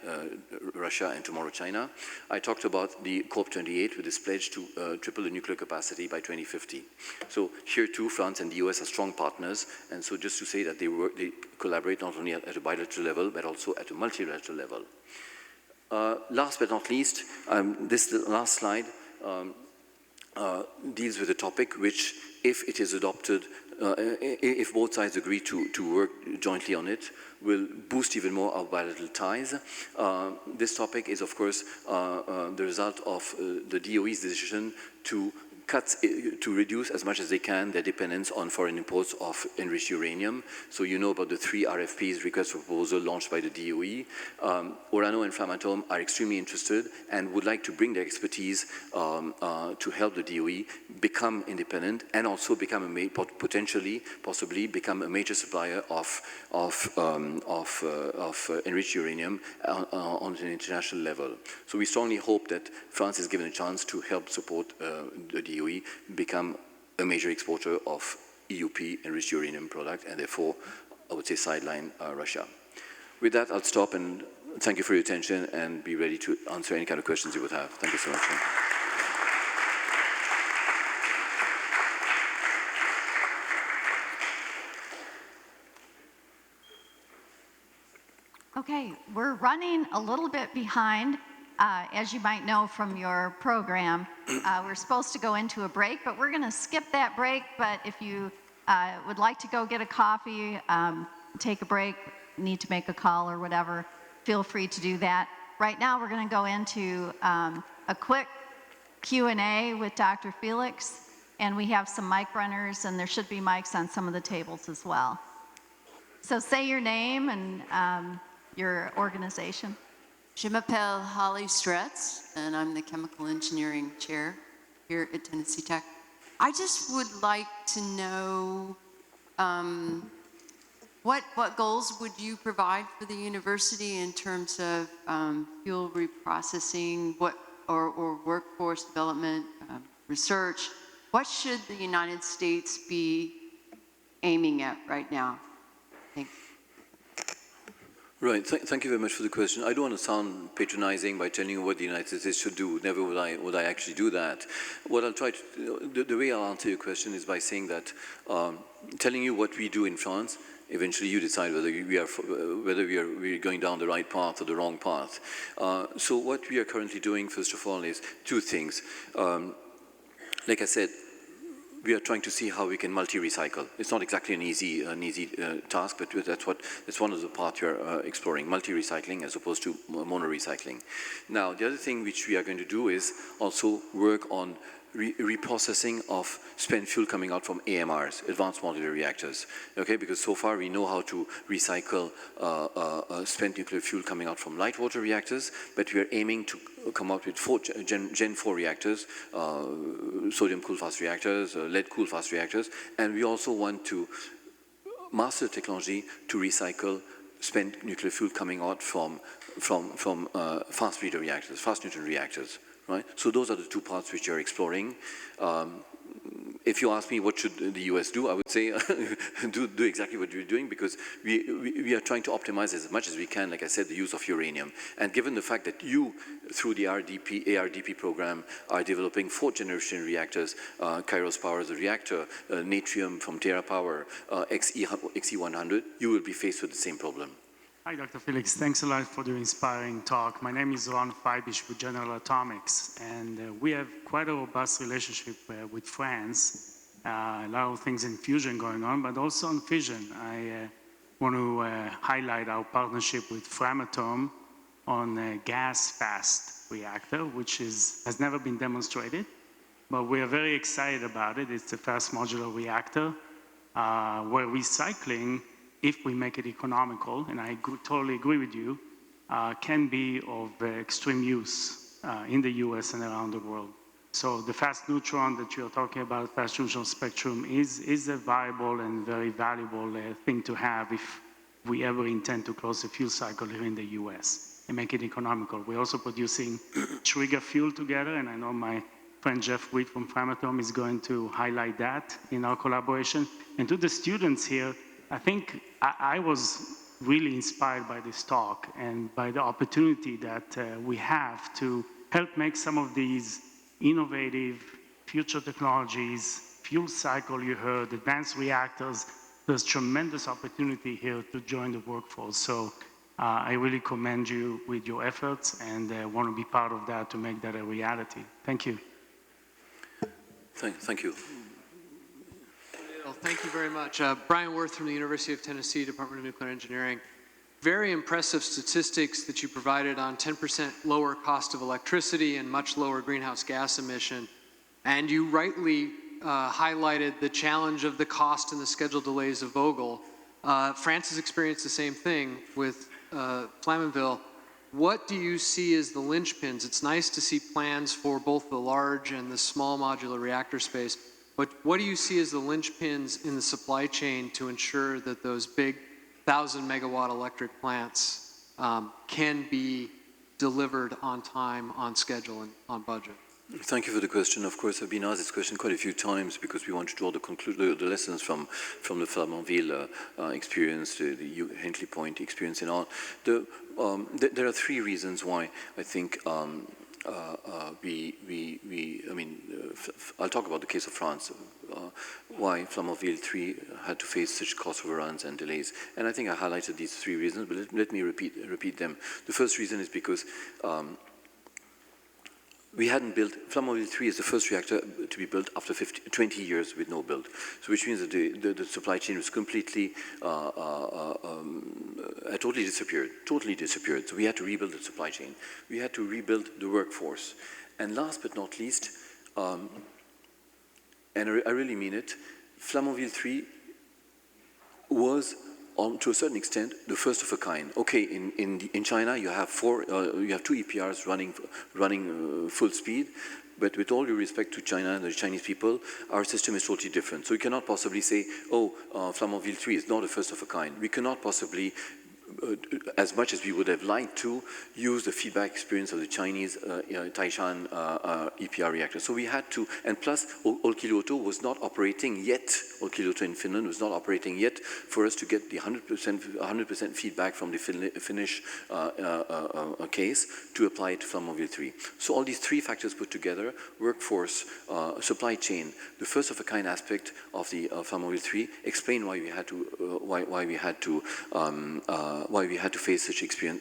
Russia and tomorrow China. I talked about the COP28 with this pledge to triple the nuclear capacity by 2050. So here too, France and the US are strong partners, and so just to say that they collaborate not only at a bilateral level, but also at a multilateral level. Last but not least, this last slide deals with a topic which, if it is adopted, if both sides agree to work jointly on it, will boost even more our bilateral ties. This topic is, of course, the result of the DOE's decision to reduce as much as they can their dependence on foreign imports of enriched uranium. So you know about the 3 RFPs, request for proposal, launched by the DOE. Orano and Framatome are extremely interested and would like to bring their expertise to help the DOE become independent and also become possibly become a major supplier of enriched uranium on an international level. So we strongly hope that France is given a chance to help support the DOE become a major exporter of EUP, enriched uranium product, and therefore, I would say, sideline Russia. With that, I'll stop and thank you for your attention and be ready to answer any kind of questions you would have. Thank you so much. Okay, we're running a little bit behind. As you might know from your program, we're supposed to go into a break, but we're going to skip that break. But if you would like to go get a coffee, take a break, need to make a call or whatever, feel free to do that. Right now, we're going to go into a quick Q&A with Dr. Felix, and we have some mic runners, and there should be mics on some of the tables as well. So say your name and your organization. Je m'appelle Holly Stretz, and I'm the Chemical Engineering Chair here at Tennessee Tech. I just would like to know what goals would you provide for the university in terms of fuel reprocessing, or workforce development, research? What should the United States be aiming at right now? Thank you. Right, thank you very much for the question. I don't want to sound patronizing by telling you what the United States should do. Never would I actually do that. What I'll try to, the way I'll answer your question is by saying that, telling you what we do in France, eventually you decide whether we are going down the right path or the wrong path. So what we are currently doing, first of all, is 2 things. Like I said, we are trying to see how we can multi-recycle. It's not exactly an easy task, but that's one of the parts we are exploring, multi-recycling as opposed to mono-recycling. Now, the other thing which we are going to do is also work on reprocessing of spent fuel coming out from AMRs, advanced modular reactors, okay? Because so far we know how to recycle spent nuclear fuel coming out from light water reactors, but we are aiming to come out with Gen 4 reactors, sodium cooled fast reactors, lead cooled fast reactors, and we also want to master technology to recycle spent nuclear fuel coming out from fast breeder reactors, fast neutron reactors. Right? So those are the 2 parts which you're exploring. If you ask me what should the US do, I would say do exactly what you're doing, because we are trying to optimize as much as we can, like I said, the use of uranium. And given the fact that you, through the ARDP program, are developing 4th generation reactors, Kairos Power as a reactor, Natrium from TerraPower, XE100, you will be faced with the same problem. Hi, Dr. Felix. Thanks a lot for the inspiring talk. My name is Ron Feibisch with General Atomics, and we have quite a robust relationship with France. A lot of things in fusion going on, but also on fission. I want to highlight our partnership with Framatome on a gas-fast reactor, which has never been demonstrated, but we are very excited about it. It's a fast modular reactor where recycling, if we make it economical, and I totally agree with you, can be of extreme use in the US and around the world. So the fast neutron that you're talking about, fast neutron spectrum, is a viable and very valuable thing to have if we ever intend to close the fuel cycle here in the US. and make it economical. We're also producing trigger fuel together, and I know my friend Jeff Witt from Framatome is going to highlight that in our collaboration. And to the students here, I think I was really inspired by this talk and by the opportunity that we have to help make some of these innovative future technologies, fuel cycle you heard, advanced reactors. There's tremendous opportunity here to join the workforce. So I really commend you with your efforts and want to be part of that to make that a reality. Thank you. Thank you. Well, thank you very much. Brian Worth from the University of Tennessee, Department of Nuclear Engineering. Very impressive statistics that you provided on 10% lower cost of electricity and much lower greenhouse gas emission. And you rightly highlighted the challenge of the cost and the schedule delays of Vogtle. France has experienced the same thing with Flamanville. What do you see as the linchpins? It's nice to see plans for both the large and the small modular reactor space, but what do you see as the linchpins in the supply chain to ensure that those big 1,000-megawatt electric plants can be delivered on time, on schedule, and on budget? Thank you for the question. Of course, I've been asked this question quite a few times because we want to draw the lessons from the Flamanville experience, the Hinkley Point experience, and all. There are three reasons why I think I'll talk about the case of France, why Flamanville 3 had to face such cost overruns and delays. And I think I highlighted these three reasons, but let me repeat them. The first reason is because we hadn't built, Flamanville 3 is the first reactor to be built after 20 years with no build. So which means that the supply chain was completely, totally disappeared. So we had to rebuild the supply chain. We had to rebuild the workforce. And last but not least, and I really mean it, Flamanville 3 was, to a certain extent, the first of a kind. Okay, in China you have two EPRs running full speed, but with all due respect to China and the Chinese people, our system is totally different. So we cannot possibly say, Flamanville 3 is not the first of a kind. We cannot possibly, as much as we would have liked to, use the feedback experience of the Chinese Taishan EPR reactor. So we had to, and plus Olkiluoto was not operating yet, Olkiluoto in Finland was not operating yet for us to get the 100% feedback from the Finnish case to apply it to Flamanville 3. So all these three factors put together, workforce, supply chain, the first of a kind aspect of the Flamanville 3, explain why we had to face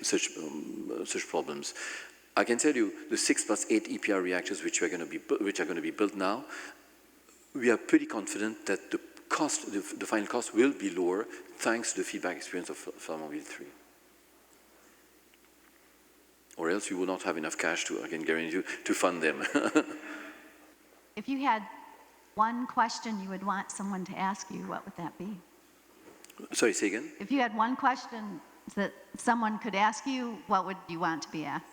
such problems. I can tell you the 6+8 EPR reactors which are going to be built now, we are pretty confident that the cost, the final cost will be lower thanks to the feedback experience of Flamanville 3. Or else you will not have enough cash to, I can guarantee you, to fund them. If you had one question you would want someone to ask you, what would that be? Sorry, say again? If you had one question that someone could ask you, what would you want to be asked?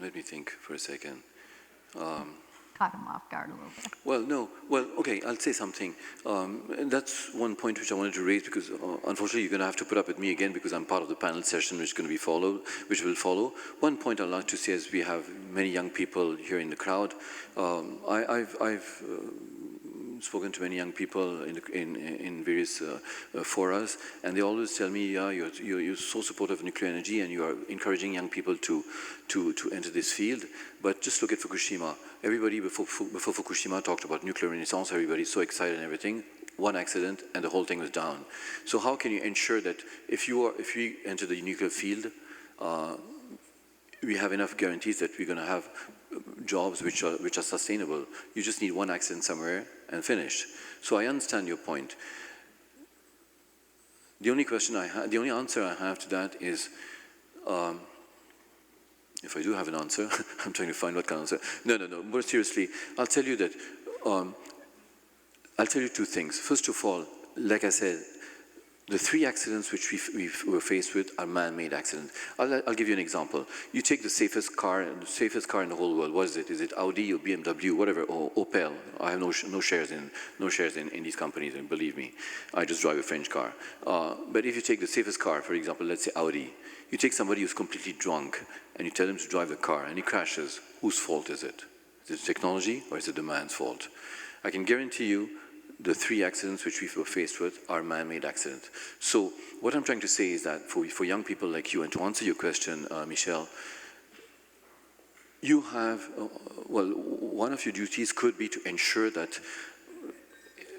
Let me think for a second. Caught him off guard a little bit. Well, no. Well, okay, I'll say something. And that's one point which I wanted to raise because unfortunately you're going to have to put up with me again because I'm part of the panel session which will follow. One point I'd like to say is we have many young people here in the crowd. I've spoken to many young people in various forums, and they always tell me, yeah, you're so supportive of nuclear energy and you are encouraging young people to enter this field. But just look at Fukushima. Everybody before Fukushima talked about nuclear renaissance. Everybody's so excited and everything. One accident and the whole thing was down. So how can you ensure that if you enter the nuclear field, we have enough guarantees that we're going to have jobs which are sustainable? You just need one accident somewhere and finished. So I understand your point. The only answer I have to that is, if I do have an answer, I'm trying to find what kind of answer. No. More seriously, I'll tell you that. I'll tell you two things. First of all, like I said, the three accidents which we're faced with are man-made accidents. I'll give you an example. You take the safest car in the whole world. What is it? Is it Audi or BMW, whatever, or Opel? I have no shares in these companies, and believe me, I just drive a French car. But if you take the safest car, for example, let's say Audi, you take somebody who's completely drunk and you tell him to drive the car and he crashes. Whose fault is it? Is it technology or is it the man's fault? I can guarantee you the three accidents which we were faced with are man-made accidents. So what I'm trying to say is that for young people like you, and to answer your question, Michelle, you have, one of your duties could be to ensure that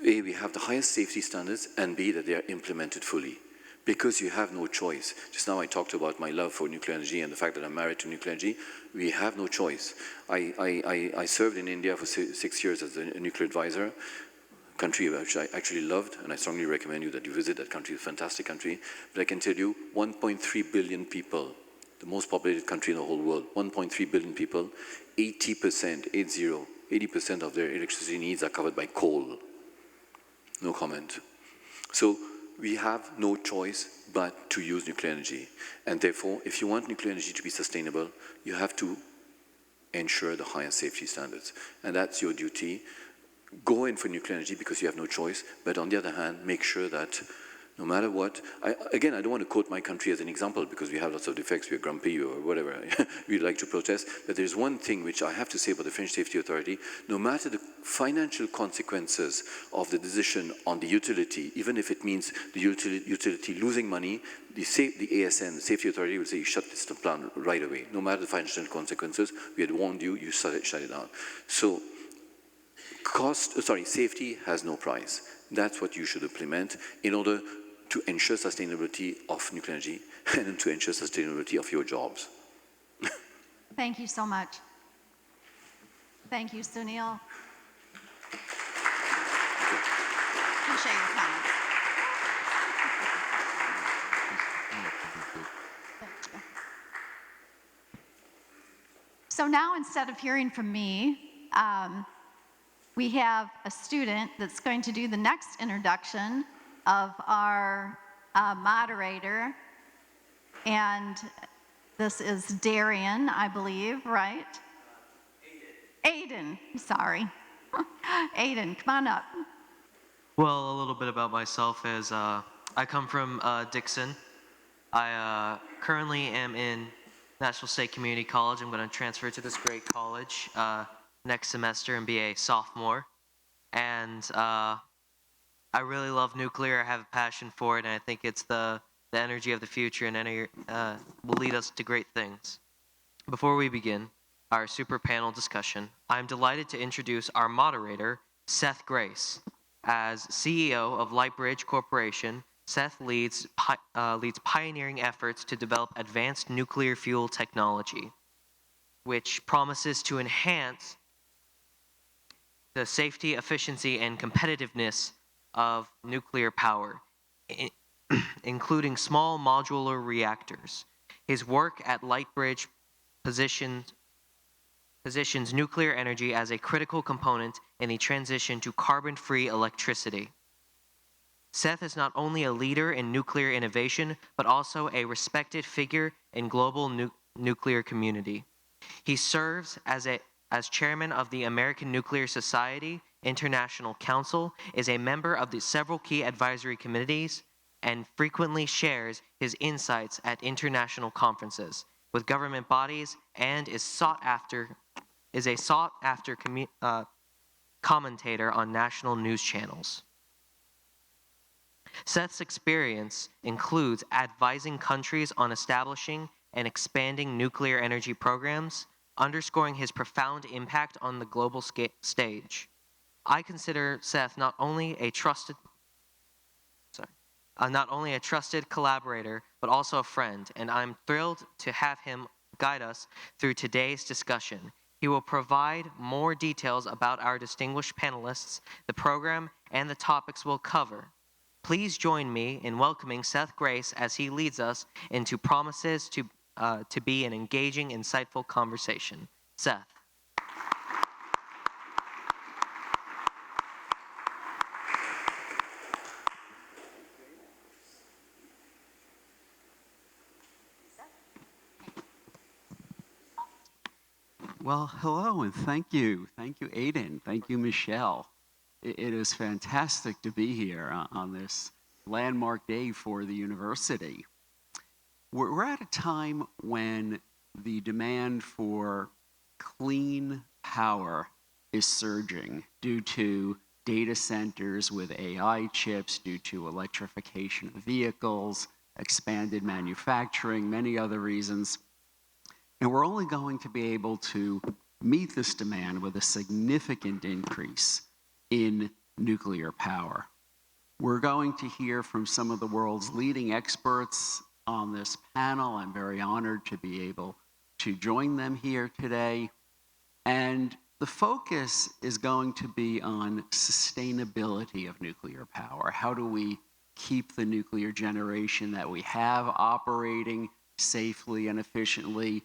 A, we have the highest safety standards, and B, that they are implemented fully. Because you have no choice. Just now I talked about my love for nuclear energy and the fact that I'm married to nuclear energy. We have no choice. I served in India for 6 years as a nuclear advisor, country which I actually loved, and I strongly recommend you that you visit that country. It's a fantastic country. But I can tell you, 1.3 billion people, the most populated country in the whole world, 1.3 billion people, 80% of their electricity needs are covered by coal. No comment. So we have no choice but to use nuclear energy. And therefore, if you want nuclear energy to be sustainable, you have to ensure the highest safety standards. And that's your duty. Go in for nuclear energy because you have no choice, but on the other hand, make sure that no matter what, I don't want to quote my country as an example because we have lots of defects, we're grumpy or whatever, we'd like to protest, but there's one thing which I have to say about the French Safety Authority: no matter the financial consequences of the decision on the utility, even if it means the utility losing money, the ASN, the Safety Authority, will say you shut this plant right away. No matter the financial consequences, we had warned you, you shut it down. So safety has no price. That's what you should implement in order to ensure sustainability of nuclear energy and to ensure sustainability of your jobs. Thank you so much. Thank you, Sunil. Appreciate your comments. Thank you. So now, instead of hearing from me, we have a student that's going to do the next introduction of our moderator, and this is Darian, I believe, right? Aiden, sorry. Aiden, come on up. Well, a little bit about myself is I come from Dixon. I currently am in Nashville State Community College. I'm going to transfer to this great college next semester and be a sophomore. And I really love nuclear. I have a passion for it, and I think it's the energy of the future and will lead us to great things. Before we begin our super panel discussion, I'm delighted to introduce our moderator, Seth Grace. As CEO of Lightbridge Corporation, Seth leads pioneering efforts to develop advanced nuclear fuel technology, which promises to enhance the safety, efficiency, and competitiveness of nuclear power, including small modular reactors. His work at Lightbridge positions nuclear energy as a critical component in the transition to carbon-free electricity. Seth is not only a leader in nuclear innovation, but also a respected figure in global nuclear community. He serves as chairman of the American Nuclear Society International Council, is a member of the several key advisory committees, and frequently shares his insights at international conferences with government bodies, and is a sought-after commentator on national news channels. Seth's experience includes advising countries on establishing and expanding nuclear energy programs, underscoring his profound impact on the global stage. I consider Seth not only a trusted collaborator, but also a friend, and I'm thrilled to have him guide us through today's discussion. He will provide more details about our distinguished panelists, the program, and the topics we'll cover. Please join me in welcoming Seth Grace as he leads us into promises to be an engaging, insightful conversation. Seth. Well, hello and thank you. Thank you, Aiden. Thank you, Michelle. It is fantastic to be here on this landmark day for the university. We're at a time when the demand for clean power is surging due to data centers with AI chips, due to electrification of vehicles, expanded manufacturing, many other reasons. And we're only going to be able to meet this demand with a significant increase in nuclear power. We're going to hear from some of the world's leading experts on this panel. I'm very honored to be able to join them here today. And the focus is going to be on sustainability of nuclear power. How do we keep the nuclear generation that we have operating safely and efficiently?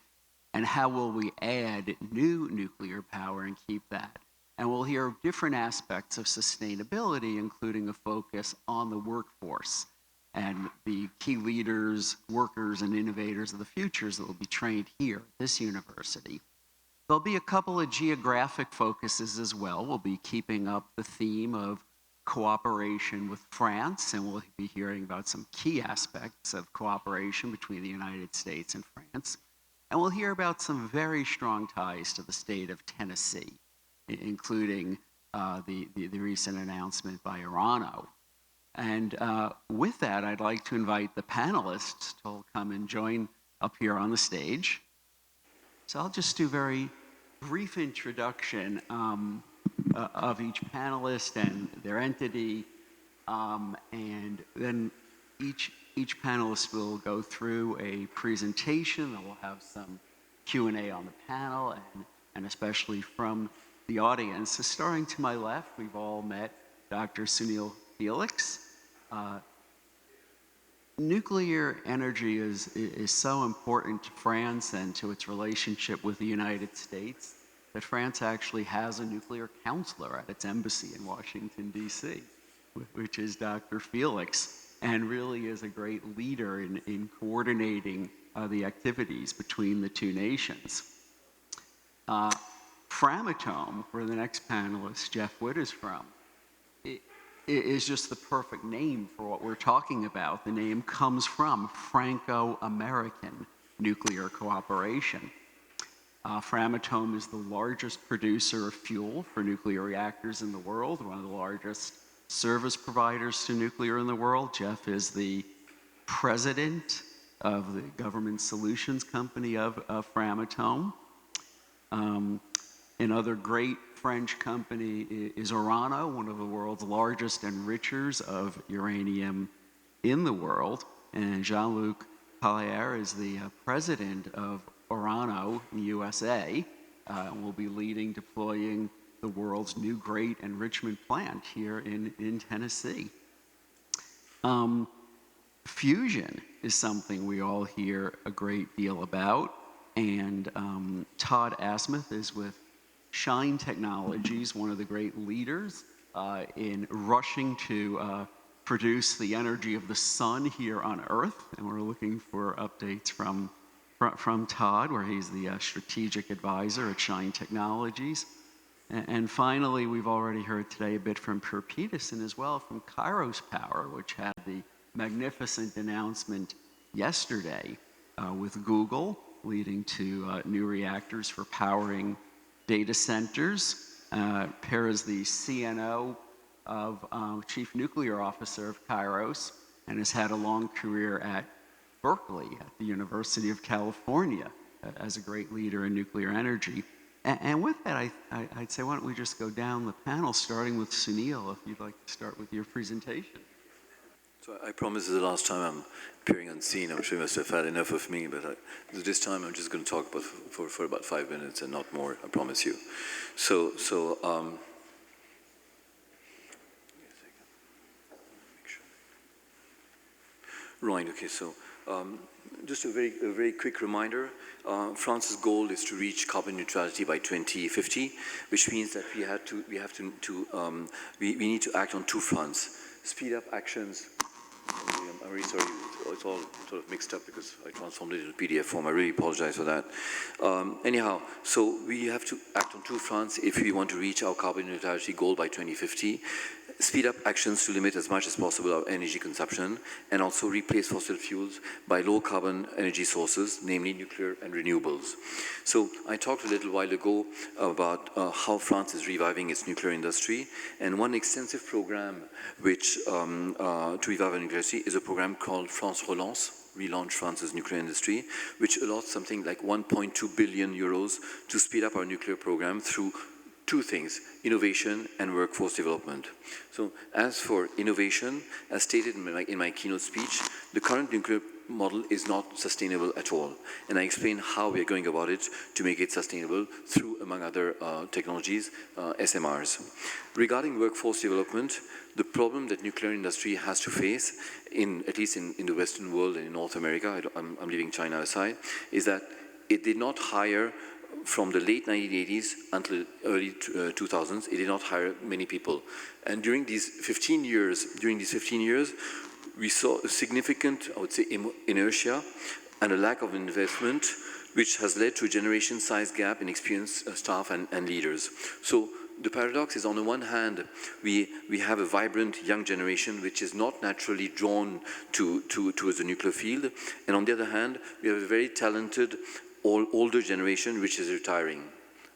And how will we add new nuclear power and keep that? And we'll hear different aspects of sustainability, including a focus on the workforce and the key leaders, workers, and innovators of the futures that will be trained here at this university. There'll be a couple of geographic focuses as well. We'll be keeping up the theme of cooperation with France, and we'll be hearing about some key aspects of cooperation between the United States and France. And we'll hear about some very strong ties to the state of Tennessee, including the recent announcement by Orano. And with that, I'd like to invite the panelists to come and join up here on the stage. So I'll just do a very brief introduction of each panelist and their entity, and then each panelist will go through a presentation, and we'll have some Q&A on the panel, and especially from the audience. So starting to my left, we've all met Dr. Sunil Felix. Nuclear energy is so important to France and to its relationship with the United States that France actually has a nuclear counselor at its embassy in Washington, D.C., which is Dr. Felix, and really is a great leader in coordinating the activities between the two nations. Framatome, where the next panelist, Jeff Wood, is from, is just the perfect name for what we're talking about. The name comes from Franco-American nuclear cooperation. Framatome is the largest producer of fuel for nuclear reactors in the world, one of the largest service providers to nuclear in the world. Jeff is the president of the Government Solutions Company of Framatome. Another great French company is Orano, one of the world's largest enrichers of uranium in the world. And Jean-Luc Pallier is the president of Orano in the USA, and will be leading deploying the world's new great enrichment plant here in Tennessee. Fusion is something we all hear a great deal about, and Todd Asmuth is with Shine Technologies, one of the great leaders in rushing to produce the energy of the sun here on Earth, and we're looking for updates from Todd, where he's the strategic advisor at Shine Technologies. And finally, we've already heard today a bit from Per Peterson as well, from Kairos Power, which had the magnificent announcement yesterday with Google, leading to new reactors for powering data centers. Per is the CNO of Chief Nuclear Officer of Kairos, and has had a long career at Berkeley, at the University of California, as a great leader in nuclear energy. And with that, I'd say, why don't we just go down the panel, starting with Sunil, if you'd like to start with your presentation. So I promise this is the last time I'm appearing on scene. I'm sure you must have had enough of me, but this time I'm just going to talk for about 5 minutes and not more, I promise you. Right, okay, so just a very quick reminder. France's goal is to reach carbon neutrality by 2050, which means that we need to act on two fronts: speed up actions. I'm really sorry. it's all sort of mixed up because I transformed it into PDF form. I really apologize for that. Anyhow, so we have to act on two fronts if we want to reach our carbon neutrality goal by 2050. Speed up actions to limit as much as possible our energy consumption, and also replace fossil fuels by low carbon energy sources, namely nuclear and renewables. So I talked a little while ago about how France is reviving its nuclear industry, and one extensive program which to revive our nuclear industry is a program called France Relance, relaunch France's nuclear industry, which allows something like 1.2 billion euros to speed up our nuclear program through two things: innovation and workforce development. So as for innovation, as stated in my keynote speech, the current nuclear model is not sustainable at all. And I explain how we are going about it to make it sustainable through, among other technologies, SMRs. Regarding workforce development, the problem that nuclear industry has to face, at least in the Western world and in North America, I'm leaving China aside, is that it did not hire from the late 1980s until early 2000s, it did not hire many people. And during these 15 years, we saw a significant, I would say, inertia and a lack of investment, which has led to a generation-size gap in experienced staff and leaders. So the paradox is, on the one hand, we have a vibrant young generation which is not naturally drawn towards the nuclear field, and on the other hand, we have a very talented older generation which is retiring.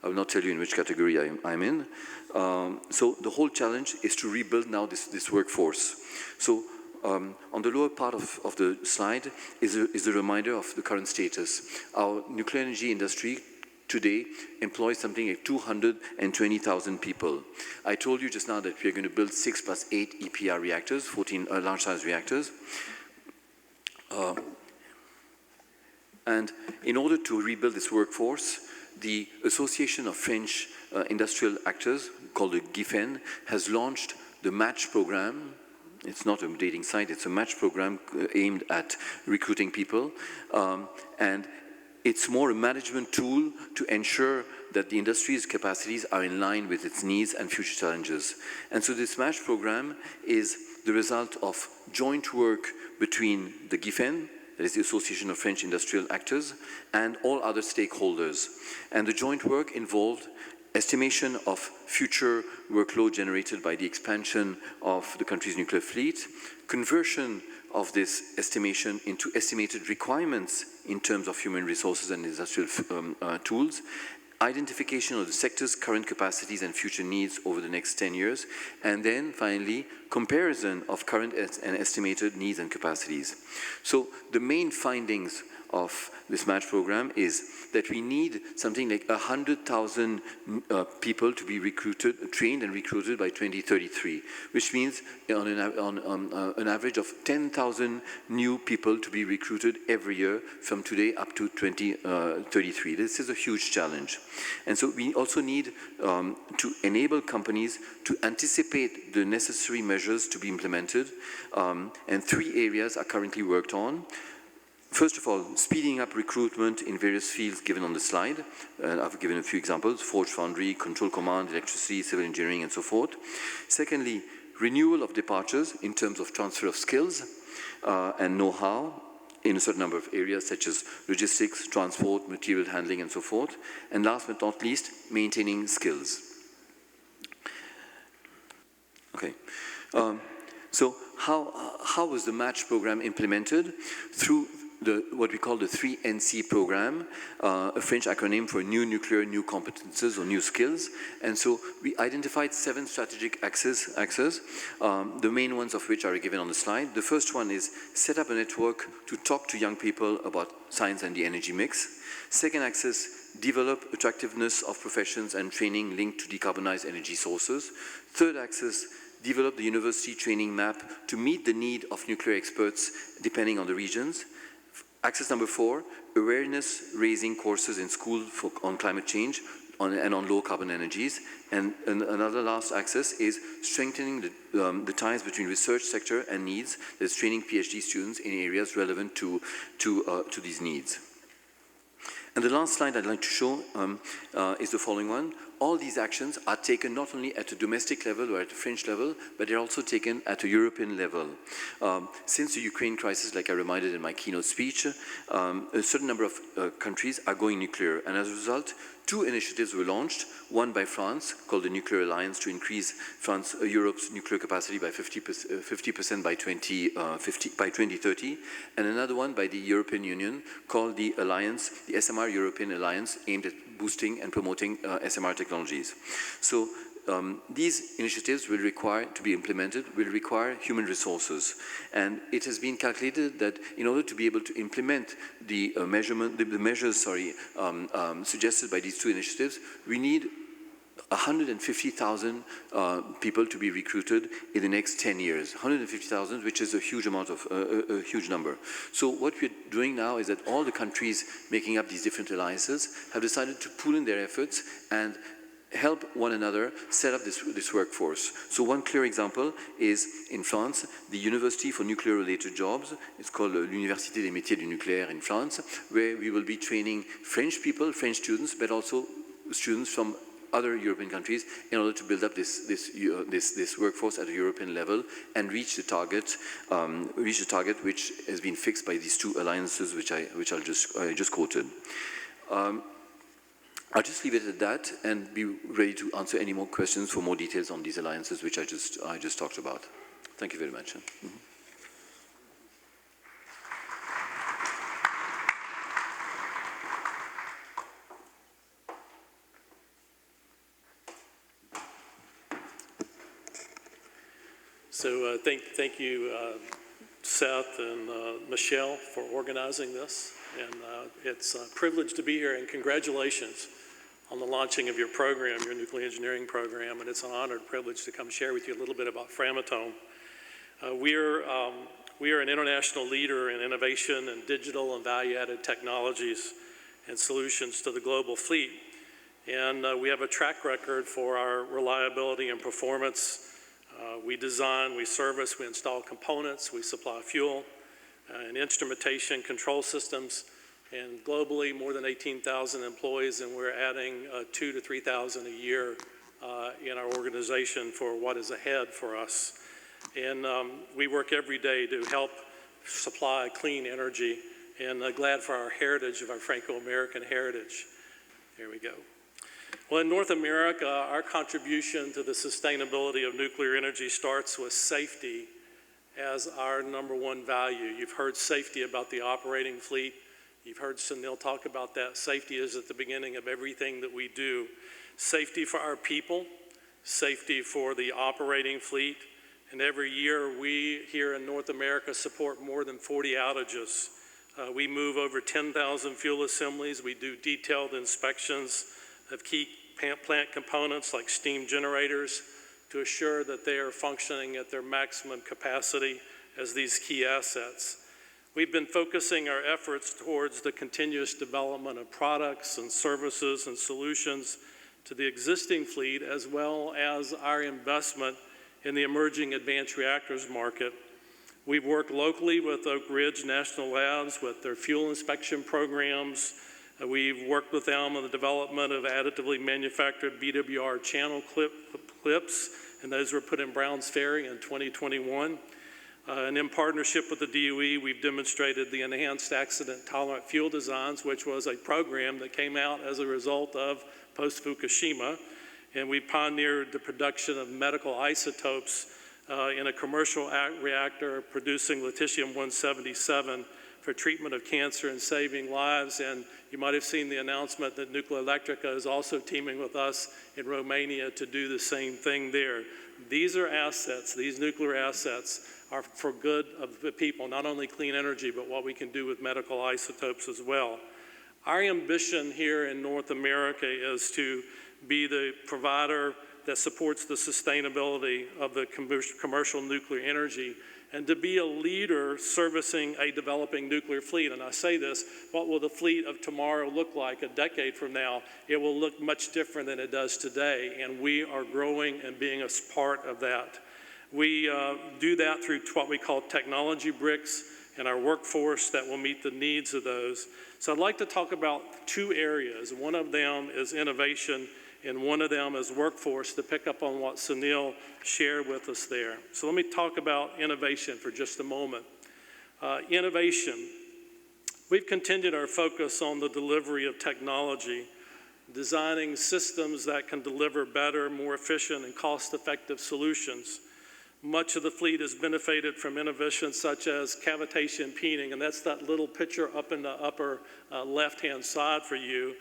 I will not tell you in which category I'm in. So the whole challenge is to rebuild now this workforce. So on the lower part of the slide is a reminder of the current status. Our nuclear energy industry today employs something like 220,000 people. I told you just now that we are going to build 6 + 8 EPR reactors, 14 large-size reactors. And in order to rebuild this workforce, the Association of French Industrial Actors, called the GIFEN, has launched the MATCH program. It's not a dating site, it's a MATCH program aimed at recruiting people. And it's more a management tool to ensure that the industry's capacities are in line with its needs and future challenges. And so this MATCH program is the result of joint work between the GIFEN, that is the Association of French Industrial Actors, and all other stakeholders. And the joint work involved estimation of future workload generated by the expansion of the country's nuclear fleet, conversion of this estimation into estimated requirements in terms of human resources and industrial tools, identification of the sector's current capacities and future needs over the next 10 years, and then finally, comparison of current and estimated needs and capacities. So the main findings of this MATCH program is that we need something like 100,000 people to be recruited, trained and recruited by 2033, which means on an average of 10,000 new people to be recruited every year from today up to 2033. This is a huge challenge. And so we also need to enable companies to anticipate the necessary measures to be implemented, and 3 areas are currently worked on. First of all, speeding up recruitment in various fields given on the slide. I've given a few examples: Forge Foundry, Control Command, Electricity, Civil Engineering, and so forth. Secondly, renewal of departures in terms of transfer of skills and know-how in a certain number of areas such as logistics, transport, material handling, and so forth. And last but not least, maintaining skills. Okay. So how was the MATCH program implemented? Through what we call the 3NC program, a French acronym for New Nuclear, New Competences, or New Skills. And so we identified 7 strategic axes, the main ones of which are given on the slide. The first one is set up a network to talk to young people about science and the energy mix. Second axis, develop attractiveness of professions and training linked to decarbonized energy sources. Third axis, develop the university training map to meet the need of nuclear experts depending on the regions. Axis number 4, awareness-raising courses in school on climate change and on low-carbon energies. And another last axis is strengthening the ties between research sector and needs, that's training PhD students in areas relevant to these needs. And the last slide I'd like to show is the following one. all these actions are taken not only at a domestic level or at a French level, but they're also taken at a European level. Since the Ukraine crisis, like I reminded in my keynote speech, a certain number of countries are going nuclear, and as a result, 2 initiatives were launched, one by France, called the Nuclear Alliance, to increase Europe's nuclear capacity by 50% by 2030, and another one by the European Union, called the Alliance, the SMR European Alliance, aimed at boosting and promoting SMR technologies. So these initiatives will require, to be implemented, will require human resources. And it has been calculated that in order to be able to implement the measures suggested by these 2 initiatives, we need 150,000 people to be recruited in the next 10 years. 150,000, which is a huge amount of, a huge number. So what we're doing now is that all the countries making up these different alliances have decided to pool in their efforts and help one another set up this workforce. So one clear example is in France, the University for Nuclear-Related Jobs. It's called l'Université des Métiers du Nucléaire in France, where we will be training French people, French students, but also students from other European countries in order to build up this workforce at a European level and reach the target which has been fixed by these 2 alliances which I just quoted. I'll just leave it at that and be ready to answer any more questions for more details on these alliances which I just talked about. Thank you very much. So thank you, Seth and Michelle, for organizing this. And it's a privilege to be here, and congratulations on the launching of your program, your nuclear engineering program. And it's an honor and privilege to come share with you a little bit about Framatome. We are an international leader in innovation and digital and value-added technologies and solutions to the global fleet. And we have a track record for our reliability and performance. We design, we service, we install components, we supply fuel and instrumentation control systems, and globally more than 18,000 employees, and we're adding 2,000 to 3,000 a year in our organization for what is ahead for us. And we work every day to help supply clean energy, and glad for our heritage, of our Franco-American heritage. Here we go. Well, in North America, our contribution to the sustainability of nuclear energy starts with safety as our #1 value. You've heard safety about the operating fleet. You've heard Sunil talk about that. Safety is at the beginning of everything that we do. Safety for our people, safety for the operating fleet, and every year we here in North America support more than 40 outages. We move over 10,000 fuel assemblies. We do detailed inspections of key plant components like steam generators to assure that they are functioning at their maximum capacity as these key assets. We've been focusing our efforts towards the continuous development of products and services and solutions to the existing fleet, as well as our investment in the emerging advanced reactors market. We've worked locally with Oak Ridge National Labs with their fuel inspection programs. We've worked with them on the development of additively manufactured BWR channel clips, and those were put in Browns Ferry in 2021. And in partnership with the DOE, we've demonstrated the enhanced accident-tolerant fuel designs, which was a program that came out as a result of post-Fukushima. And we pioneered the production of medical isotopes in a commercial reactor producing lutetium-177 for treatment of cancer and saving lives. And you might have seen the announcement that Nuclearelectrica is also teaming with us in Romania to do the same thing there. These are assets, these nuclear assets are for good of the people, not only clean energy, but what we can do with medical isotopes as well. Our ambition here in North America is to be the provider that supports the sustainability of the commercial nuclear energy, and to be a leader servicing a developing nuclear fleet. And I say this, what will the fleet of tomorrow look like a decade from now? It will look much different than it does today, and we are growing and being a part of that. We do that through what we call technology bricks and our workforce that will meet the needs of those. So I'd like to talk about 2 areas. One of them is innovation, and one of them is workforce, to pick up on what Sunil shared with us there. So let me talk about innovation for just a moment. Innovation. We've continued our focus on the delivery of technology, designing systems that can deliver better, more efficient, and cost-effective solutions. Much of the fleet has benefited from innovations such as cavitation peening, and that's that little picture up in the upper left-hand side for you.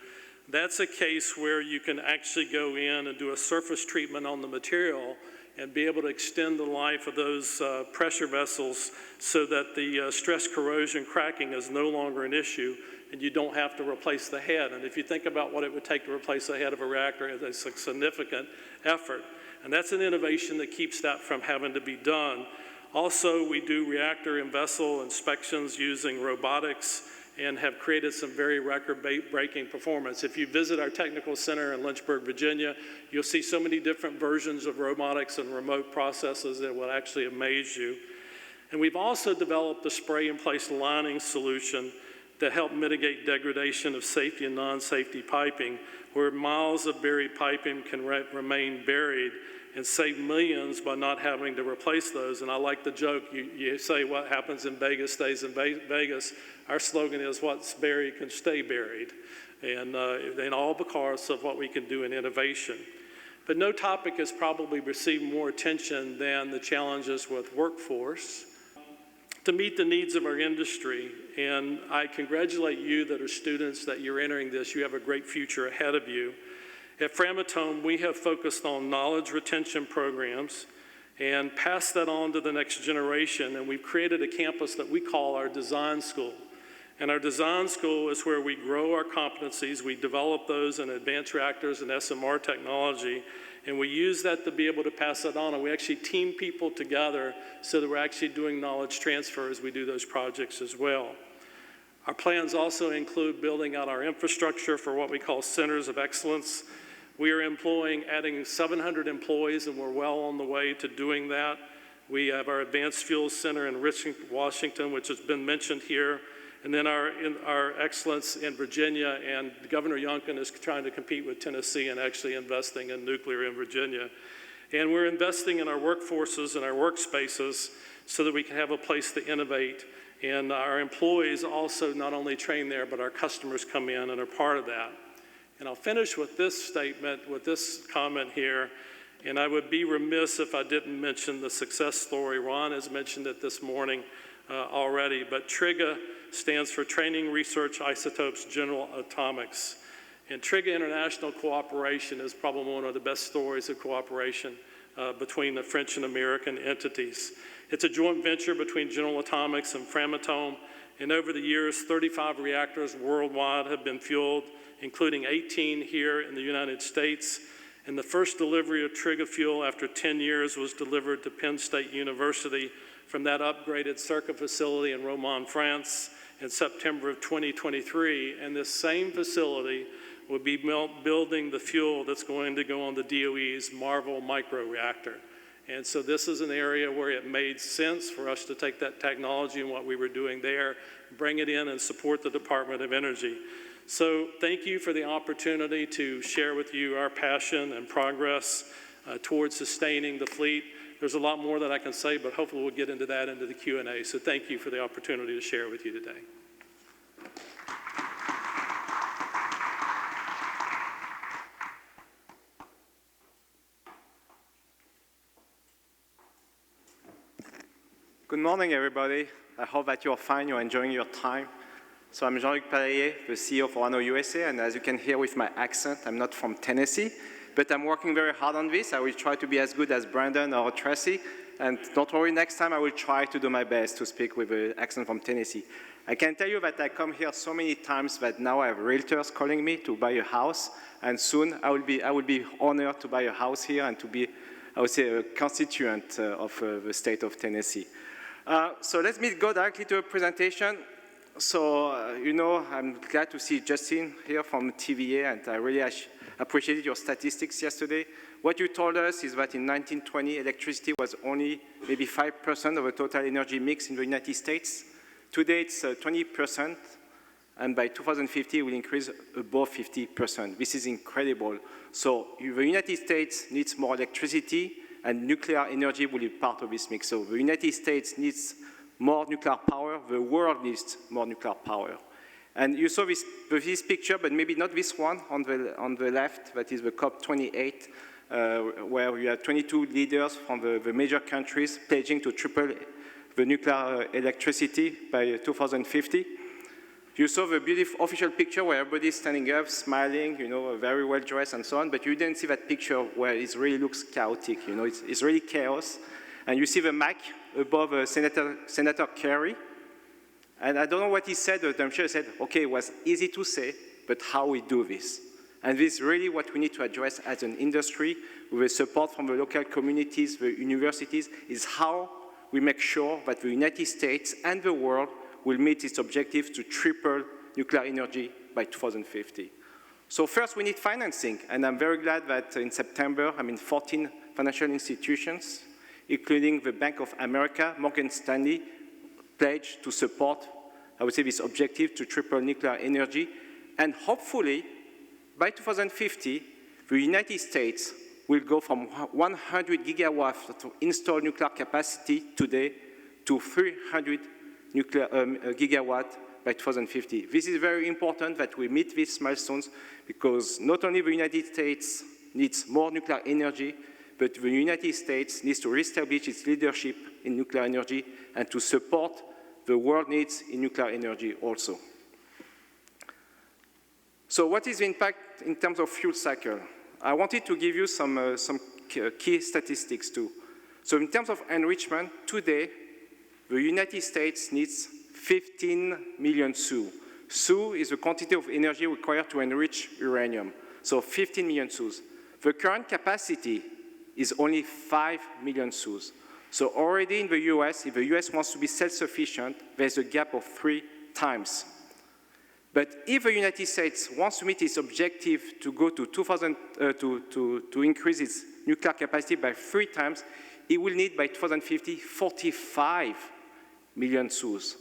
That's a case where you can actually go in and do a surface treatment on the material and be able to extend the life of those pressure vessels so that the stress corrosion cracking is no longer an issue and you don't have to replace the head. And if you think about what it would take to replace the head of a reactor, it's a significant effort. And that's an innovation that keeps that from having to be done. Also, we do reactor and vessel inspections using robotics and have created some very record-breaking performance. If you visit our technical center in Lynchburg, Virginia, you'll see so many different versions of robotics and remote processes that will actually amaze you. And we've also developed a spray-in-place lining solution that help mitigate degradation of safety and non-safety piping, where miles of buried piping can remain buried and save millions by not having to replace those. And I like the joke, you say what happens in Vegas stays in Vegas. Our slogan is what's buried can stay buried. And all because of what we can do in innovation. But no topic has probably received more attention than the challenges with workforce to meet the needs of our industry. And I congratulate you that are students that you're entering this. You have a great future ahead of you. At Framatome, we have focused on knowledge retention programs and passed that on to the next generation. And we've created a campus that we call our design school. And our design school is where we grow our competencies. We develop those in advanced reactors and SMR technology. And we use that to be able to pass that on. And we actually team people together so that we're actually doing knowledge transfer as we do those projects as well. Our plans also include building out our infrastructure for what we call centers of excellence. We are adding 700 employees, and we're well on the way to doing that. We have our Advanced Fuels Center in Richmond, Washington, which has been mentioned here. And then our excellence in Virginia, and Governor Youngkin is trying to compete with Tennessee and actually investing in nuclear in Virginia. And we're investing in our workforces and our workspaces so that we can have a place to innovate. And our employees also not only train there, but our customers come in and are part of that. And I'll finish with this statement, with this comment here. And I would be remiss if I didn't mention the success story. Ron has mentioned it this morning already, but TRIGA stands for Training Research Isotopes General Atomics. And TRIGA International Cooperation is probably one of the best stories of cooperation between the French and American entities. It's a joint venture between General Atomics and Framatome, and over the years, 35 reactors worldwide have been fueled, including 18 here in the United States. And the first delivery of TRIGA fuel after 10 years was delivered to Penn State University from that upgraded circuit facility in Romont, France in September of 2023. And this same facility will be building the fuel that's going to go on the DOE's MARVEL microreactor. And so this is an area where it made sense for us to take that technology and what we were doing there, bring it in and support the Department of Energy. So thank you for the opportunity to share with you our passion and progress towards sustaining the fleet. There's a lot more that I can say, but hopefully we'll get into that into the Q&A. So thank you for the opportunity to share with you today. Good morning, everybody. I hope that you're fine, you're enjoying your time. So I'm Jean-Luc Palayer, the CEO for ANO USA, and as you can hear with my accent, I'm not from Tennessee, but I'm working very hard on this. I will try to be as good as Brandon or Tracy, and don't worry, next time I will try to do my best to speak with an accent from Tennessee. I can tell you that I come here so many times that now I have realtors calling me to buy a house, and soon I will be honored to buy a house here and to be, I would say, a constituent of the state of Tennessee. So let me go directly to a presentation. So, you know, I'm glad to see Justin here from TVA, and I really appreciated your statistics yesterday. What you told us is that in 1920, electricity was only maybe 5% of the total energy mix in the United States. Today, it's 20%. and by 2050 it will increase above 50%. This is incredible. So the United States needs more electricity, and nuclear energy will be part of this mix. So the United States needs more nuclear power, the world needs more nuclear power. And you saw this picture, but maybe not this one on the left, that is the COP28, where we have 22 leaders from the major countries pledging to triple the nuclear electricity by 2050. You saw the beautiful official picture where everybody's standing up, smiling, you know, very well dressed and so on, but you didn't see that picture where it really looks chaotic, you know, it's really chaos. And you see the Mac above Senator Kerry. And I don't know what he said, but I'm sure he said, okay, it was easy to say, but how we do this? And this is really what we need to address as an industry, with the support from the local communities, the universities, is how we make sure that the United States and the world will meet its objective to triple nuclear energy by 2050. So first, we need financing, and I'm very glad that in September, 14 financial institutions, including the Bank of America, Morgan Stanley, pledged to support, I would say, this objective to triple nuclear energy. And hopefully, by 2050, the United States will go from 100 gigawatts of installed nuclear capacity today to 300 gigawatts by 2050. This is very important that we meet these milestones, because not only the United States needs more nuclear energy, but the United States needs to reestablish its leadership in nuclear energy and to support the world needs in nuclear energy also. So what is the impact in terms of fuel cycle? I wanted to give you some key statistics too. So in terms of enrichment, today, the United States needs 15 million SWU. SWU is the quantity of energy required to enrich uranium. So 15 million SWUs. The current capacity is only 5 million SWUs. So already in the US, if the US wants to be self-sufficient, there's a gap of 3 times. But if the United States wants to meet its objective to go to to increase its nuclear capacity by 3 times, it will need by 2050 45 million SWUs.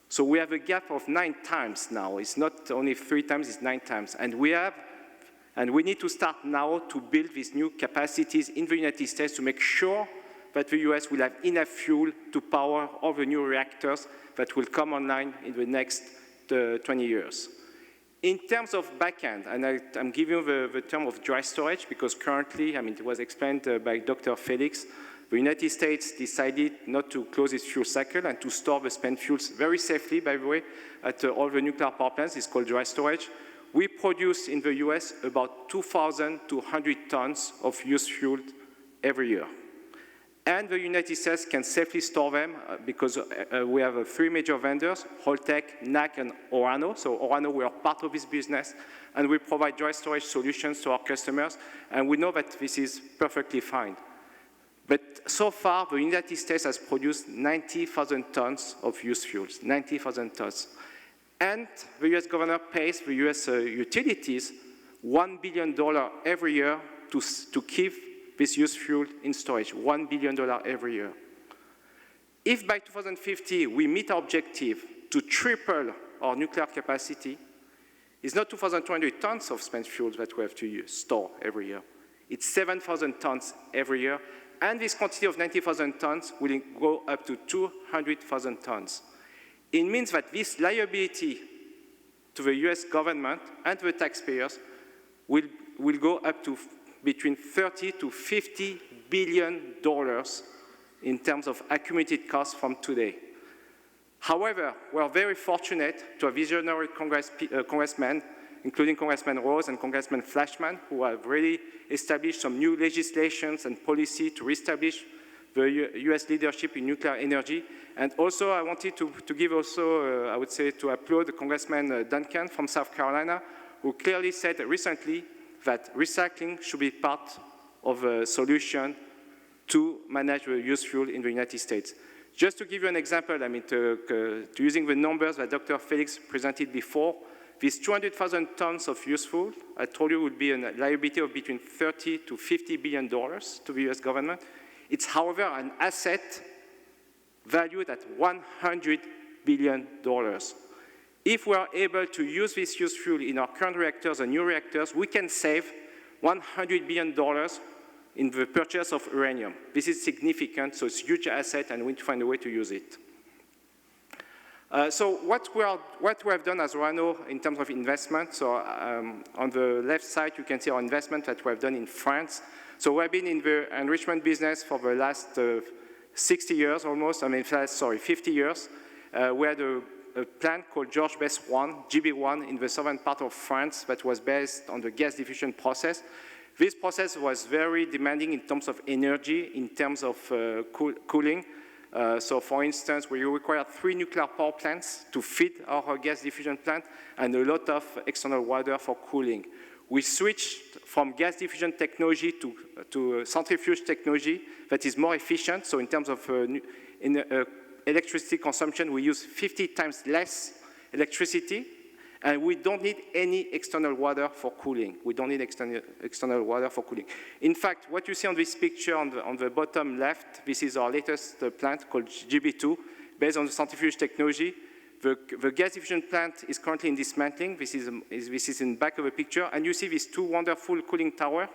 So we have a gap of 9 times now. It's not only 3 times, it's 9 times. And we need to start now to build these new capacities in the United States to make sure that the US will have enough fuel to power all the new reactors that will come online in the next 20 years. In terms of backend, and I'm giving you the term of dry storage, because currently, it was explained by Dr. Felix, the United States decided not to close its fuel cycle and to store the spent fuels very safely, by the way, at all the nuclear power plants. It's called dry storage. We produce in the US about 2,200 tons of used fuel every year. And the United States can safely store them because we have 3 major vendors, Holtec, NAC, and Orano. So Orano, we are part of this business, and we provide dry storage solutions to our customers, and we know that this is perfectly fine. But so far, the United States has produced 90,000 tons of used fuels, 90,000 tons. And the US government pays the US utilities $1 billion every year to keep this used fuel in storage, $1 billion every year. If by 2050 we meet our objective to triple our nuclear capacity, it's not 2,200 tons of spent fuels that we have to store every year. It's 7,000 tons every year, and this quantity of 90,000 tons will go up to 200,000 tons. It means that this liability to the US government and the taxpayers will go up to between $30 to $50 billion in terms of accumulated costs from today. However, we are very fortunate to have visionary congressmen, including Congressman Rose and Congressman Flashman, who have really established some new legislations and policy to reestablish the US leadership in nuclear energy. And also, I wanted to give also, I would say, to applaud Congressman Duncan from South Carolina, who clearly said recently that recycling should be part of a solution to manage the used fuel in the United States. Just to give you an example, to using the numbers that Dr. Felix presented before, these 200,000 tons of used fuel, I told you, would be a liability of between $30 to $50 billion to the US government. It's, however, an asset valued at $100 billion. if we are able to use this used fuel in our current reactors and new reactors, we can save $100 billion in the purchase of uranium. This is significant, so it's a huge asset, and we need to find a way to use it. So what we have done as RANO in terms of investment, so on the left side you can see our investment that we have done in France. So we have been in the enrichment business for the last 60 years almost, 50 years. We had a plant called Georges Best 1, GB1, in the southern part of France that was based on the gas diffusion process. This process was very demanding in terms of energy, in terms of cooling. So for instance, we required 3 nuclear power plants to feed our gas diffusion plant and a lot of external water for cooling. We switched from gas diffusion technology to centrifuge technology that is more efficient. So in terms of electricity consumption, we use 50 times less electricity, and we don't need any external water for cooling. We don't need external water for cooling. In fact, what you see on this picture on the bottom left, this is our latest plant called GB2, based on the centrifuge technology. The gas diffusion plant is currently in dismantling. This is in the back of the picture, and you see these 2 wonderful cooling towers,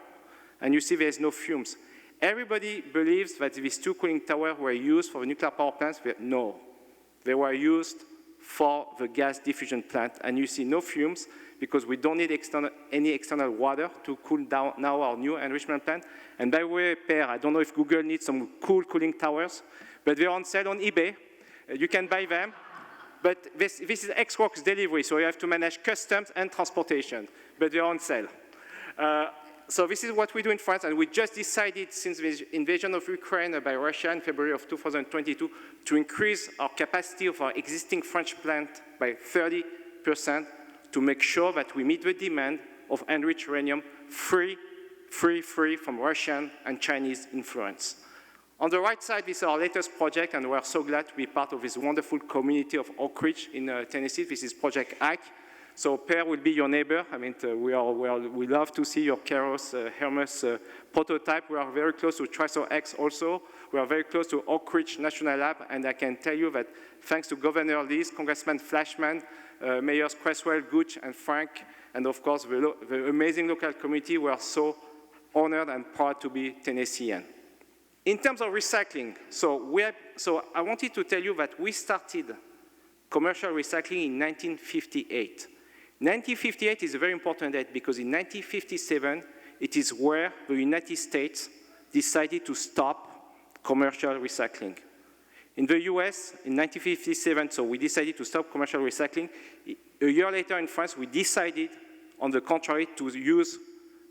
and you see there's no fumes. Everybody believes that these 2 cooling towers were used for the nuclear power plants. No, they were used for the gas diffusion plant, and you see no fumes because we don't need any external water to cool down now our new enrichment plant. And by the way, Per, I don't know if Google needs some cool cooling towers, but they're on sale on eBay. You can buy them. But this is Ex-Works delivery, so you have to manage customs and transportation, but they're on sale. So this is what we do in France, and we just decided since the invasion of Ukraine by Russia in February of 2022 to increase our capacity of our existing French plant by 30% to make sure that we meet the demand of enriched uranium free from Russian and Chinese influence. On the right side, this is our latest project, and we're so glad to be part of this wonderful community of Oak Ridge in Tennessee. This is Project ACK. So Per will be your neighbor. I mean, we love to see your Keros Hermes prototype. We are very close to TRISO X also. We are very close to Oak Ridge National Lab, and I can tell you that thanks to Governor Lees, Congressman Flashman, Mayors Creswell, Gooch, and Frank, and of course the amazing local community, we are so honored and proud to be Tennessean. In terms of recycling, so I wanted to tell you that we started commercial recycling in 1958. 1958 is a very important date because in 1957, it is where the United States decided to stop commercial recycling. In the US, in 1957, so we decided to stop commercial recycling. A year later in France, we decided, on the contrary, to use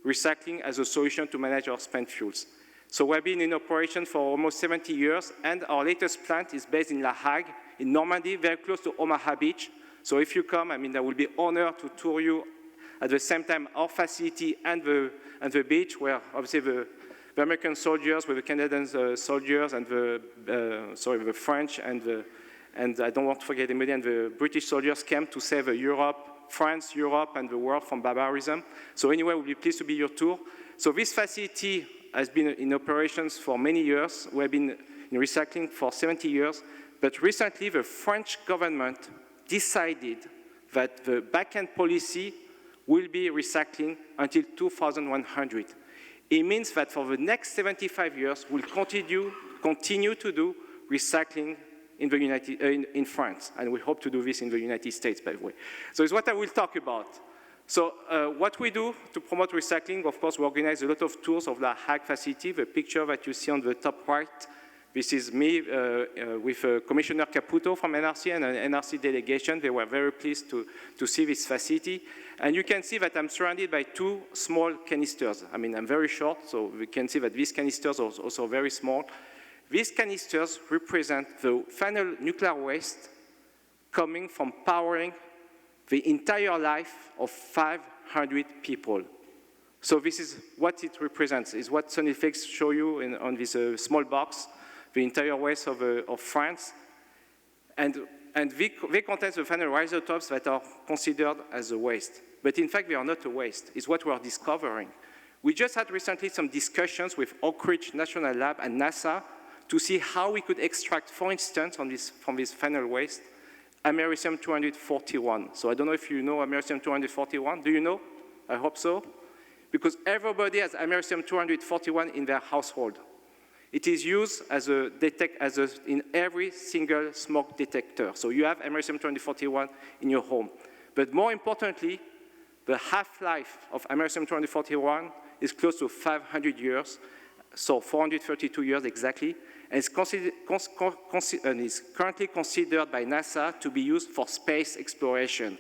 recycling as a solution to manage our spent fuels. So we've been in operation for almost 70 years, and our latest plant is based in La Hague, in Normandy, very close to Omaha Beach. So if you come, I mean, I will be honored to tour you at the same time our facility and the beach, where obviously the American soldiers with the Canadian soldiers and the French and I don't want to forget the British soldiers came to save France, Europe, and the world from barbarism. So anyway, we'll be pleased to be your tour. So this facility has been in operations for many years. We have been in recycling for 70 years. But recently, the French government decided that the back-end policy will be recycling until 2100. It means that for the next 75 years, we'll continue to do recycling in France, and we hope to do this in the United States, by the way. So it's what I will talk about. So what we do to promote recycling, of course, we organize a lot of tours of the Hague facility. The picture that you see on the top right, this is me with Commissioner Caputo from NRC and an NRC delegation. They were very pleased to see this facility. And you can see that I'm surrounded by 2 small canisters. I mean, I'm very short, so we can see that these canisters are also very small. These canisters represent the final nuclear waste coming from powering the entire life of 500 people. So this is what it represents, is what Sonifex show you on this small box, the entire waste of France. And they contain the final isotopes that are considered as a waste. But in fact, they are not a waste. It's what we are discovering. We just had recently some discussions with Oak Ridge National Lab and NASA to see how we could extract, for instance, from this final waste, americium-241. So I don't know if you know americium-241. Do you know? I hope so. Because everybody has americium-241 in their household. It is used in every single smoke detector. So you have americium-241 in your home. But more importantly, the half-life of americium-241 is close to 500 years, so 432 years exactly, and is currently considered by NASA to be used for space exploration.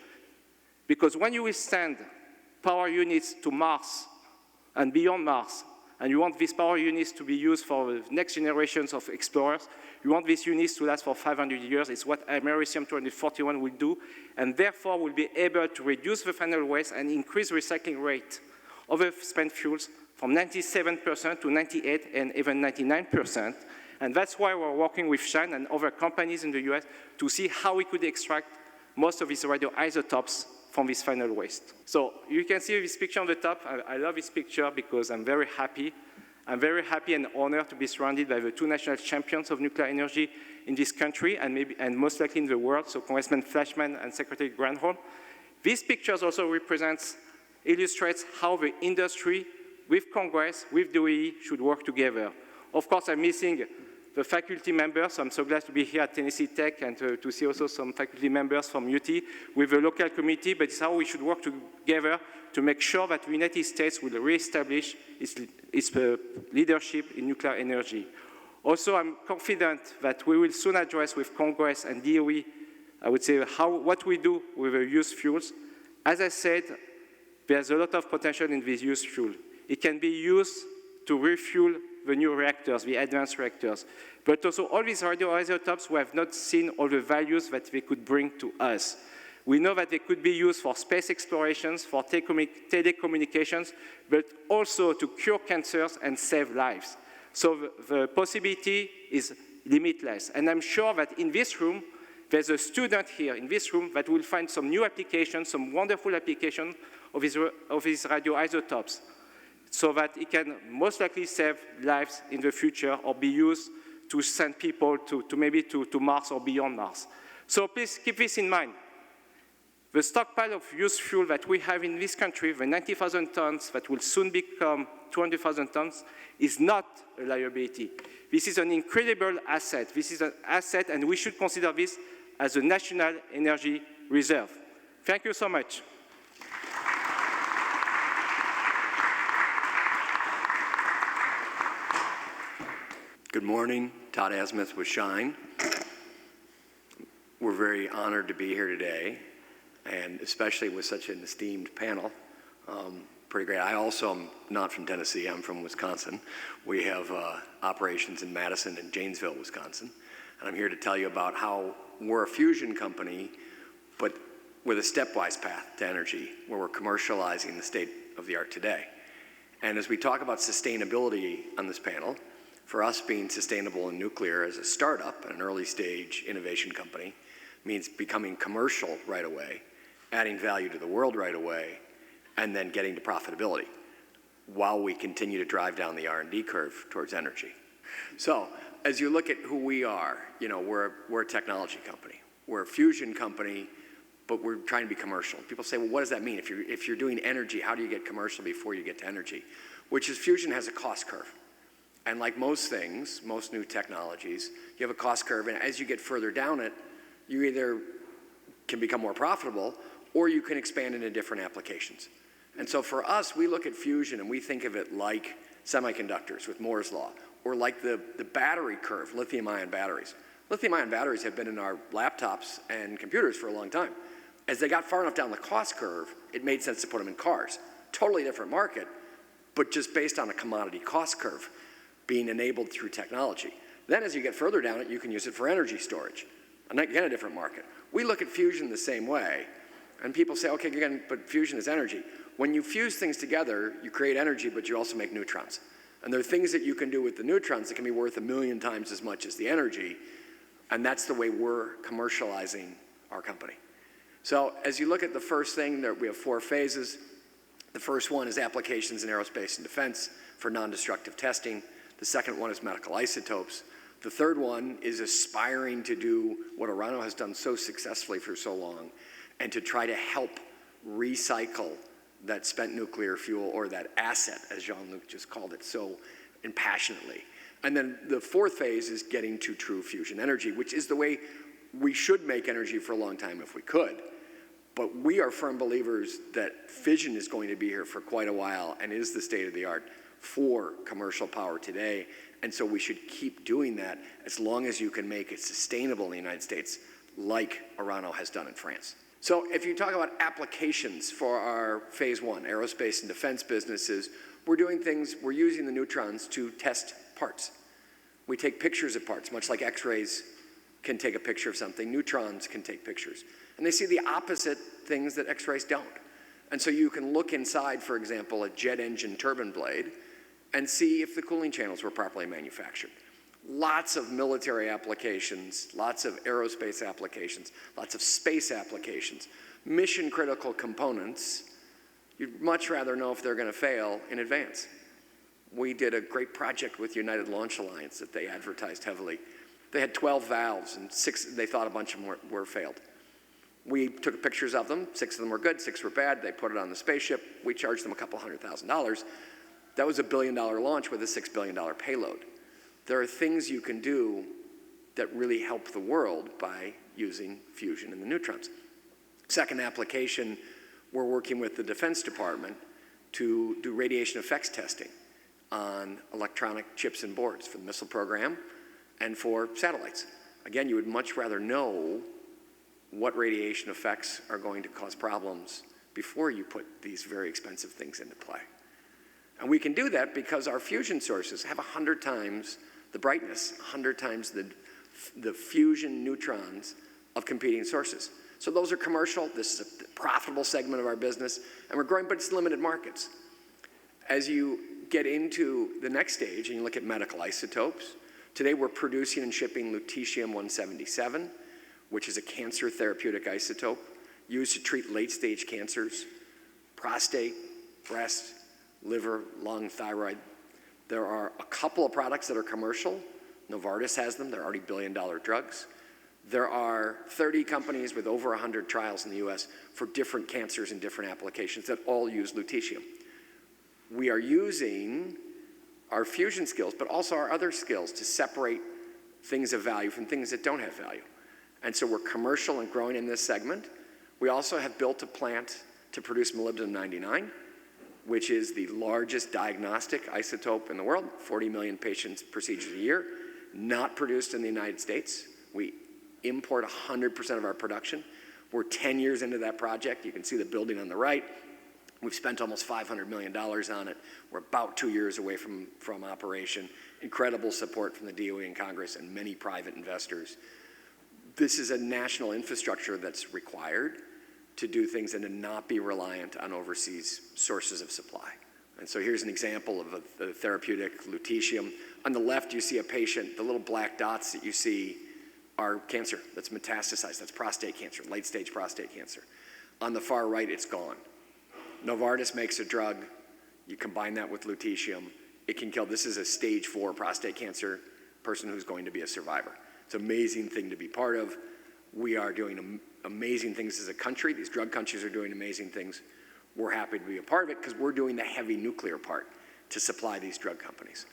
Because when you will send power units to Mars and beyond Mars, and you want these power units to be used for the next generations of explorers, you want these units to last for 500 years. It's what americium-241 will do, and therefore will be able to reduce the final waste and increase recycling rate of the spent fuels from 97% to 98% and even 99%. And that's why we're working with Shine and other companies in the US to see how we could extract most of these radioisotopes from this final waste. So you can see this picture on the top. I love this picture because I'm very happy. I'm very happy and honored to be surrounded by the two national champions of nuclear energy in this country and most likely in the world, so Congressman Flashman and Secretary Granholm. These pictures also illustrates how the industry, with Congress, with DOE, should work together. Of course, I'm missing the faculty members, so I'm so glad to be here at Tennessee Tech and to see also some faculty members from UT with the local committee, but it's how we should work together to make sure that the United States will reestablish its leadership in nuclear energy. Also, I'm confident that we will soon address with Congress and DOE, I would say, what we do with the used fuels. As I said, there's a lot of potential in this used fuel. It can be used to refuel the new reactors, the advanced reactors. But also all these radioisotopes, we have not seen all the values that they could bring to us. We know that they could be used for space explorations, for telecommunications, but also to cure cancers and save lives. So the possibility is limitless. And I'm sure that in this room, there's a student here in this room that will find some new applications, some wonderful applications of his radioisotopes, so that it can most likely save lives in the future or be used to send people to maybe to Mars or beyond Mars. So please keep this in mind. The stockpile of used fuel that we have in this country, the 90,000 tons that will soon become 200,000 tons, is not a liability. This is an incredible asset. This is an asset, and we should consider this as a national energy reserve. Thank you so much. Good morning, Todd Asmuth with Shine. We're very honored to be here today, and especially with such an esteemed panel. Pretty great. I also am not from Tennessee, I'm from Wisconsin. We have operations in Madison and Janesville, Wisconsin. And I'm here to tell you about how we're a fusion company, but with a stepwise path to energy, where we're commercializing the state of the art today. And as we talk about sustainability on this panel, for us, being sustainable in nuclear as a startup and an early stage innovation company means becoming commercial right away, adding value to the world right away, and then getting to profitability while we continue to drive down the R&D curve towards energy. So as you look at who we are, you know, we're a technology company. We're a fusion company, but we're trying to be commercial. People say, well, what does that mean? If you're doing energy, how do you get commercial before you get to energy? Which is fusion has a cost curve. And like most things, most new technologies, you have a cost curve, and as you get further down it, you either can become more profitable or you can expand into different applications. And so for us, we look at fusion and we think of it like semiconductors with Moore's law, or like the battery curve, lithium-ion batteries. Lithium-ion batteries have been in our laptops and computers for a long time. As they got far enough down the cost curve, it made sense to put them in cars. Totally different market, but just based on a commodity cost curve being enabled through technology. Then as you get further down it, you can use it for energy storage. And again, a different market. We look at fusion the same way, and people say, okay, again, but fusion is energy. When you fuse things together, you create energy, but you also make neutrons. And there are things that you can do with the neutrons that can be worth 1,000,000 times as much as the energy, and that's the way we're commercializing our company. So as you look at the first thing, we have 4 phases. The first one is applications in aerospace and defense for non-destructive testing. The second one is medical isotopes. The third one is aspiring to do what Orano has done so successfully for so long, and to try to help recycle that spent nuclear fuel, or that asset, as Jean-Luc just called it so impassionately. And then the fourth phase is getting to true fusion energy, which is the way we should make energy for a long time if we could. But we are firm believers that fission is going to be here for quite a while and is the state of the art for commercial power today. And so we should keep doing that as long as you can make it sustainable in the United States, like Orano has done in France. So if you talk about applications for our phase one, aerospace and defense businesses, we're doing things, we're using the neutrons to test parts. We take pictures of parts, much like X-rays can take a picture of something, neutrons can take pictures. And they see the opposite things that X-rays don't. And so you can look inside, for example, a jet engine turbine blade and see if the cooling channels were properly manufactured. Lots of military applications, lots of aerospace applications, lots of space applications, mission critical components. You'd much rather know if they're going to fail in advance. We did a great project with United Launch Alliance that they advertised heavily. They had 12 valves and 6, they thought a bunch of them were failed. We took pictures of them, 6 of them were good, 6 were bad. They put it on the spaceship. We charged them a couple $100,000. That was $1 billion launch with a $6 billion payload. There are things you can do that really help the world by using fusion and the neutrons. Second application, we're working with the Defense Department to do radiation effects testing on electronic chips and boards for the missile program and for satellites. Again, you would much rather know what radiation effects are going to cause problems before you put these very expensive things into play. And we can do that because our fusion sources have 100 times the brightness, 100 times the fusion neutrons of competing sources. So those are commercial. This is a profitable segment of our business, and we're growing, but it's limited markets. As you get into the next stage and you look at medical isotopes, today we're producing and shipping lutetium-177, which is a cancer therapeutic isotope used to treat late-stage cancers, prostate, breast, liver, lung, thyroid. There are a couple of products that are commercial. Novartis has them. They're already billion-dollar drugs. There are 30 companies with over 100 trials in the US for different cancers and different applications that all use lutetium. We are using our fusion skills, but also our other skills to separate things of value from things that don't have value. And so we're commercial and growing in this segment. We also have built a plant to produce molybdenum-99, which is the largest diagnostic isotope in the world, 40 million patients procedures a year, not produced in the United States. We import 100% of our production. We're 10 years into that project. You can see the building on the right. We've spent almost $500 million on it. We're about 2 years away from operation. Incredible support from the DOE and Congress and many private investors. This is a national infrastructure that's required to do things and to not be reliant on overseas sources of supply. And so here's an example of the therapeutic lutetium. On the left, you see a patient. The little black dots that you see are cancer that's metastasized. That's prostate cancer, late-stage prostate cancer. On the far right, it's gone. Novartis makes a drug. You combine that with lutetium. It can kill. This is a stage 4 prostate cancer person who's going to be a survivor. It's an amazing thing to be part of. We are doing amazing things as a country. These drug countries are doing amazing things. We're happy to be a part of it because we're doing the heavy nuclear part to supply these drug companies.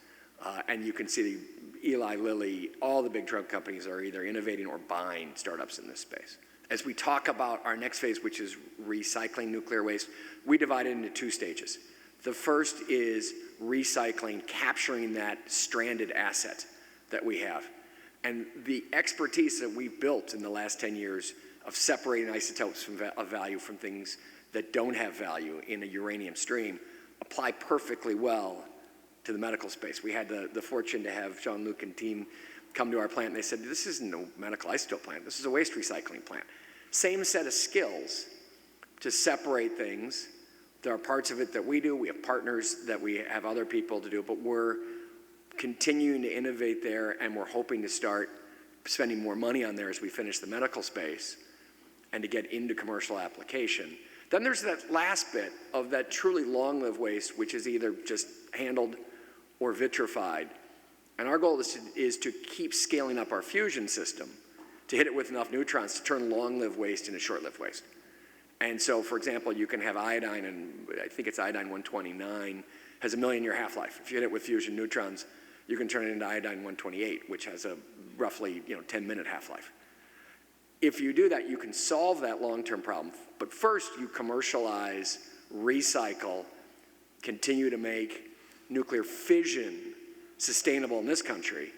And you can see Eli Lilly, all the big drug companies are either innovating or buying startups in this space. As we talk about our next phase, which is recycling nuclear waste, we divide it into 2 stages. The first is recycling, capturing that stranded asset that we have. And the expertise that we've built in the last 10 years of separating isotopes of value from things that don't have value in a uranium stream apply perfectly well to the medical space. We had the fortune to have Jean-Luc and team come to our plant, and they said, this isn't a medical isotope plant, this is a waste recycling plant. Same set of skills to separate things. There are parts of it that we do, we have partners that we have other people to do, but we're continuing to innovate there, and we're hoping to start spending more money on there as we finish the medical space and to get into commercial application. Then there's that last bit of that truly long-lived waste, which is either just handled or vitrified. And our goal is to keep scaling up our fusion system to hit it with enough neutrons to turn long-lived waste into short-lived waste. And so, for example, you can have iodine, and I think it's iodine-129, has a million-year half-life. If you hit it with fusion neutrons, you can turn it into iodine-128, which has a roughly 10-minute half-life. If you do that, you can solve that long-term problem. But first, you commercialize, recycle, continue to make nuclear fission sustainable in this country,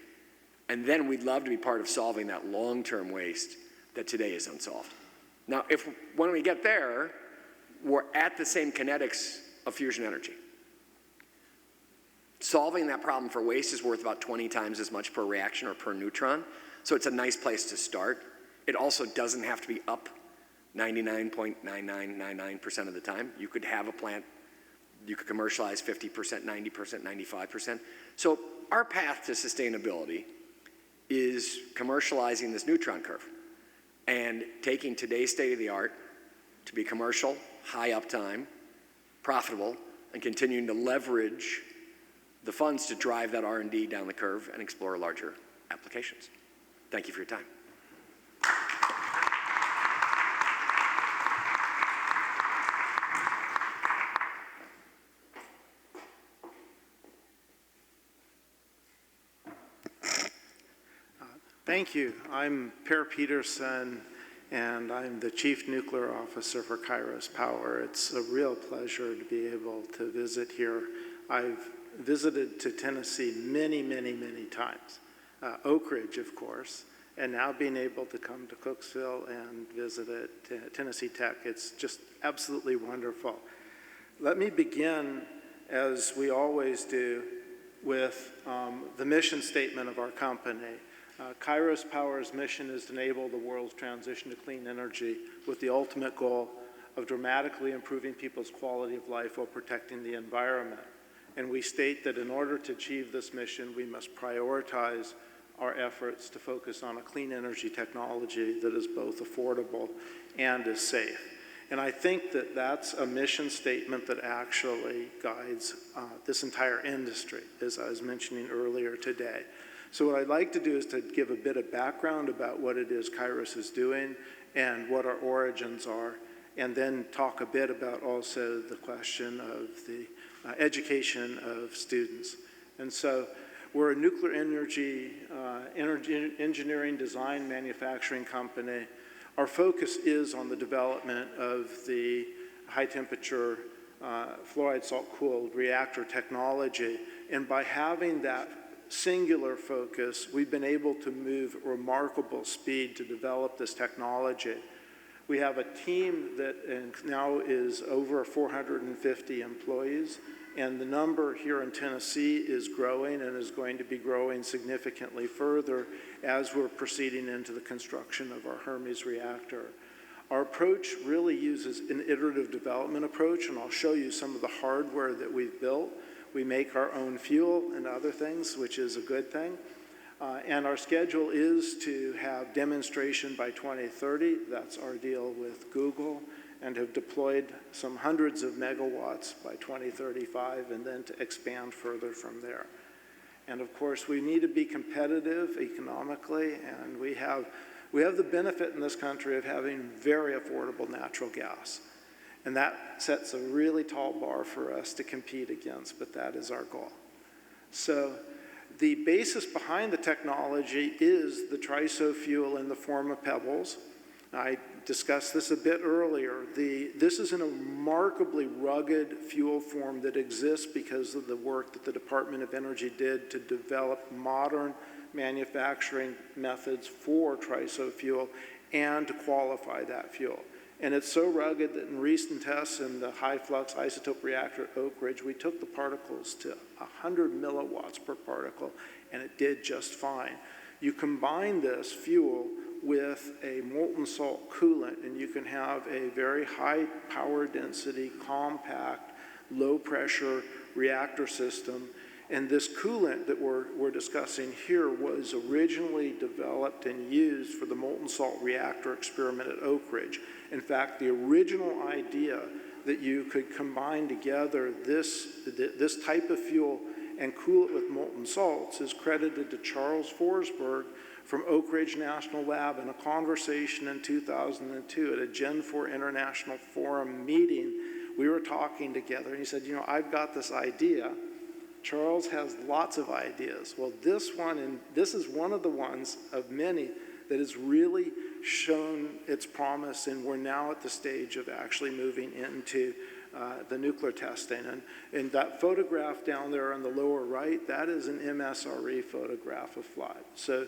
and then we'd love to be part of solving that long-term waste that today is unsolved. Now, when we get there, we're at the same kinetics of fusion energy. Solving that problem for waste is worth about 20 times as much per reaction or per neutron, so it's a nice place to start. It also doesn't have to be up 99.9999% of the time. You could have a plant, you could commercialize 50%, 90%, 95%. So our path to sustainability is commercializing this neutron curve and taking today's state of the art to be commercial, high uptime, profitable, and continuing to leverage the funds to drive that R&D down the curve and explore larger applications. Thank you for your time. Thank you. I'm Per Peterson, and I'm the Chief Nuclear Officer for Kairos Power. It's a real pleasure to be able to visit here. I've visited to Tennessee many, many, many times. Oak Ridge, of course, and now being able to come to Cooksville and visit at Tennessee Tech. It's just absolutely wonderful. Let me begin, as we always do, with the mission statement of our company. Kairos Power's mission is to enable the world's transition to clean energy with the ultimate goal of dramatically improving people's quality of life while protecting the environment. And we state that in order to achieve this mission, we must prioritize our efforts to focus on a clean energy technology that is both affordable and is safe. And I think that that's a mission statement that actually guides this entire industry, as I was mentioning earlier today. So what I'd like to do is to give a bit of background about what it is Kairos is doing and what our origins are, and then talk a bit about also the question of the education of students. And so we're a nuclear energy engineering, design, manufacturing company. Our focus is on the development of the high-temperature fluoride salt-cooled reactor technology, and by having that singular focus, we've been able to move at remarkable speed to develop this technology. We have a team that now is over 450 employees, and the number here in Tennessee is growing and is going to be growing significantly further as we're proceeding into the construction of our Hermes reactor. Our approach really uses an iterative development approach, and I'll show you some of the hardware that we've built. We make our own fuel and other things, which is a good thing. And our schedule is to have demonstration by 2030. That's our deal with Google, and have deployed some hundreds of megawatts by 2035, and then to expand further from there. And of course, we need to be competitive economically, and we have the benefit in this country of having very affordable natural gas. And that sets a really tall bar for us to compete against, but that is our goal. So the basis behind the technology is the TRISO fuel in the form of pebbles. I discussed this a bit earlier. This is a remarkably rugged fuel form that exists because of the work that the Department of Energy did to develop modern manufacturing methods for TRISO fuel and to qualify that fuel. And it's so rugged that in recent tests in the high-flux isotope reactor at Oak Ridge, we took the particles to 100 milliwatts per particle, and it did just fine. You combine this fuel with a molten salt coolant, and you can have a very high power density, compact, low-pressure reactor system. And this coolant that we're discussing here was originally developed and used for the molten salt reactor experiment at Oak Ridge. In fact, the original idea that you could combine together this type of fuel and cool it with molten salts is credited to Charles Forsberg from Oak Ridge National Lab in a conversation in 2002 at a Gen 4 International Forum meeting. We were talking together, and he said, you know, I've got this idea. Charles has lots of ideas. Well, this one, and this is one of the ones of many that has really shown its promise, and we're now at the stage of actually moving into the nuclear testing. And that photograph down there on the lower right, that is an MSRE photograph of FLIBE. So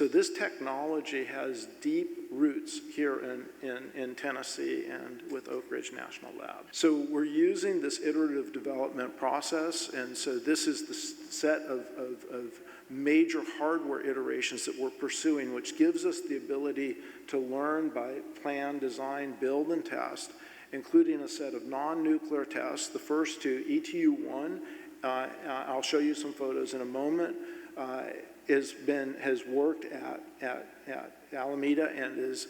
this technology has deep roots here in Tennessee and with Oak Ridge National Lab. So we're using this iterative development process, and so this is the set of major hardware iterations that we're pursuing, which gives us the ability to learn by plan, design, build, and test, including a set of non-nuclear tests. The first two, ETU-1, I'll show you some photos in a moment, has worked at Alameda and is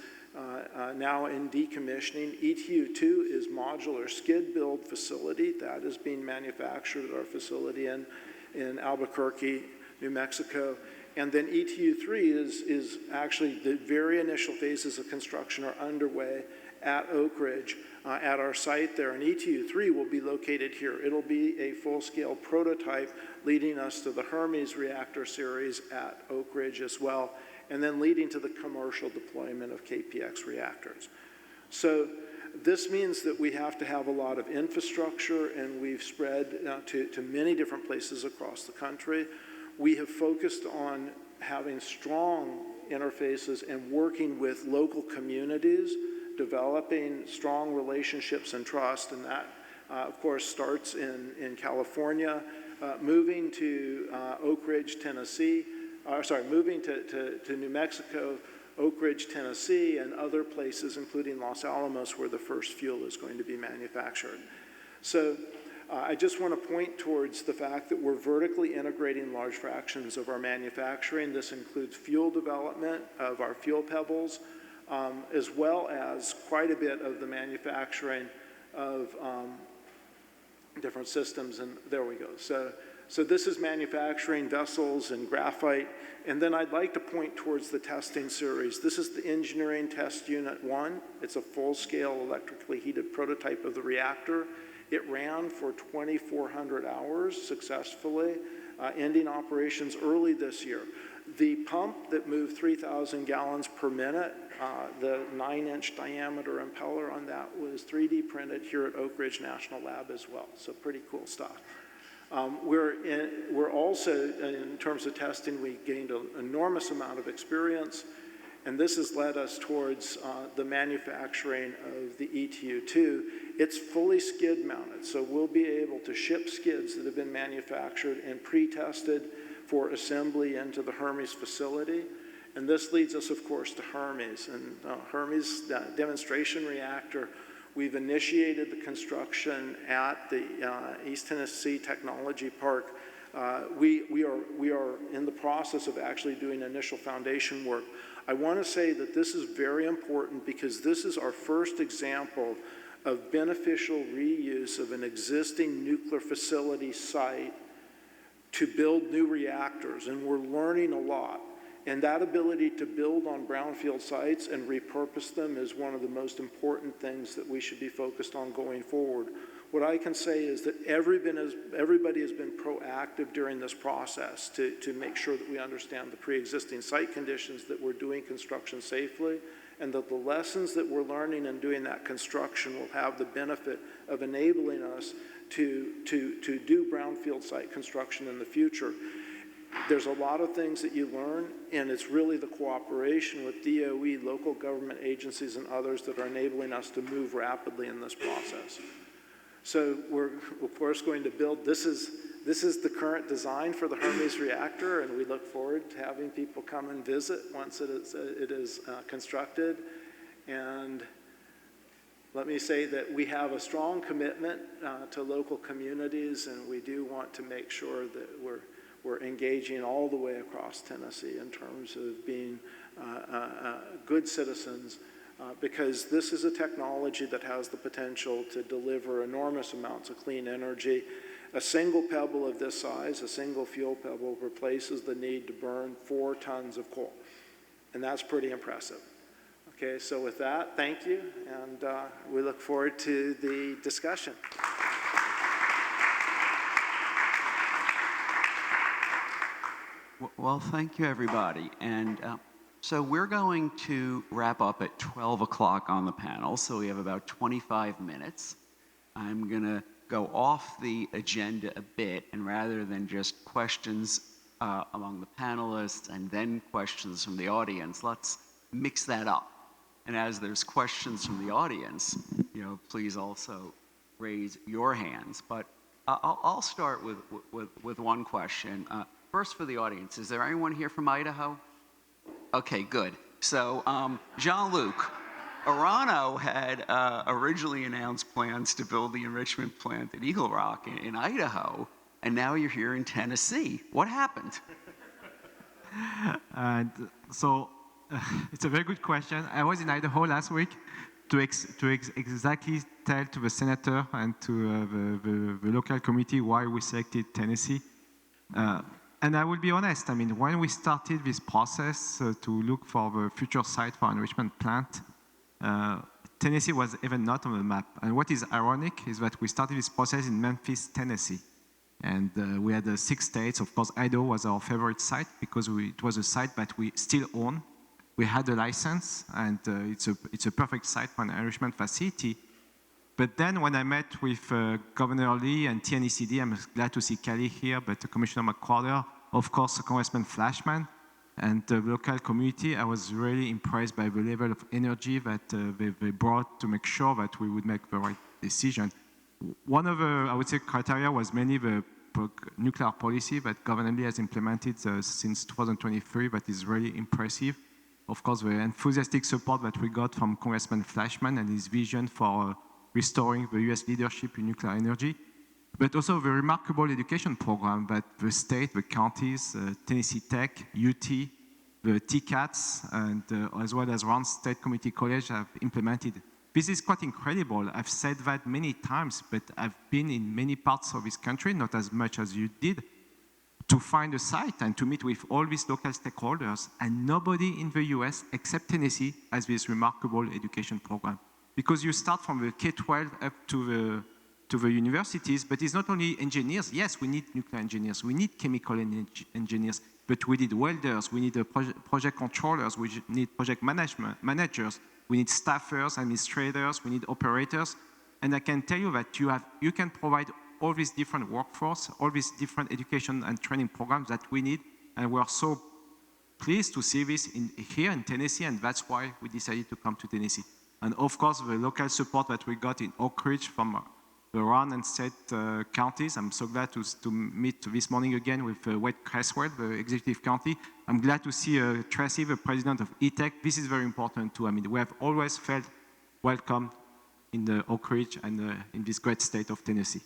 now in decommissioning. ETU-2 is modular skid build facility that is being manufactured at our facility in Albuquerque, New Mexico. And then ETU-3 is actually the very initial phases of construction are underway at Oak Ridge at our site there. And ETU-3 will be located here. It'll be a full-scale prototype leading us to the Hermes reactor series at Oak Ridge as well, and then leading to the commercial deployment of KPX reactors. So this means that we have to have a lot of infrastructure, and we've spread to many different places across the country. We have focused on having strong interfaces and working with local communities, developing strong relationships and trust, and that, of course, starts in California, moving to Oak Ridge, Tennessee, moving to New Mexico, Oak Ridge, Tennessee, and other places, including Los Alamos, where the first fuel is going to be manufactured. So I just want to point towards the fact that we're vertically integrating large fractions of our manufacturing. This includes fuel development of our fuel pebbles, as well as quite a bit of the manufacturing of different systems, and there we go. So this is manufacturing vessels and graphite, and then I'd like to point towards the testing series. This is the Engineering Test Unit 1. It's a full-scale electrically heated prototype of the reactor. It ran for 2,400 hours successfully, ending operations early this year. The pump that moved 3,000 gallons per minute, the 9-inch diameter impeller on that was 3D printed here at Oak Ridge National Lab as well, so pretty cool stuff. We're also, in terms of testing, we gained an enormous amount of experience, and this has led us towards the manufacturing of the ETU-2. It's fully skid mounted, so we'll be able to ship skids that have been manufactured and pre-tested for assembly into the Hermes facility. And this leads us, of course, to Hermes. And Hermes demonstration reactor, we've initiated the construction at the East Tennessee Technology Park. We are in the process of actually doing initial foundation work. I want to say that this is very important because this is our first example of beneficial reuse of an existing nuclear facility site to build new reactors, and we're learning a lot. And that ability to build on brownfield sites and repurpose them is one of the most important things that we should be focused on going forward. What I can say is that everybody has been proactive during this process to make sure that we understand the pre-existing site conditions, that we're doing construction safely, and that the lessons that we're learning in doing that construction will have the benefit of enabling us to do brownfield site construction in the future. There's a lot of things that you learn, and it's really the cooperation with DOE, local government agencies, and others that are enabling us to move rapidly in this process. So we're, of course, going to build, this is the current design for the Hermes reactor, and we look forward to having people come and visit once it is constructed. And let me say that we have a strong commitment to local communities, and we do want to make sure that we're engaging all the way across Tennessee in terms of being good citizens, because this is a technology that has the potential to deliver enormous amounts of clean energy. A single pebble of this size, a single fuel pebble, replaces the need to burn 4 tons of coal. And that's pretty impressive. Okay, so with that, thank you, and we look forward to the discussion. Well, thank you, everybody. And so we're going to wrap up at 12 o'clock on the panel, so we have about 25 minutes. I'm going to go off the agenda a bit, and rather than just questions among the panelists and then questions from the audience, let's mix that up. And as there's questions from the audience, please also raise your hands. But I'll start with one question. First for the audience, is there anyone here from Idaho? Okay, good. So Jean-Luc, Orano had originally announced plans to build the enrichment plant at Eagle Rock in Idaho, and now you're here in Tennessee. What happened? It's a very good question. I was in Idaho last week to exactly tell to the senator and to the local committee why we selected Tennessee. And I will be honest, I mean, when we started this process to look for the future site for enrichment plant, Tennessee was even not on the map. And what is ironic is that we started this process in Memphis, Tennessee. And we had 6 states. Of course, Idaho was our favorite site because it was a site that we still own. We had a license, and it's a perfect site for an enrichment facility. But then when I met with Governor Lee and TNECD, I'm glad to see Kelly here, but Commissioner McWhorter, of course, Congressman Flashman, and the local community, I was really impressed by the level of energy that they brought to make sure that we would make the right decision. One of the, I would say, criteria was mainly the nuclear policy that Governor Lee has implemented since 2023 that is really impressive. Of course, the enthusiastic support that we got from Congressman Flashman and his vision for restoring the US leadership in nuclear energy, but also the remarkable education program that the state, the counties, Tennessee Tech, UT, the TCATS, and as well as Round State Community College have implemented. This is quite incredible. I've said that many times, but I've been in many parts of this country, not as much as you did, to find a site and to meet with all these local stakeholders, and nobody in the US except Tennessee has this remarkable education program. Because you start from the K-12 up to the universities, but it's not only engineers. Yes, we need nuclear engineers, we need chemical engineers, but we need welders, we need project controllers, we need project managers, we need staffers, administrators, we need operators. And I can tell you that you can provide all these different workforce, all these different education and training programs that we need, and we are so pleased to see this here in Tennessee, and that's why we decided to come to Tennessee. And of course, the local support that we got in Oak Ridge from the Round and State counties. I'm so glad to meet this morning again with Wade Creswell, the executive county. I'm glad to see Tracy, the president of ETEC. This is very important too. I mean, we have always felt welcome in the Oak Ridge and in this great state of Tennessee.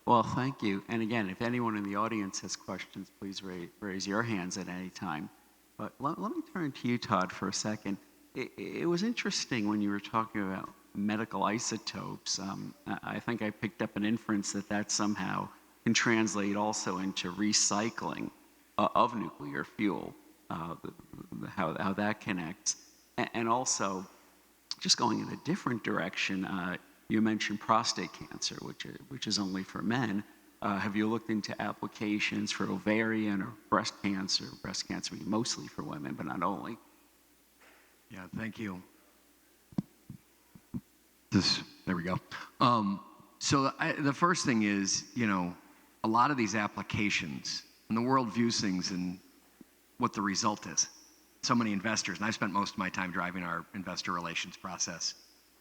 Well, thank you. And again, if anyone in the audience has questions, please raise your hands at any time. But let me turn to you, Todd, for a second. It was interesting when you were talking about medical isotopes. I think I picked up an inference that somehow can translate also into recycling of nuclear fuel, how that connects. And also, just going in a different direction, you mentioned prostate cancer, which is only for men. Have you looked into applications for ovarian or breast cancer? Breast cancer mostly for women, but not only. Yeah, thank you. There we go. So the first thing is, a lot of these applications, and the world views things and what the result is. So many investors, and I've spent most of my time driving our investor relations process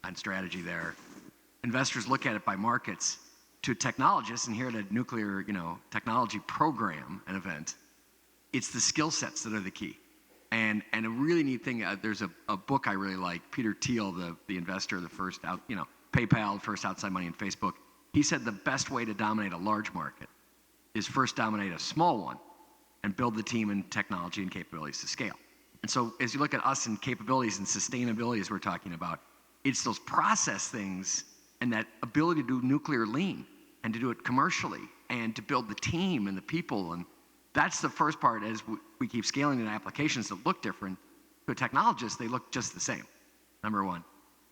and strategy there. Investors look at it by markets. To technologists, and here at a nuclear, technology program, an event, it's the skill sets that are the key. And a really neat thing, there's a book I really like, Peter Thiel, the investor, the first out, PayPal, first outside money in Facebook. He said the best way to dominate a large market is first dominate a small one and build the team and technology and capabilities to scale. And so as you look at us and capabilities and sustainability as we're talking about, it's those process things and that ability to do nuclear lean and to do it commercially and to build the team and the people. And that's the first part. As we keep scaling in applications that look different, to a technologist, they look just the same, number one.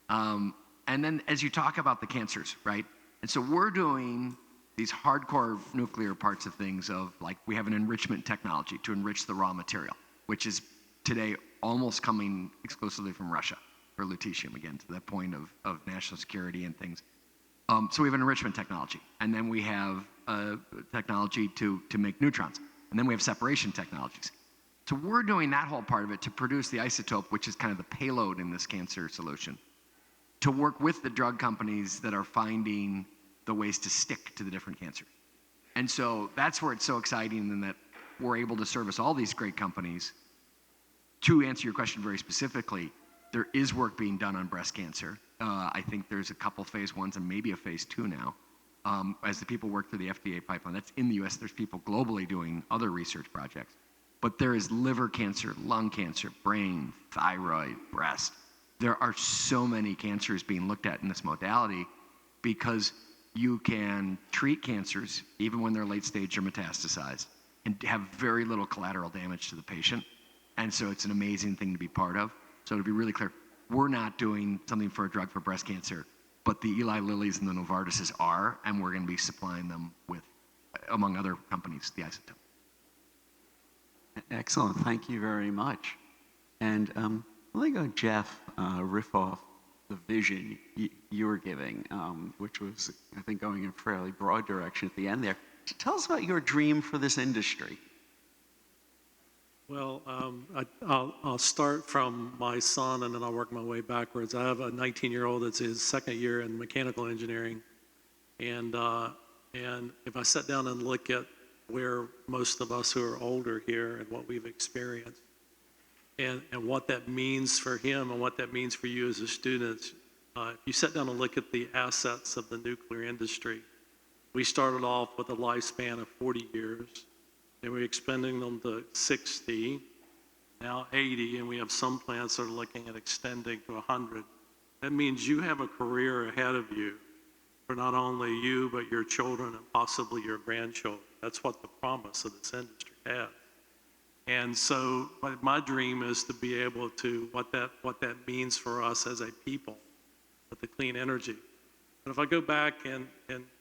And then as you talk about the cancers, right? And so we're doing these hardcore nuclear parts of things of like, we have an enrichment technology to enrich the raw material, which is today almost coming exclusively from Russia for lutetium, again, to that point of national security and things. So we have an enrichment technology, and then we have technology to make neutrons, and then we have separation technologies. So we're doing that whole part of it to produce the isotope, which is kind of the payload in this cancer solution, to work with the drug companies that are finding the ways to stick to the different cancers. And so that's where it's so exciting, and that we're able to service all these great companies. To answer your question very specifically, there is work being done on breast cancer. I think there's a couple phase 1s and maybe a phase 2 now. As the people work through the FDA pipeline, that's in the US, there's people globally doing other research projects. But there is liver cancer, lung cancer, brain, thyroid, breast. There are so many cancers being looked at in this modality because you can treat cancers even when they're late stage or metastasized and have very little collateral damage to the patient. And so it's an amazing thing to be part of. So to be really clear, we're not doing something for a drug for breast cancer, but the Eli Lilly's and the Novartis's are, and we're going to be supplying them with, among other companies, the isotope. Excellent. Thank you very much. And let me go, Jeff, riff off the vision you were giving, which was, I think, going in a fairly broad direction at the end there. Tell us about your dream for this industry. Well, I'll start from my son, and then I'll work my way backwards. I have a 19-year-old that's his second year in mechanical engineering, and if I sit down and look at where most of us who are older here and what we've experienced, and what that means for him and what that means for you as a student, if you sit down and look at the assets of the nuclear industry, we started off with a lifespan of 40 years. They were expanding them to 60, now 80, and we have some plants that are looking at extending to 100. That means you have a career ahead of you for not only you, but your children and possibly your grandchildren. That's what the promise of this industry has. And so my dream is to be able to, what that means for us as a people with the clean energy. But if I go back and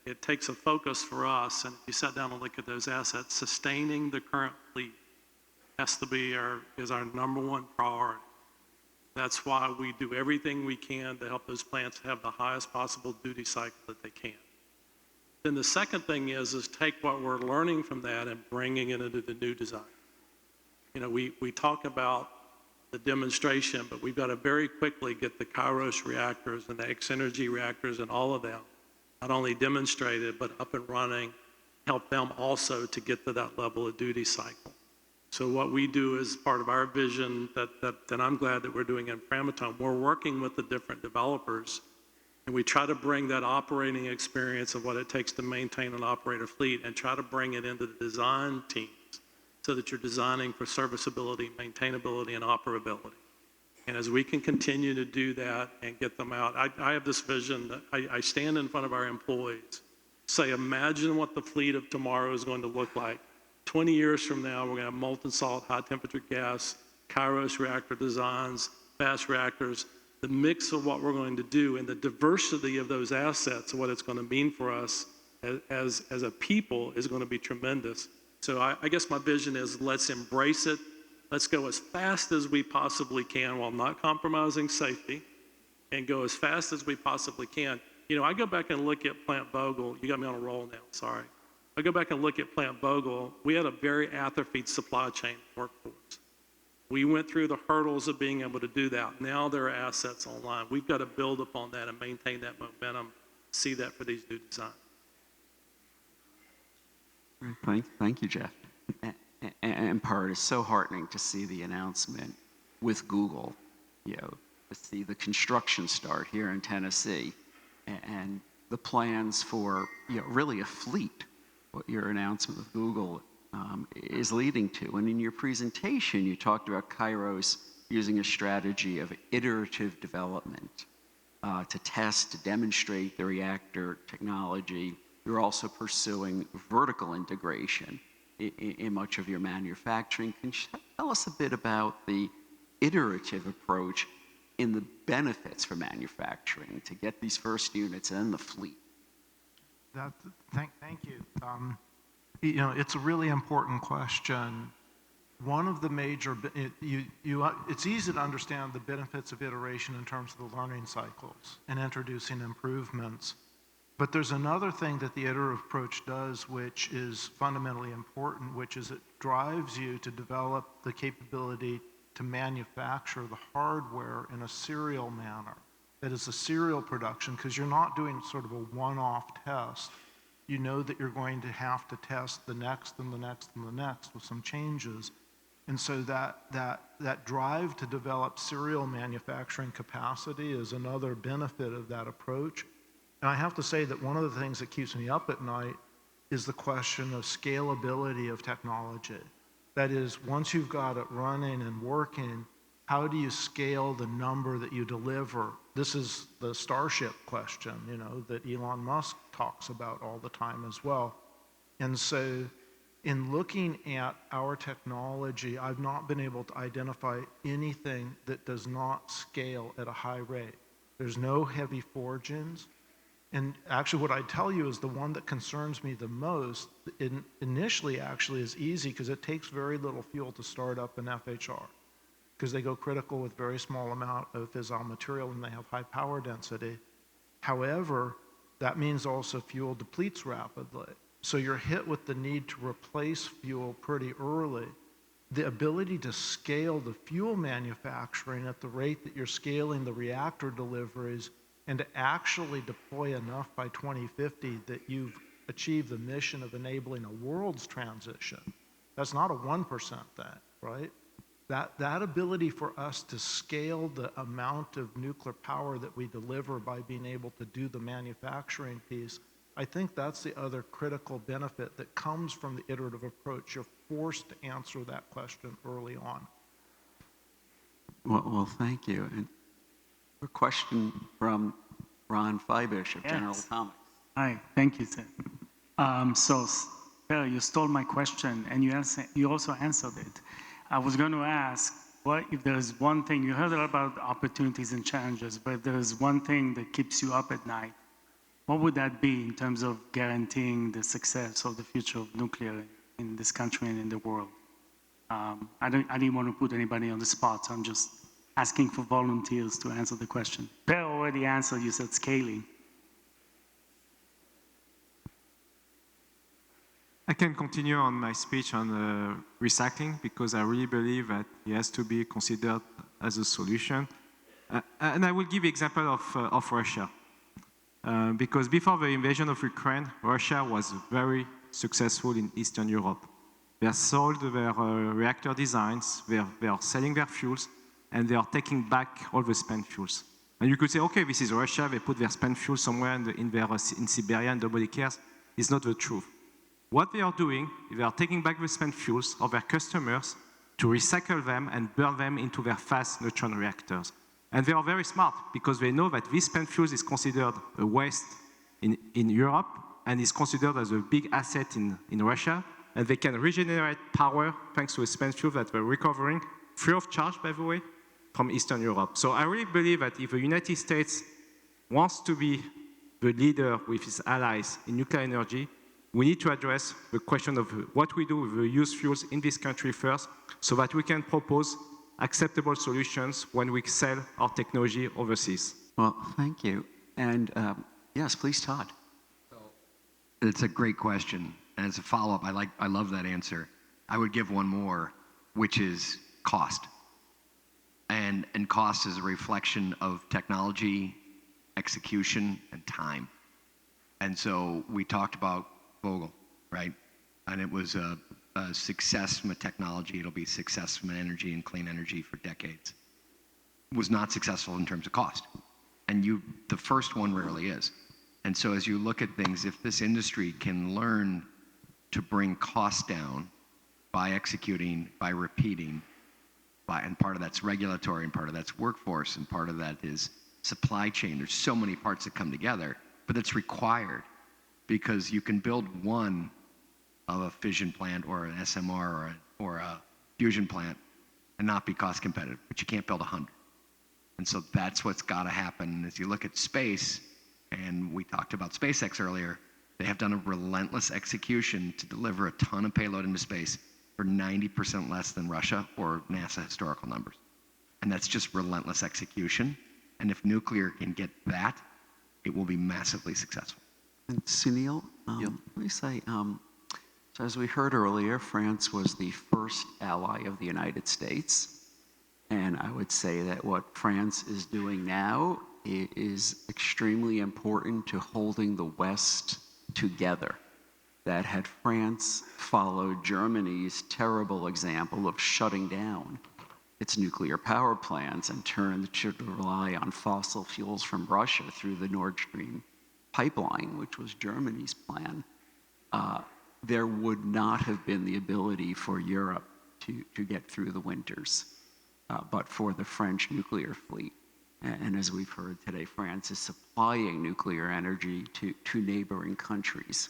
it takes a focus for us, and if you sat down and look at those assets, sustaining the current fleet has to be is our number one priority. That's why we do everything we can to help those plants have the highest possible duty cycle that they can. Then the second thing is take what we're learning from that and bringing it into the new design. You know, we talk about the demonstration, but we've got to very quickly get the Kairos reactors and the X-energy reactors and all of them not only demonstrated, but up and running, help them also to get to that level of duty cycle. So what we do is part of our vision that I'm glad that we're doing in Framatome. We're working with the different developers, and we try to bring that operating experience of what it takes to maintain and operate a fleet and try to bring it into the design teams so that you're designing for serviceability, maintainability, and operability. And as we can continue to do that and get them out, I have this vision that I stand in front of our employees, say, imagine what the fleet of tomorrow is going to look like. 20 years from now, we're going to have molten salt, high temperature gas, Kairos reactor designs, fast reactors. The mix of what we're going to do and the diversity of those assets, what it's going to mean for us as a people is going to be tremendous. So I guess my vision is let's embrace it. Let's go as fast as we possibly can while not compromising safety, and go as fast as we possibly can. You know, I go back and look at Plant Vogtle. You got me on a roll now, sorry. I go back and look at Plant Vogtle. We had a very atrophied supply chain workforce. We went through the hurdles of being able to do that. Now there are assets online. We've got to build upon that and maintain that momentum, see that for these new designs. Thank you, Jeff. And part is so heartening to see the announcement with Google, you know, to see the construction start here in Tennessee and the plans for, you know, really a fleet, what your announcement with Google is leading to. And in your presentation, you talked about Kairos using a strategy of iterative development. to test, to demonstrate the reactor technology. You're also pursuing vertical integration in much of your manufacturing. Can you tell us a bit about the iterative approach in the benefits for manufacturing to get these first units and the fleet? Thank you. You know, it's a really important question. One of the major, it's easy to understand the benefits of iteration in terms of the learning cycles and introducing improvements. But there's another thing that the iterative approach does, which is fundamentally important, which is it drives you to develop the capability to manufacture the hardware in a serial manner. That is a serial production, because you're not doing sort of a one-off test. You know that you're going to have to test the next and the next and the next with some changes. And so that drive to develop serial manufacturing capacity is another benefit of that approach. And I have to say that one of the things that keeps me up at night is the question of scalability of technology. That is, once you've got it running and working, how do you scale the number that you deliver? This is the Starship question, you know, that Elon Musk talks about all the time as well. And so in looking at our technology, I've not been able to identify anything that does not scale at a high rate. There's no heavy forgings. And actually what I tell you is the one that concerns me the most, initially actually is easy because it takes very little fuel to start up an FHR, because they go critical with very small amount of fissile material and they have high power density. However, that means also fuel depletes rapidly. So you're hit with the need to replace fuel pretty early. The ability to scale the fuel manufacturing at the rate that you're scaling the reactor deliveries and to actually deploy enough by 2050 that you've achieved the mission of enabling a world's transition. That's not a 1% thing, right? That ability for us to scale the amount of nuclear power that we deliver by being able to do the manufacturing piece, I think that's the other critical benefit that comes from the iterative approach. You're forced to answer that question early on. Well, thank you. And a question from Ron Feibisch of General Atomics. Hi, thank you, sir. So, Perry, you stole my question, and you also answered it. I was going to ask, what if there is one thing, you heard a lot about opportunities and challenges, but if there is one thing that keeps you up at night, what would that be in terms of guaranteeing the success of the future of nuclear in this country and in the world? I didn't want to put anybody on the spot, so I'm just asking for volunteers to answer the question. Per already answered, you said scaling. I can continue on my speech on recycling, because I really believe that it has to be considered as a solution. And I will give example of Russia. Because before the invasion of Ukraine, Russia was very successful in Eastern Europe. They have sold their reactor designs, they are selling their fuels, and they are taking back all the spent fuels. And you could say, okay, this is Russia, they put their spent fuel somewhere in Siberia and nobody cares. It's not the truth. What they are doing, they are taking back the spent fuels of their customers to recycle them and burn them into their fast neutron reactors. And they are very smart, because they know that this spent fuel is considered a waste in Europe and is considered as a big asset in Russia. And they can regenerate power thanks to a spent fuel that they're recovering, free of charge, by the way, from Eastern Europe. So I really believe that if the United States wants to be the leader with its allies in nuclear energy, we need to address the question of what we do with the used fuels in this country first, so that we can propose acceptable solutions when we sell our technology overseas. Well, thank you. And yes, please, Todd. It's a great question. And as a follow-up, I love that answer. I would give one more, which is cost. And cost is a reflection of technology, execution, and time. And so we talked about Vogtle, right? And it was a success from a technology. It'll be success from an energy and clean energy for decades. It was not successful in terms of cost. And the first one rarely is. And so as you look at things, if this industry can learn to bring costs down by executing, by repeating, and part of that's regulatory, and part of that's workforce, and part of that is supply chain. There's so many parts that come together, but it's required because you can build one of a fission plant or an SMR or a fusion plant and not be cost competitive, but you can't build 100. And so that's what's got to happen. As you look at space, and we talked about SpaceX earlier, they have done a relentless execution to deliver a ton of payload into space for 90% less than Russia or NASA historical numbers. And that's just relentless execution. And if nuclear can get that, it will be massively successful. And Sunil, let me say, so as we heard earlier, France was the first ally of the United States. And I would say that what France is doing now is extremely important to holding the West together. That had France followed Germany's terrible example of shutting down its nuclear power plants and turned to rely on fossil fuels from Russia through the Nord Stream pipeline, which was Germany's plan, there would not have been the ability for Europe to get through the winters, but for the French nuclear fleet. And as we've heard today, France is supplying nuclear energy to neighboring countries.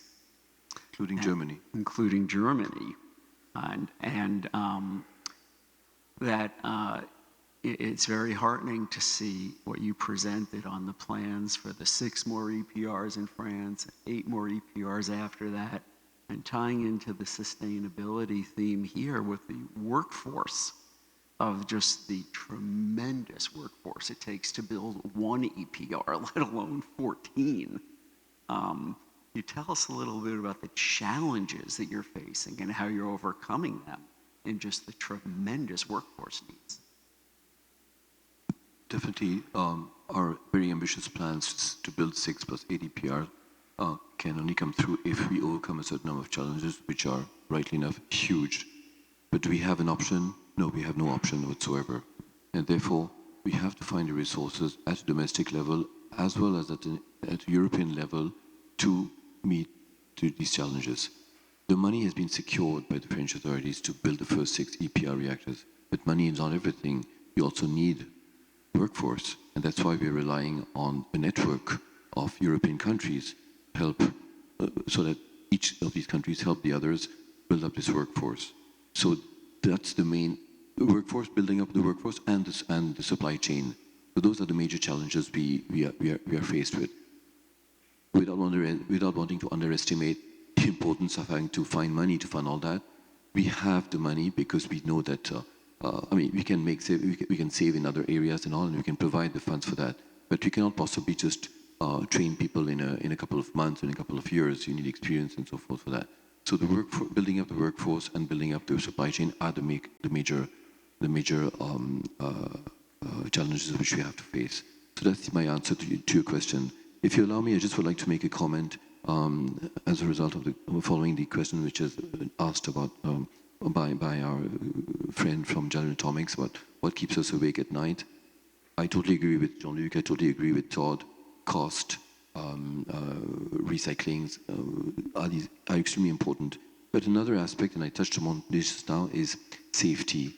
Including Germany. Including Germany. And it's very heartening to see what you presented on the plans for the 6 more EPRs in France, 8 more EPRs after that, and tying into the sustainability theme here with the workforce of just the tremendous workforce it takes to build 1 EPR, let alone 14. You tell us a little bit about the challenges that you're facing and how you're overcoming them in just the tremendous workforce needs. Definitely, our very ambitious plans to build 6 plus 8 EPR can only come through if we overcome a certain number of challenges, which are, rightly enough, huge. But do we have an option? No, we have no option whatsoever. And therefore, we have to find the resources at a domestic level as well as at a European level to meet these challenges. The money has been secured by the French authorities to build the first 6 EPR reactors, but money is not everything. You also need workforce, and that's why we're relying on a network of European countries help so that each of these countries help the others build up this workforce. So that's the main workforce, building up the workforce and the supply chain. So those are the major challenges we are faced with. Without wanting to underestimate the importance of having to find money to fund all that, we have the money because we know that we can save in other areas and all, and we can provide the funds for that. But we cannot possibly just train people in a couple of months, in a couple of years. You need experience and so forth for that. So building up the workforce and building up the supply chain are the major challenges which we have to face. So that's my answer to your question. If you allow me, I just would like to make a comment as a result of following the question which is asked about by our friend from General Atomics about what keeps us awake at night. I totally agree with Jean-Luc. I totally agree with Todd. Cost, recycling are extremely important. But another aspect, and I touched upon this just now, is safety.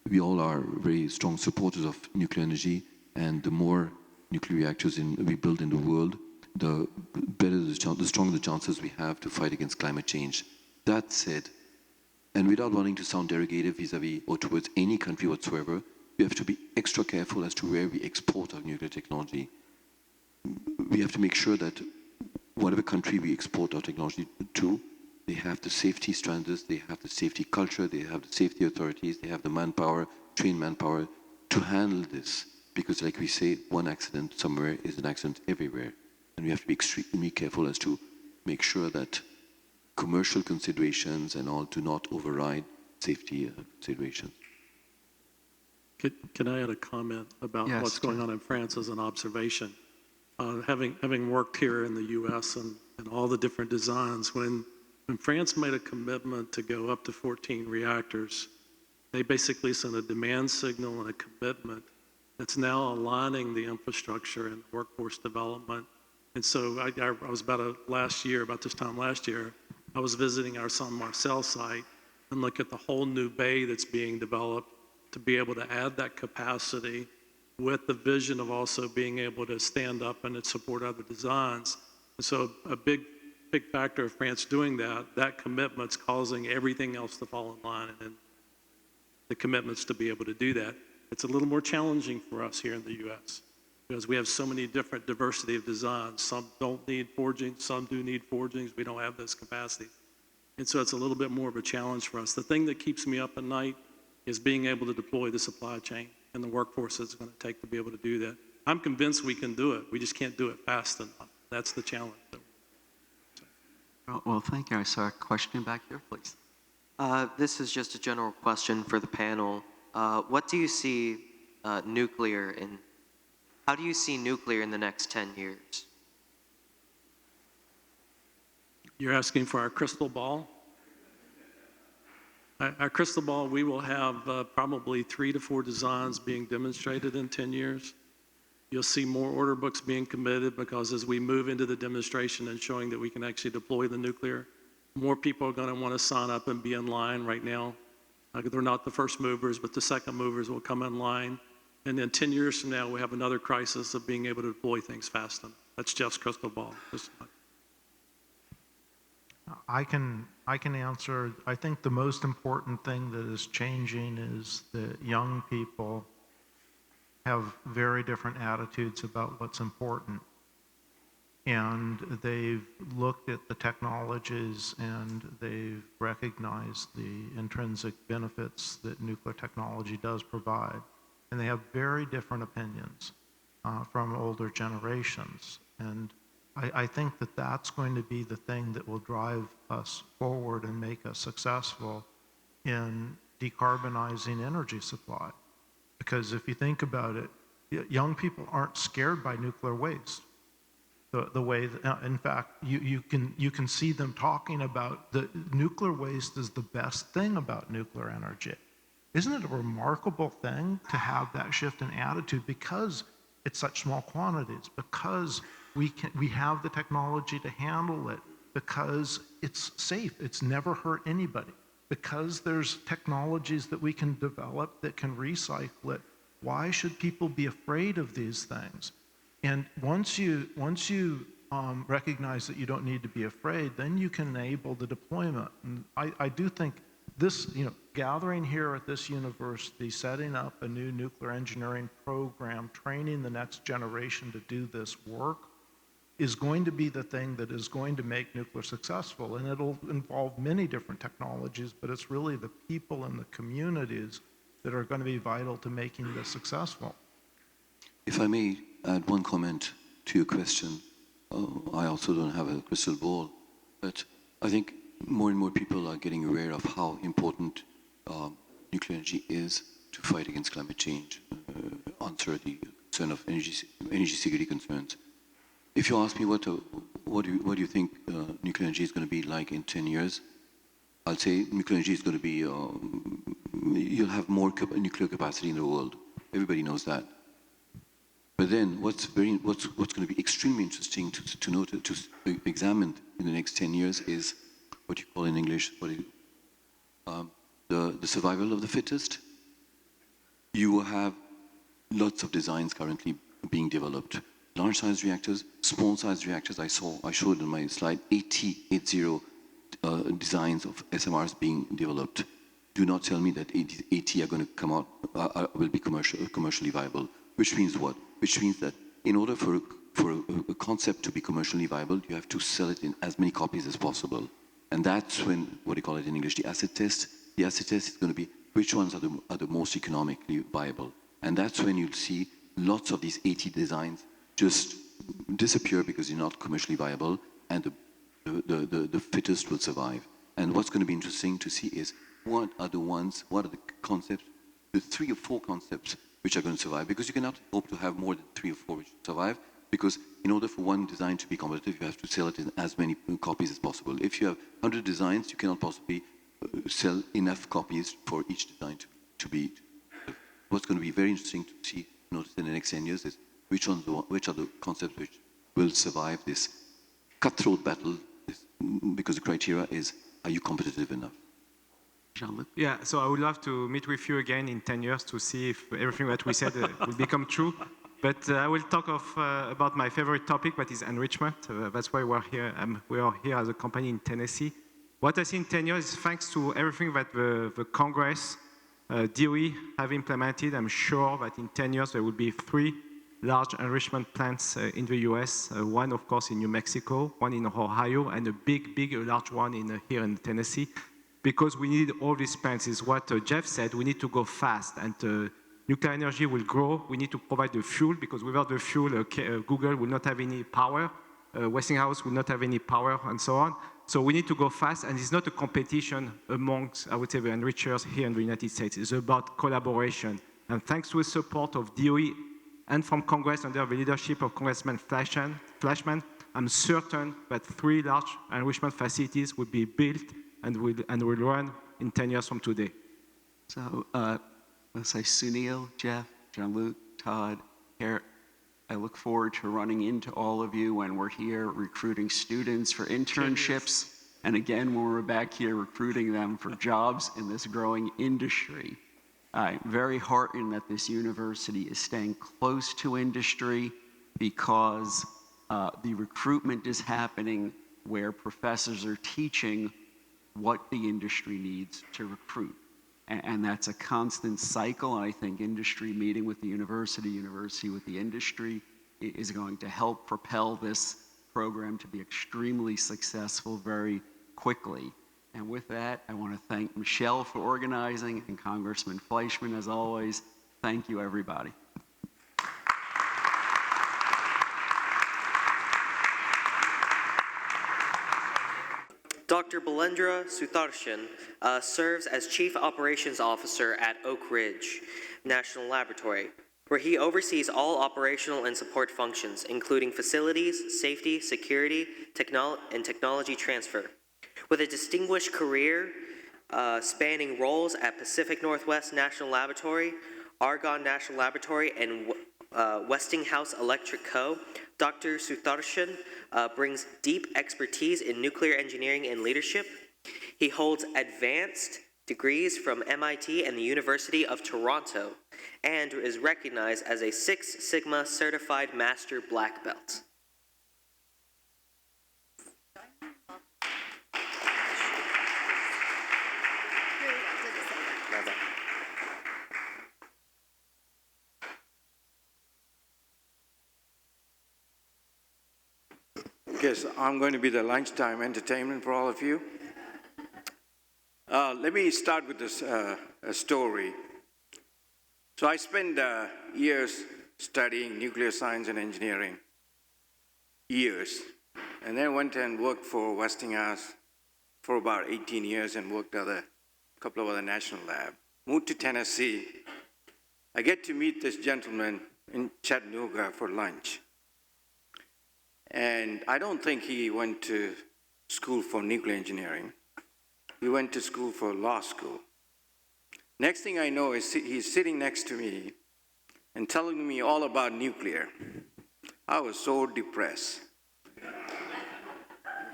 We all are very strong supporters of nuclear energy, and the more nuclear reactors we build in the world, the better the stronger the chances we have to fight against climate change. That said, and without wanting to sound derogative vis-a-vis or towards any country whatsoever, we have to be extra careful as to where we export our nuclear technology. We have to make sure that whatever country we export our technology to, they have the safety standards, they have the safety culture, they have the safety authorities, they have the manpower, trained manpower to handle this. Because like we say, one accident somewhere is an accident everywhere. And we have to be extremely careful as to make sure that commercial considerations and all do not override safety considerations. Can I add a comment about Yes, what's going on in France as an observation? Having worked here in the U.S. and all the different designs, when France made a commitment to go up to 14 reactors, they basically sent a demand signal and a commitment that's now aligning the infrastructure and workforce development. And so I was about this time last year, I was visiting our Saint Marcel site and look at the whole new bay that's being developed to be able to add that capacity with the vision of also being able to stand up and support other designs. And so a big factor of France doing that commitment's causing everything else to fall in line, and the commitments to be able to do that. It's a little more challenging for us here in the U.S. because we have so many different diversity of designs. Some don't need forging, some do need forgings. We don't have this capacity. And so it's a little bit more of a challenge for us. The thing that keeps me up at night is being able to deploy the supply chain and the workforce it's going to take to be able to do that. I'm convinced we can do it. We just can't do it fast enough. That's the challenge. Well, thank you. I saw a question back there, please. This is just a general question for the panel. What do you see nuclear in? How do you see nuclear in the next 10 years? You're asking for our crystal ball? Our crystal ball, we will have probably 3 to 4 designs being demonstrated in 10 years. You'll see more order books being committed because as we move into the demonstration and showing that we can actually deploy the nuclear, more people are going to want to sign up and be in line right now. They're not the first movers, but the second movers will come in line. And then 10 years from now, we have another crisis of being able to deploy things fast enough. That's Jeff's crystal ball. I can answer. I think the most important thing that is changing is that young people have very different attitudes about what's important. And they've looked at the technologies and they've recognized the intrinsic benefits that nuclear technology does provide. And they have very different opinions from older generations. And I think that that's going to be the thing that will drive us forward and make us successful in decarbonizing energy supply. Because if you think about it, young people aren't scared by nuclear waste. The way, in fact, you can see them talking about the nuclear waste is the best thing about nuclear energy. Isn't it a remarkable thing to have that shift in attitude because it's such small quantities, because we have the technology to handle it, because it's safe, it's never hurt anybody, because there's technologies that we can develop that can recycle it. Why should people be afraid of these things? And once you recognize that you don't need to be afraid, then you can enable the deployment. And I do think this, gathering here at this university, setting up a new nuclear engineering program, training the next generation to do this work, is going to be the thing that is going to make nuclear successful. And it'll involve many different technologies, but it's really the people and the communities that are going to be vital to making this successful. If I may add one comment to your question, I also don't have a crystal ball, but I think more and more people are getting aware of how important nuclear energy is to fight against climate change, answer the concern of energy security concerns. If you ask me what do you think nuclear energy is going to be like in 10 years, I'll say nuclear energy is going to be, you'll have more nuclear capacity in the world. Everybody knows that. But then what's going to be extremely interesting to note, to examine in the next 10 years is what you call in English, the survival of the fittest. You have lots of designs currently being developed. Large size reactors, small size reactors. I showed in my slide 80 designs of SMRs being developed. Do not tell me that 80 are going to come out, will be commercially viable. Which means what? Which means that in order for a concept to be commercially viable, you have to sell it in as many copies as possible. And that's when, what do you call it in English, the acid test. The acid test is going to be which ones are the most economically viable. And that's when you'll see lots of these 80 designs just disappear because they're not commercially viable, and the fittest will survive. And what's going to be interesting to see is what are the concepts, the 3 or 4 concepts which are going to survive, because you cannot hope to have more than 3 or 4 which survive, because in order for one design to be competitive, you have to sell it in as many copies as possible. If you have 100 designs, you cannot possibly sell enough copies for each design to be. What's going to be very interesting to see, notice in the next 10 years is which are the concepts which will survive this cutthroat battle, because the criteria is, are you competitive enough? Jean-Luc? Yeah, so I would love to meet with you again in 10 years to see if everything that we said will become true. But I will talk about my favorite topic, that is enrichment. That's why we're here. We are here as a company in Tennessee. What I see in 10 years is thanks to everything that the Congress, DOE have implemented. I'm sure that in 10 years there will be 3 large enrichment plants in the US, one of course in New Mexico, one in Ohio, and a large one here in Tennessee, because we need all these plants. Is what Jeff said, we need to go fast, and nuclear energy will grow. We need to provide the fuel, because without the fuel, Google will not have any power, Westinghouse will not have any power, and so on. So we need to go fast, and it's not a competition amongst, I would say, the enrichers here in the United States. It's about collaboration. And thanks to the support of DOE and from Congress under the leadership of Congressman Flashman, I'm certain that 3 large enrichment facilities will be built and will run in 10 years from today. So let's say Sunil, Jeff, Jean-Luc, Todd, Eric, I look forward to running into all of you when we're here recruiting students for internships, and again when we're back here recruiting them for jobs in this growing industry. I'm very heartened that this university is staying close to industry, because the recruitment is happening where professors are teaching what the industry needs to recruit. And that's a constant cycle, and I think industry meeting with the university, university with the industry, is going to help propel this program to be extremely successful very quickly. And with that, I want to thank Michelle for organizing, and Congressman Fleischman, as always. Thank you, everybody. Dr. Balendra Sutharshan serves as Chief Operations Officer at Oak Ridge National Laboratory, where he oversees all operational and support functions, including facilities, safety, security, and technology transfer. With a distinguished career spanning roles at Pacific Northwest National Laboratory, Argonne National Laboratory, and Westinghouse Electric Co., Dr. Sutharshan brings deep expertise in nuclear engineering and leadership. He holds advanced degrees from MIT and the University of Toronto, and is recognized as a 6 Sigma Certified Master Black Belt. Yes, I'm going to be the lunchtime entertainment for all of you. Let me start with this a story. So I spent years studying nuclear science and engineering, years. And then went and worked for Westinghouse for about 18 years and worked at a couple of other national labs. Moved to Tennessee. I get to meet this gentleman in Chattanooga for lunch. And I don't think he went to school for nuclear engineering. He went to school for law school. Next thing I know is he's sitting next to me and telling me all about nuclear. I was so depressed.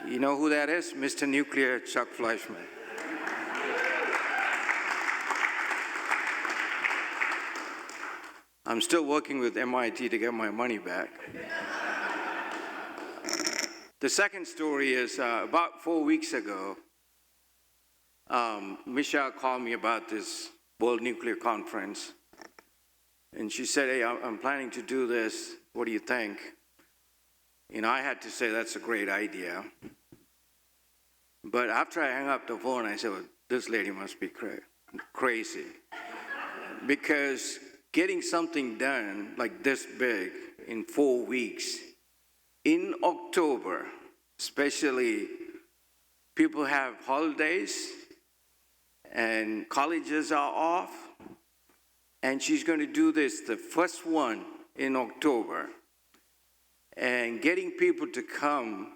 You know who that is? Mr. Nuclear Chuck Fleischman. I'm still working with MIT to get my money back. The second story is about 4 weeks ago, Michelle called me about this World Nuclear Conference. And she said, hey, I'm planning to do this. What do you think? You know, I had to say that's a great idea. But after I hung up the phone, I said, well, this lady must be crazy. Because getting something done like this big in 4 weeks, in October, especially, people have holidays and colleges are off, and she's going to do this, the first one in October. And getting people to come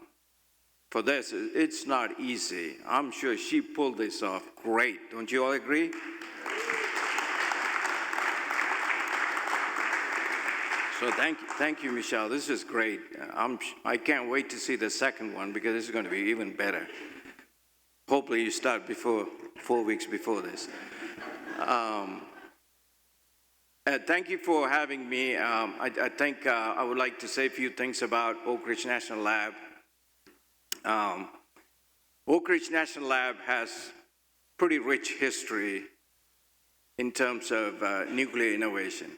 for this, it's not easy. I'm sure she pulled this off great. Don't you all agree? So thank you, Michelle. This is great. I can't wait to see the second one, because this is going to be even better. Hopefully you start before 4 weeks before this. Thank you for having me. I think I would like to say a few things about Oak Ridge National Lab. Oak Ridge National Lab has pretty rich history in terms of nuclear innovation.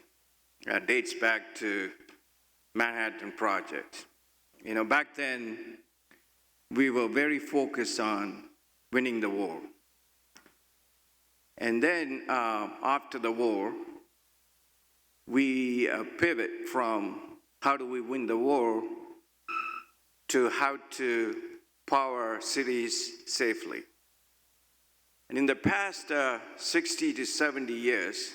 Dates back to Manhattan Project. You know, back then, we were very focused on winning the war. And then after the war, we pivot from how do we win the war to how to power cities safely. And in the past 60 to 70 years,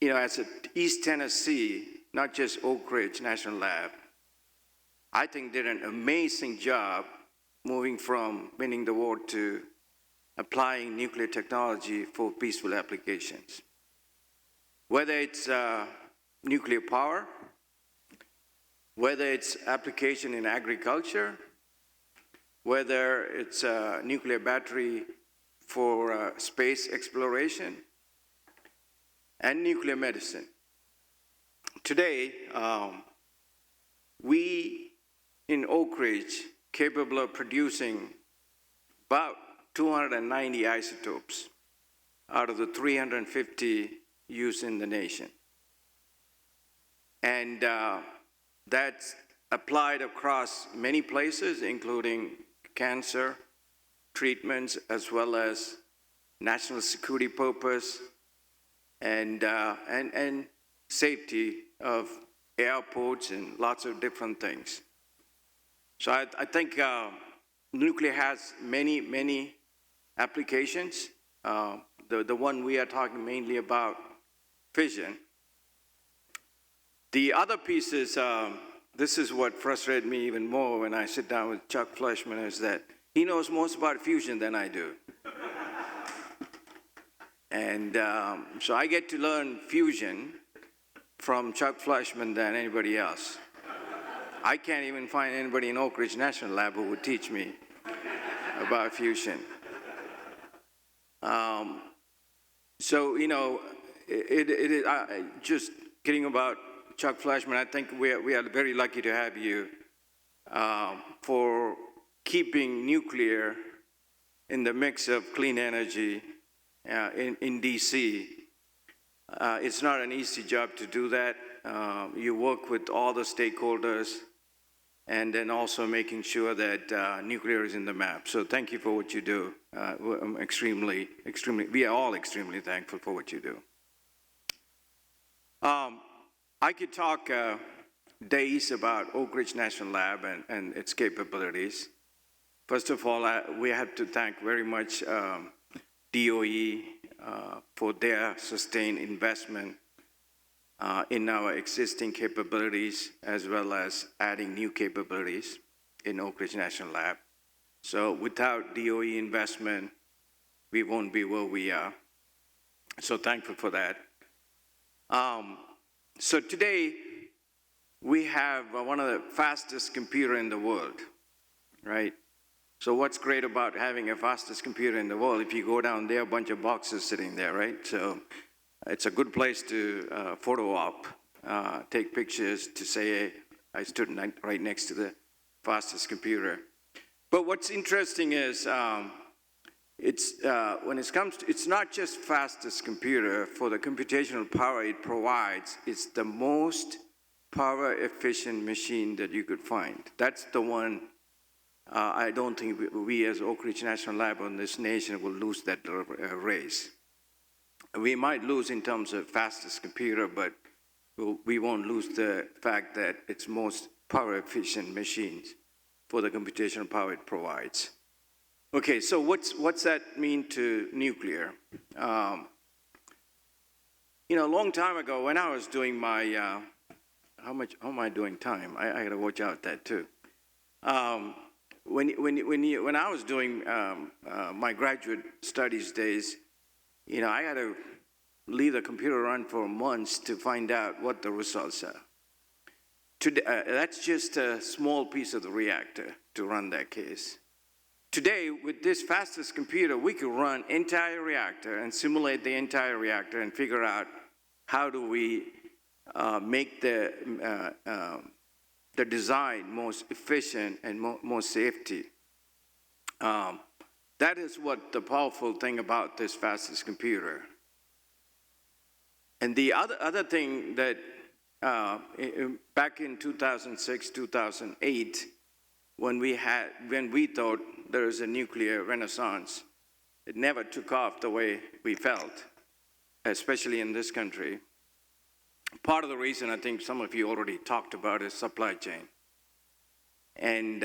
you know, as East Tennessee, not just Oak Ridge National Lab, I think did an amazing job moving from winning the war to applying nuclear technology for peaceful applications. Whether it's nuclear power, whether it's application in agriculture, whether it's a nuclear battery for space exploration, and nuclear medicine. Today, we in Oak Ridge capable of producing about 290 isotopes out of the 350 used in the nation. And that's applied across many places, including cancer treatments, as well as national security purpose and safety of airports and lots of different things. So I think nuclear has many, many applications. The one we are talking mainly about, fission. The other piece is, this is what frustrated me even more when I sit down with Chuck Fleischman, is that he knows most about fusion than I do. And so I get to learn fusion from Chuck Fleischman than anybody else. I can't even find anybody in Oak Ridge National Lab who would teach me about fusion. So, you know, just kidding about Chuck Fleischman, I think we are very lucky to have you for keeping nuclear in the mix of clean energy in DC. It's not an easy job to do that. You work with all the stakeholders and then also making sure that nuclear is in the map. So thank you for what you do. I'm we are all extremely thankful for what you do. I could talk days about Oak Ridge National Lab and its capabilities. First of all, we have to thank very much DOE for their sustained investment in our existing capabilities, as well as adding new capabilities in Oak Ridge National Lab. So without DOE investment, we won't be where we are. So thankful for that. So today, we have one of the fastest computer in the world, right? So what's great about having a fastest computer in the world? If you go down there, a bunch of boxes sitting there, right? So it's a good place to photo op, take pictures to say, hey, I stood right next to the fastest computer. But what's interesting is when it comes to, it's not just fastest computer. For the computational power it provides, it's the most power efficient machine that you could find. That's the one I don't think we as Oak Ridge National Lab in this nation will lose that race. We might lose in terms of fastest computer, but we won't lose the fact that it's most power efficient machines for the computational power it provides. Okay, so what's that mean to nuclear? You know, a long time ago when I was doing my, how am I doing time? I gotta watch out that too. When I was doing my graduate studies days, you know, I had to leave the computer run for months to find out what the results are. Today, that's just a small piece of the reactor to run that case. Today, with this fastest computer, we could run entire reactor and simulate the entire reactor and figure out how do we make the design most efficient and more safety. That is what the powerful thing about this fastest computer. And the other thing that back in 2006, 2008, when we thought there was a nuclear renaissance, it never took off the way we felt, especially in this country. Part of the reason I think some of you already talked about is supply chain. And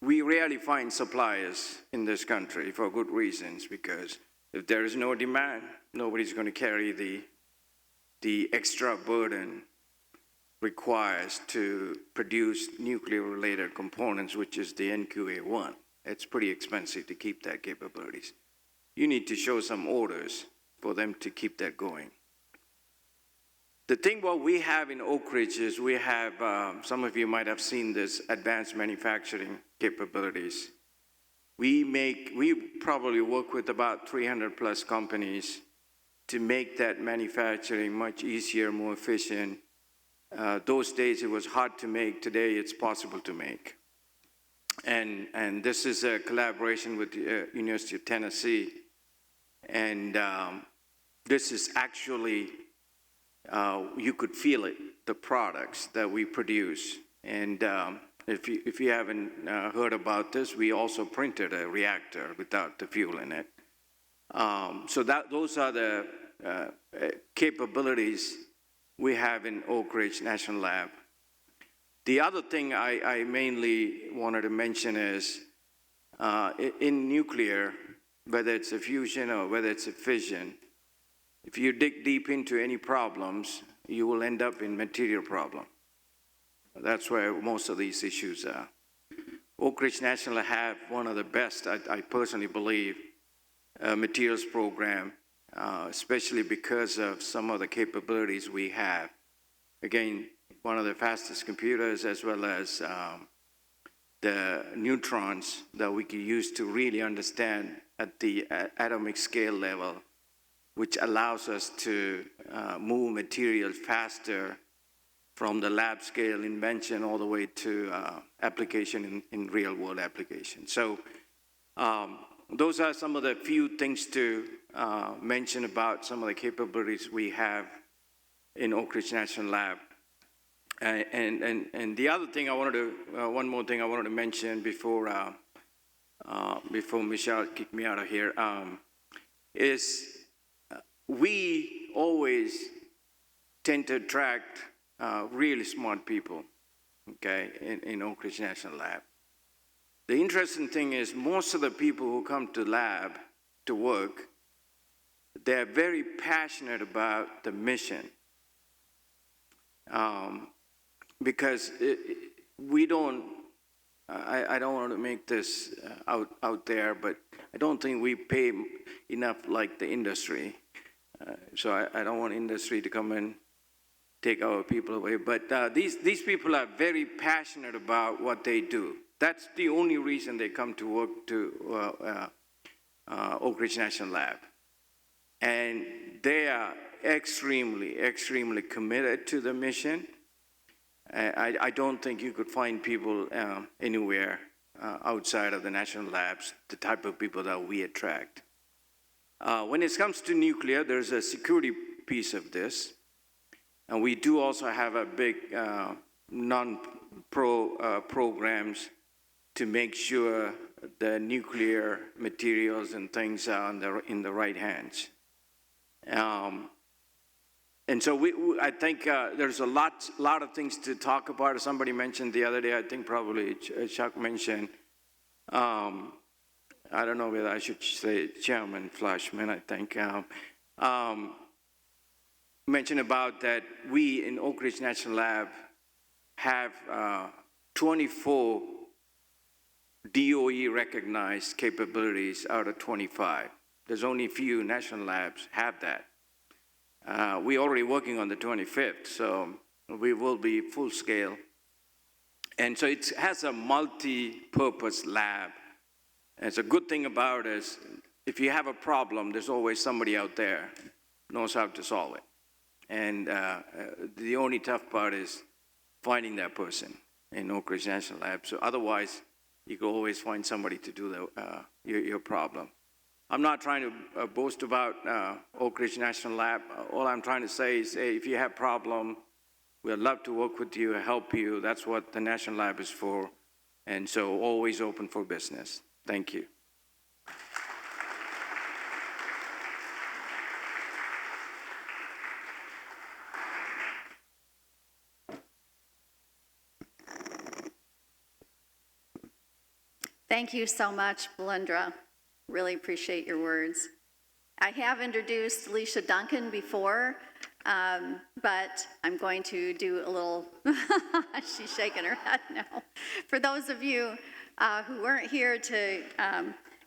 we rarely find suppliers in this country for good reasons, because if there is no demand, nobody's going to carry the extra burden requires to produce nuclear-related components, which is the NQA-1. It's pretty expensive to keep that capabilities. You need to show some orders for them to keep that going. The thing what we have in Oak Ridge is we have, some of you might have seen this, advanced manufacturing capabilities. We probably work with about 300 plus companies to make that manufacturing much easier, more efficient. Those days it was hard to make. Today it's possible to make. And this is a collaboration with the University of Tennessee. And this is actually, you could feel it, the products that we produce. And if you haven't heard about this, we also printed a reactor without the fuel in it. So those are the capabilities we have in Oak Ridge National Lab. The other thing I mainly wanted to mention is in nuclear, whether it's a fusion or whether it's a fission, if you dig deep into any problems, you will end up in material problem. That's where most of these issues are. Oak Ridge National have one of the best, I personally believe, materials program, especially because of some of the capabilities we have. Again, one of the fastest computers, as well as the neutrons that we can use to really understand at the atomic scale level, which allows us to move material faster from the lab scale invention all the way to application in real world application. So those are some of the few things to mention about some of the capabilities we have in Oak Ridge National Lab. And the other thing I wanted to, one more thing I wanted to mention before Michelle kicked me out of here, is we always tend to attract really smart people, okay, in Oak Ridge National Lab. The interesting thing is most of the people who come to lab to work, they're very passionate about the mission. Because we don't, I don't want to make this out there, but I don't think we pay enough like the industry. So I don't want industry to come and take our people away. But these people are very passionate about what they do. That's the only reason they come to work to Oak Ridge National Lab. And they are extremely, extremely committed to the mission. I don't think you could find people anywhere outside of the national labs, the type of people that we attract. When it comes to nuclear, there's a security piece of this. And we do also have a big non-pro programs to make sure the nuclear materials and things are in the right hands. And so I think there's a lot of things to talk about. Somebody mentioned the other day, I think probably Chuck mentioned, I don't know whether I should say Chairman Flashman, I think, mentioned about that we in Oak Ridge National Lab have 24 DOE recognized capabilities out of 25. There's only a few national labs have that. We're already working on the 25th, so we will be full scale. And so it has a multi-purpose lab. And it's a good thing about it is if you have a problem, there's always somebody out there who knows how to solve it. And the only tough part is finding that person in Oak Ridge National Lab. So otherwise, you can always find somebody to do your problem. I'm not trying to boast about Oak Ridge National Lab. All I'm trying to say is, hey, if you have a problem, we'd love to work with you, help you. That's what the National Lab is for. And so always open for business. Thank you. Thank you so much, Belindra. Really appreciate your words. I have introduced Alicia Duncan before, but I'm going to do a little, she's shaking her head now. For those of you who weren't here to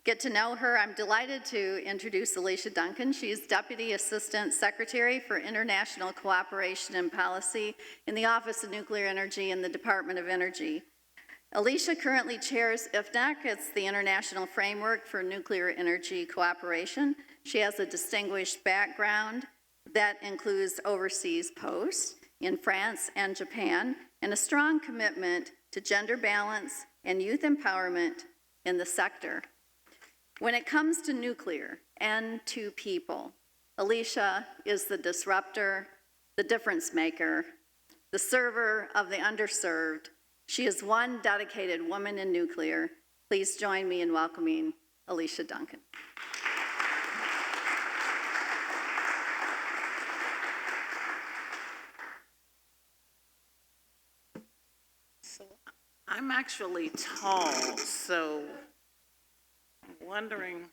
get to know her, I'm delighted to introduce Alicia Duncan. She's Deputy Assistant Secretary for International Cooperation and Policy in the Office of Nuclear Energy in the Department of Energy. Alicia currently chairs IFNEC. It's the International Framework for Nuclear Energy Cooperation. She has a distinguished background that includes overseas posts in France and Japan, and a strong commitment to gender balance and youth empowerment in the sector. When it comes to nuclear and to people, Alicia is the disruptor, the difference maker, the server of the underserved. She is one dedicated woman in nuclear. Please join me in welcoming Alicia Duncan. So I'm actually tall, so I'm wondering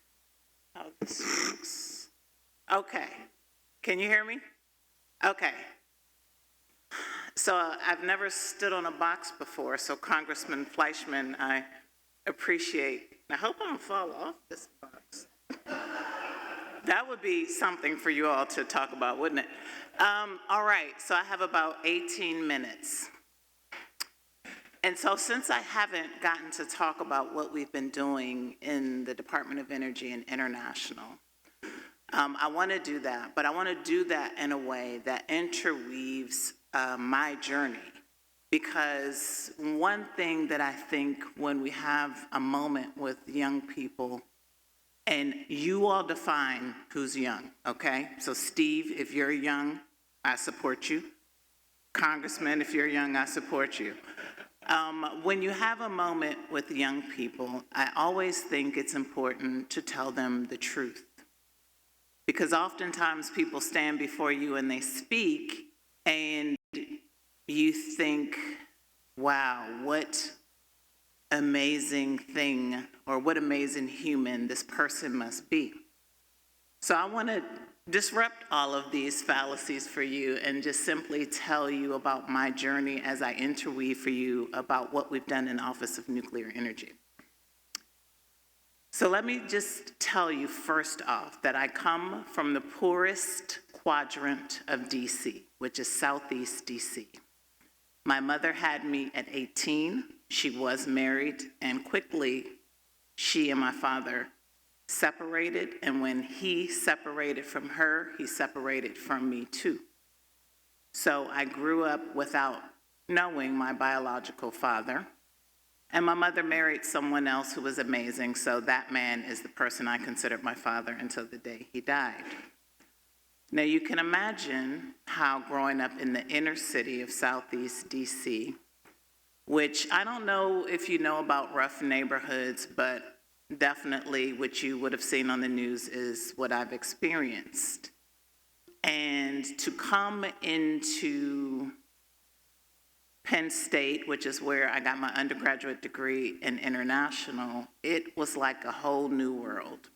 how this works. Okay, can you hear me? Okay. So I've never stood on a box before, so Congressman Fleischman, I appreciate. I hope I don't fall off this box. That would be something for you all to talk about, wouldn't it? All right, so I have about 18 minutes. And so since I haven't gotten to talk about what we've been doing in the Department of Energy and International, I want to do that, but I want to do that in a way that interweaves my journey, because one thing that I think when we have a moment with young people, and you all define who's young, okay? So Steve, if you're young, I support you. Congressman, if you're young, I support you. When you have a moment with young people, I always think it's important to tell them the truth, because oftentimes people stand before you and they speak, and you think, wow, what amazing thing or what amazing human this person must be. So I want to disrupt all of these fallacies for you and just simply tell you about my journey as I interweave for you about what we've done in the Office of Nuclear Energy. So let me just tell you first off that I come from the poorest quadrant of DC, which is Southeast DC. My mother had me at 18. She was married, and quickly she and my father separated, and when he separated from her, he separated from me too. So I grew up without knowing my biological father, and my mother married someone else who was amazing, so that man is the person I considered my father until the day he died. Now you can imagine how growing up in the inner city of Southeast DC, which I don't know if you know about rough neighborhoods, but definitely what you would have seen on the news is what I've experienced. And to come into Penn State, which is where I got my undergraduate degree in international, it was like a whole new world.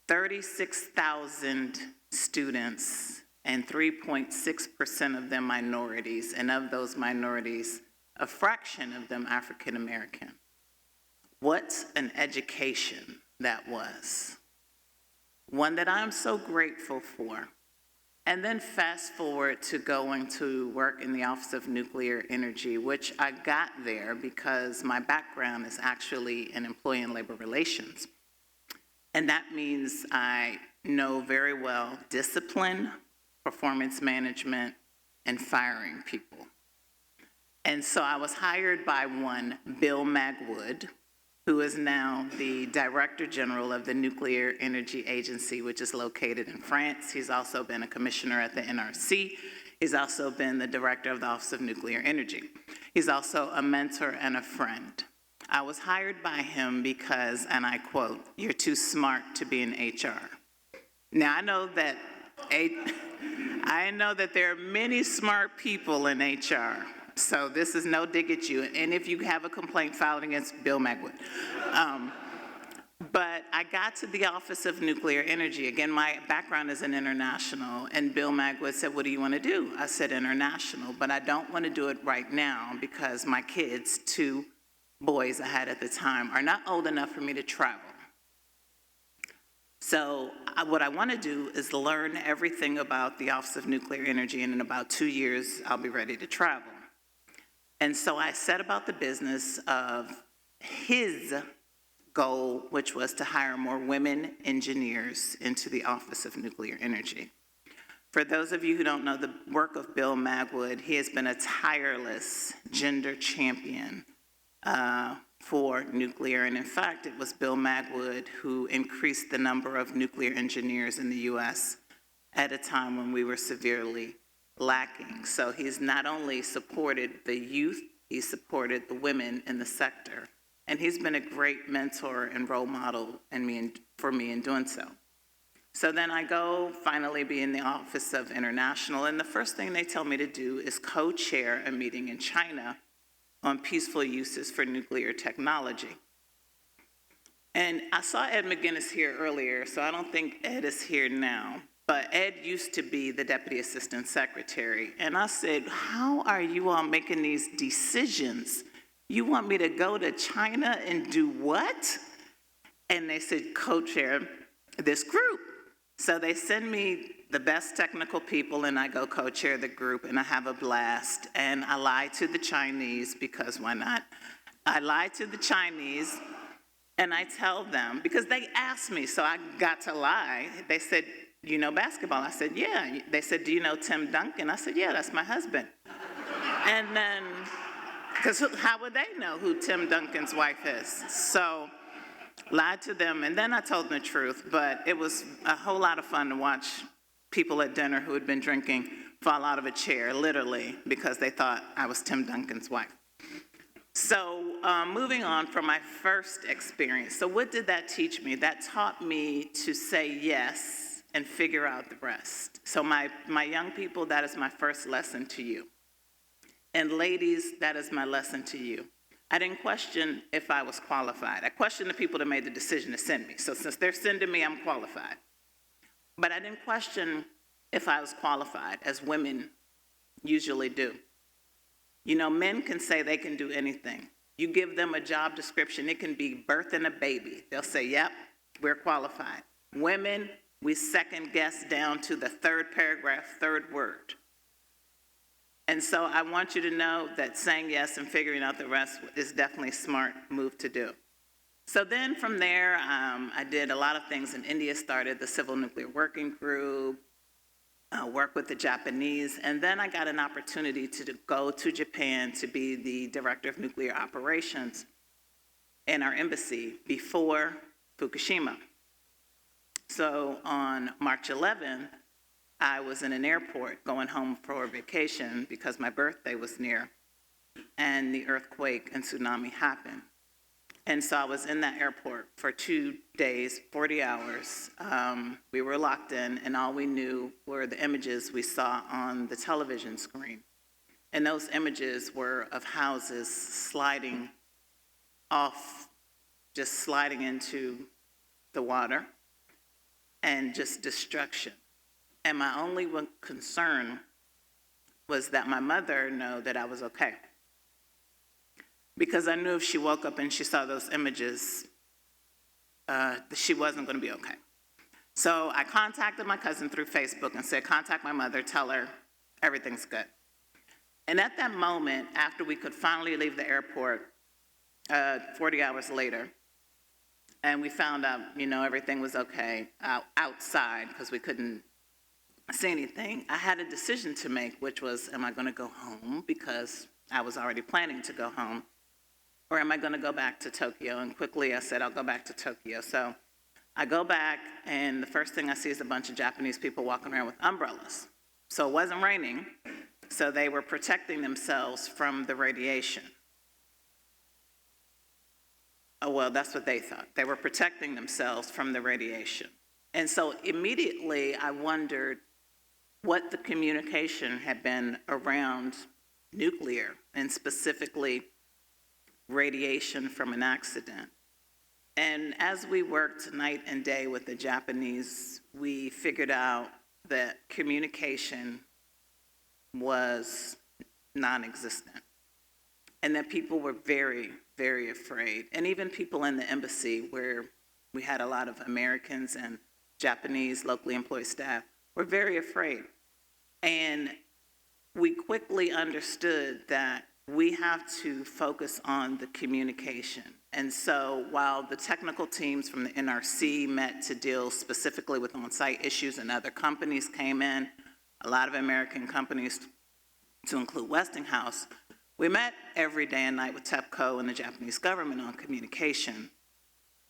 36,000 students, and 3.6% of them minorities, and of those minorities, a fraction of them African American. What an education that was. One that I'm so grateful for. And then fast forward to going to work in the Office of Nuclear Energy, which I got there because my background is actually in employee and labor relations. And that means I know very well discipline, performance management, and firing people. And so I was hired by one Bill Magwood, who is now the Director General of the Nuclear Energy Agency, which is located in France. He's also been a commissioner at the NRC. He's also been the Director of the Office of Nuclear Energy. He's also a mentor and a friend. I was hired by him because, and I quote, "You're too smart to be in HR." Now, I know that there are many smart people in HR, so this is no dig at you. And if you have a complaint filed against Bill Magwood. But I got to the Office of Nuclear Energy. Again, my background is in international, and Bill Magwood said, "What do you want to do?" I said, "International, but I don't want to do it right now because my kids, 2 boys I had at the time, are not old enough for me to travel. So what I want to do is learn everything about the Office of Nuclear Energy, and in about 2 years, I'll be ready to travel." And so I set about the business of his goal, which was to hire more women engineers into the Office of Nuclear Energy. For those of you who don't know the work of Bill Magwood, he has been a tireless gender champion for nuclear. And in fact, it was Bill Magwood who increased the number of nuclear engineers in the U.S. at a time when we were severely lacking. So he's not only supported the youth, he supported the women in the sector. And he's been a great mentor and role model for me in doing so. So then I go finally be in the Office of International, and the first thing they tell me to do is co-chair a meeting in China on peaceful uses for nuclear technology. And I saw Ed McGinnis here earlier, so I don't think Ed is here now, but Ed used to be the Deputy Assistant Secretary. And I said, "How are you all making these decisions? You want me to go to China and do what?" And they said, "Co-chair this group." So they send me the best technical people, and I go co-chair the group, and I have a blast. And I lie to the Chinese, because why not? I lie to the Chinese, and I tell them, because they asked me, so I got to lie. They said, "You know basketball?" I said, "Yeah." They said, "Do you know Tim Duncan?" I said, "Yeah, that's my husband." And then, because how would they know who Tim Duncan's wife is? So lied to them, and then I told them the truth. But it was a whole lot of fun to watch people at dinner who had been drinking fall out of a chair, literally, because they thought I was Tim Duncan's wife. So moving on from my first experience. So what did that teach me? That taught me to say yes and figure out the rest. So my young people, that is my first lesson to you. And ladies, that is my lesson to you. I didn't question if I was qualified. I questioned the people that made the decision to send me. So since they're sending me, I'm qualified. But I didn't question if I was qualified, as women usually do. You know, men can say they can do anything. You give them a job description, it can be birthing a baby. They'll say, "Yep, we're qualified." Women, we second guess down to the 3rd paragraph, 3rd word. And so I want you to know that saying yes and figuring out the rest is definitely a smart move to do. So then from there, I did a lot of things in India, started the Civil Nuclear Working Group, worked with the Japanese, and then I got an opportunity to go to Japan to be the Director of Nuclear Operations in our embassy before Fukushima. So on March 11th, I was in an airport going home for vacation because my birthday was near, and the earthquake and tsunami happened. And so I was in that airport for 2 days, 40 hours. We were locked in, and all we knew were the images we saw on the television screen. And those images were of houses sliding off, just sliding into the water, and just destruction. And my only concern was that my mother know that I was okay. Because I knew if she woke up and she saw those images, she wasn't going to be okay. So I contacted my cousin through Facebook and said, contact my mother, tell her everything's good. And at that moment, after we could finally leave the airport, 40 hours later, and we found out, everything was okay outside because we couldn't see anything, I had a decision to make, which was, am I going to go home because I was already planning to go home, or am I going to go back to Tokyo? And quickly I said, I'll go back to Tokyo. So I go back, and the first thing I see is a bunch of Japanese people walking around with umbrellas. So it wasn't raining, so they were protecting themselves from the radiation. Oh, well, that's what they thought. They were protecting themselves from the radiation. And so immediately I wondered what the communication had been around nuclear, and specifically radiation from an accident. And as we worked night and day with the Japanese, we figured out that communication was non-existent, and that people were very, very afraid. And even people in the embassy, where we had a lot of Americans and Japanese locally employed staff, were very afraid. And we quickly understood that we have to focus on the communication. And so while the technical teams from the NRC met to deal specifically with on-site issues, and other companies came in, a lot of American companies, to include Westinghouse, we met every day and night with TEPCO and the Japanese government on communication.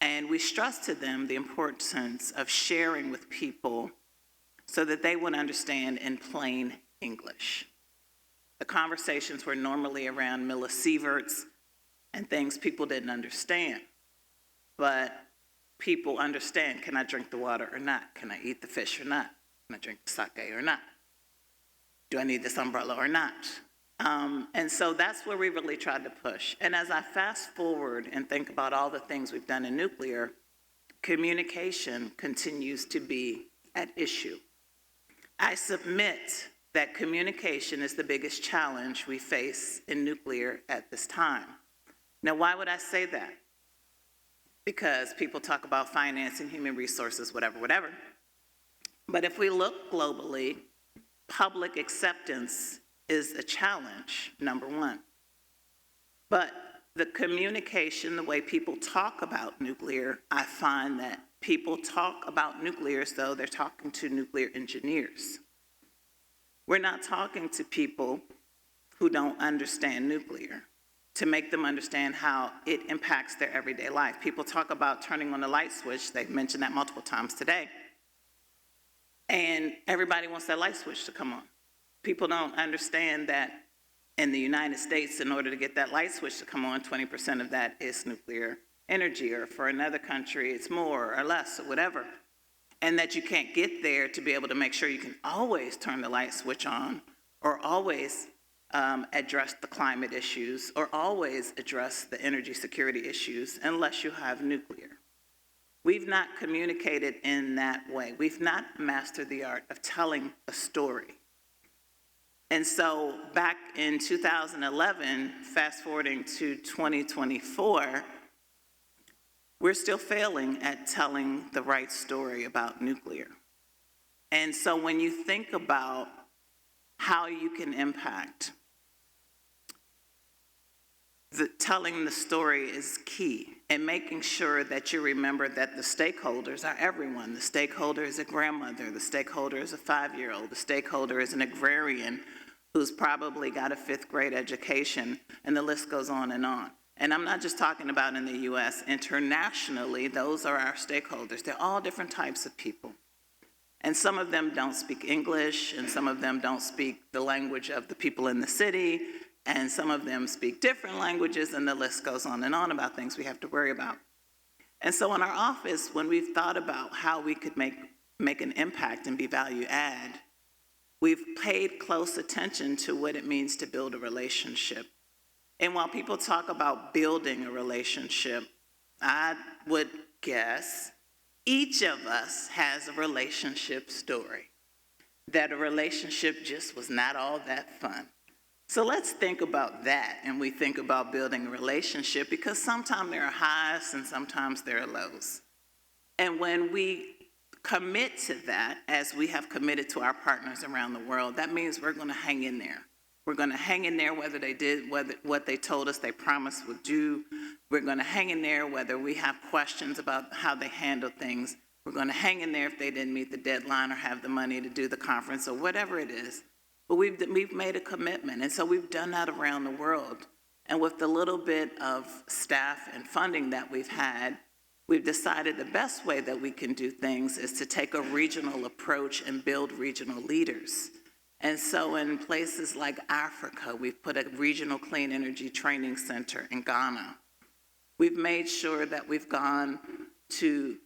And we stressed to them the importance of sharing with people so that they would understand in plain English. The conversations were normally around millisieverts and things people didn't understand. But people understand, can I drink the water or not? Can I eat the fish or not? Can I drink the sake or not? Do I need this umbrella or not? And so that's where we really tried to push. And as I fast forward and think about all the things we've done in nuclear, communication continues to be at issue. I submit that communication is the biggest challenge we face in nuclear at this time. Now, why would I say that? Because people talk about financing, human resources, whatever. But if we look globally, public acceptance is a challenge, number one. But the communication, the way people talk about nuclear, I find that people talk about nuclear as though they're talking to nuclear engineers. We're not talking to people who don't understand nuclear to make them understand how it impacts their everyday life. People talk about turning on the light switch. They've mentioned that multiple times today. And everybody wants that light switch to come on. People don't understand that in the United States, in order to get that light switch to come on, 20% of that is nuclear energy, or for another country, it's more or less or whatever. And that you can't get there to be able to make sure you can always turn the light switch on, or always address the climate issues, or always address the energy security issues unless you have nuclear. We've not communicated in that way. We've not mastered the art of telling a story. And so back in 2011, fast forwarding to 2024, we're still failing at telling the right story about nuclear. And so when you think about how you can impact, telling the story is key, and making sure that you remember that the stakeholders are everyone. The stakeholder is a grandmother, the stakeholder is a 5-year-old, the stakeholder is an agrarian who's probably got a 5th grade education, and the list goes on and on. And I'm not just talking about in the US, internationally, those are our stakeholders. They're all different types of people. And some of them don't speak English, and some of them don't speak the language of the people in the city, and some of them speak different languages, and the list goes on and on about things we have to worry about. And so in our office, when we've thought about how we could make an impact and be value add, we've paid close attention to what it means to build a relationship. And while people talk about building a relationship, I would guess each of us has a relationship story, that a relationship just was not all that fun. So let's think about that, and we think about building a relationship, because sometimes there are highs and sometimes there are lows. And when we commit to that as we have committed to our partners around the world, that means we're going to hang in there. We're going to hang in there whether they did what they told us they promised would do. We're going to hang in there whether we have questions about how they handle things. We're going to hang in there if they didn't meet the deadline or have the money to do the conference or whatever it is. But we've made a commitment, and so we've done that around the world. And with the little bit of staff and funding that we've had, we've decided the best way that we can do things is to take a regional approach and build regional leaders. And so in places like Africa, we've put a regional clean energy training center in Ghana. We've made sure that we've gone to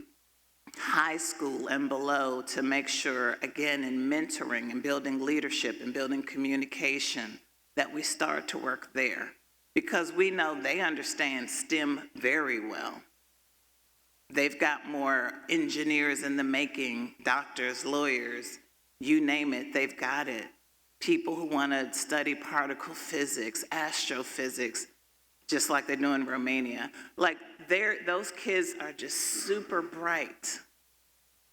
high school and below to make sure, again, in mentoring and building leadership and building communication, that we start to work there. Because we know they understand STEM very well. They've got more engineers in the making, doctors, lawyers, you name it, they've got it. People who want to study particle physics, astrophysics, just like they do in Romania. Like, those kids are just super bright.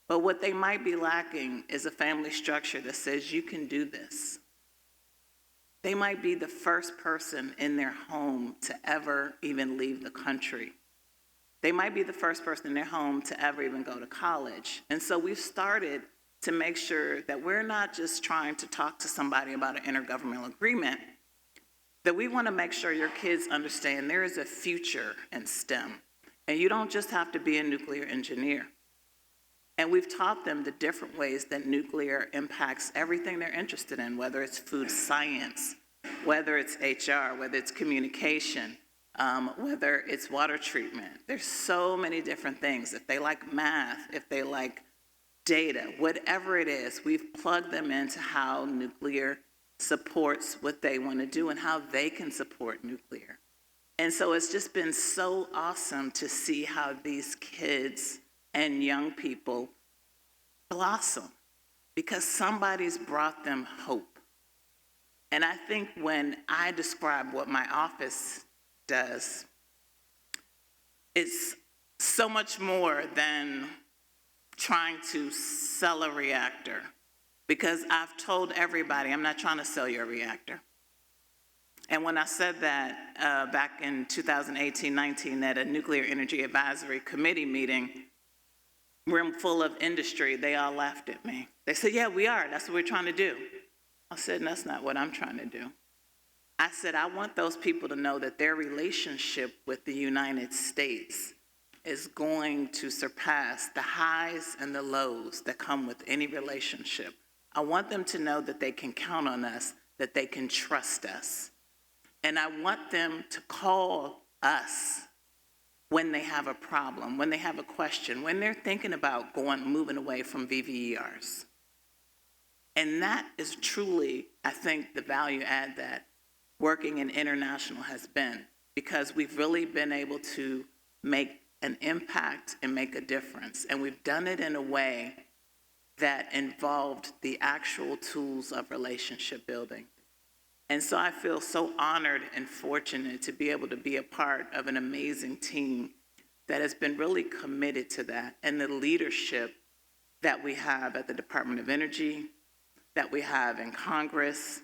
But what they might be lacking is a family structure that says you can do this. They might be the first person in their home to ever even leave the country. They might be the first person in their home to ever even go to college. And so we've started to make sure that we're not just trying to talk to somebody about an intergovernmental agreement, that we want to make sure your kids understand there is a future in STEM. And you don't just have to be a nuclear engineer. And we've taught them the different ways that nuclear impacts everything they're interested in, whether it's food science, whether it's HR, whether it's communication, whether it's water treatment. There's so many different things. If they like math, if they like data, whatever it is, we've plugged them into how nuclear supports what they want to do and how they can support nuclear. And so it's just been so awesome to see how these kids and young people blossom because somebody's brought them hope. And I think when I describe what my office does, it's so much more than trying to sell a reactor, because I've told everybody, I'm not trying to sell you a reactor. And when I said that back in 2018-19 at a Nuclear Energy Advisory Committee meeting, room full of industry, they all laughed at me. They said, yeah, we are, that's what we're trying to do. I said, that's not what I'm trying to do. I said, I want those people to know that their relationship with the United States is going to surpass the highs and the lows that come with any relationship. I want them to know that they can count on us, that they can trust us. And I want them to call us when they have a problem, when they have a question, when they're thinking about moving away from VVERs. And that is truly, I think, the value add that working in international has been, because we've really been able to make an impact and make a difference. And we've done it in a way that involved the actual tools of relationship building. And so I feel so honored and fortunate to be able to be a part of an amazing team that has been really committed to that, and the leadership that we have at the Department of Energy, that we have in Congress,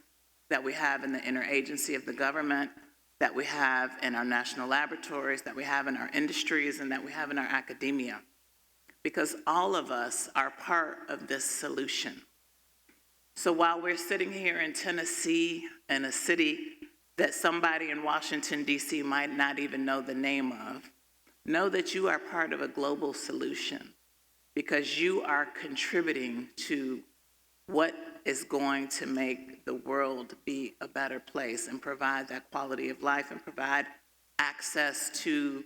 that we have in the interagency of the government, that we have in our national laboratories, that we have in our industries, and that we have in our academia. Because all of us are part of this solution. So while we're sitting here in Tennessee, in a city that somebody in Washington, D.C. might not even know the name of, know that you are part of a global solution, because you are contributing to what is going to make the world be a better place and provide that quality of life and provide access to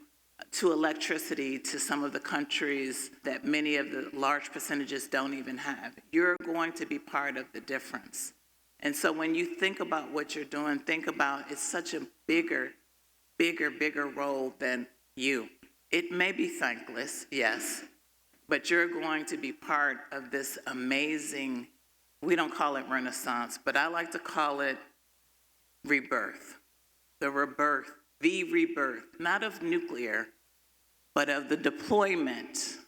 electricity to some of the countries that many of the large percentages don't even have. You're going to be part of the difference. And so when you think about what you're doing, think about it's such a bigger role than you. It may be thankless, yes, but you're going to be part of this amazing, we don't call it renaissance, but I like to call it rebirth. The rebirth, not of nuclear, but of the deployment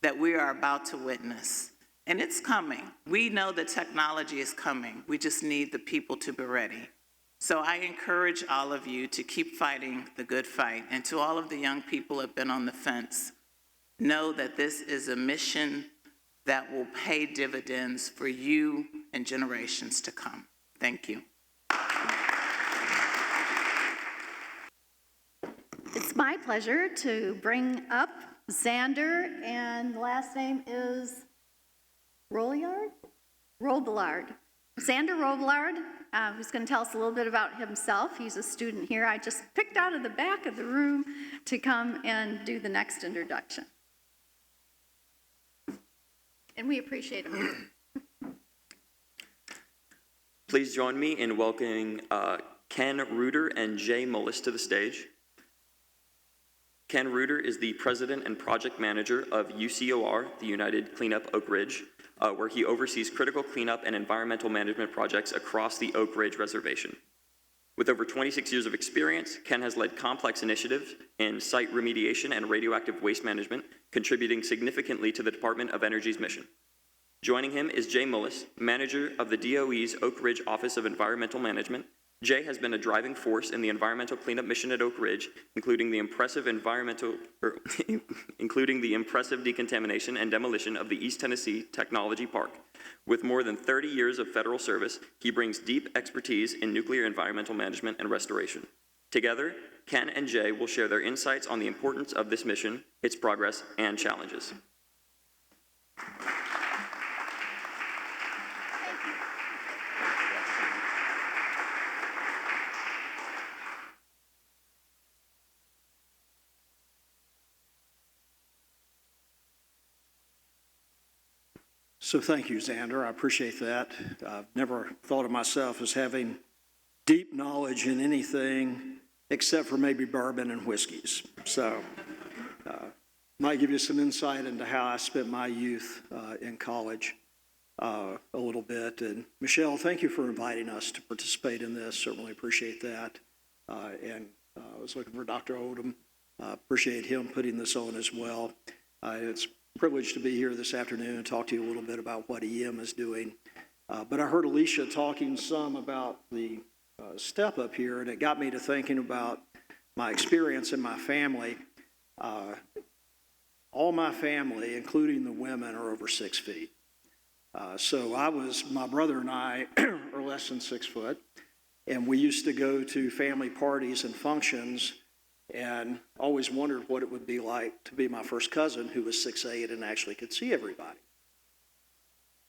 that we are about to witness. And it's coming. We know the technology is coming. We just need the people to be ready. So I encourage all of you to keep fighting the good fight. And to all of the young people who have been on the fence, know that this is a mission that will pay dividends for you and generations to come. Thank you. It's my pleasure to bring up Xander, and the last name is Robillard? Xander Robillard, who's going to tell us a little bit about himself. He's a student here. I just picked out of the back of the room to come and do the next introduction. And we appreciate him. Please join me in welcoming Ken Reuter and Jay Mullis to the stage. Ken Reuter is the president and project manager of UCOR, the United Cleanup Oak Ridge, where he oversees critical cleanup and environmental management projects across the Oak Ridge Reservation. With over 26 years of experience, Ken has led complex initiatives in site remediation and radioactive waste management, contributing significantly to the Department of Energy's mission. Joining him is Jay Mullis, manager of the DOE's Oak Ridge Office of Environmental Management. Jay has been a driving force in the environmental cleanup mission at Oak Ridge, including the impressive decontamination and demolition of the East Tennessee Technology Park. With more than 30 years of federal service, he brings deep expertise in nuclear environmental management and restoration. Together, Ken and Jay will share their insights on the importance of this mission, its progress, and challenges. So thank you, Xander. I appreciate that. I've never thought of myself as having deep knowledge in anything except for maybe bourbon and whiskeys. So might give you some insight into how I spent my youth in college a little bit. And Michelle, thank you for inviting us to participate in this. Certainly appreciate that. And I was looking for Dr. Odom. Appreciate him putting this on as well. It's privileged to be here this afternoon and talk to you a little bit about what EM is doing. But I heard Alicia talking some about the step up here, and it got me to thinking about my experience in my family. All my family, including the women, are over 6 feet. So my brother and I are less than 6 foot, and we used to go to family parties and functions and always wondered what it would be like to be my first cousin who was 6'8" and actually could see everybody.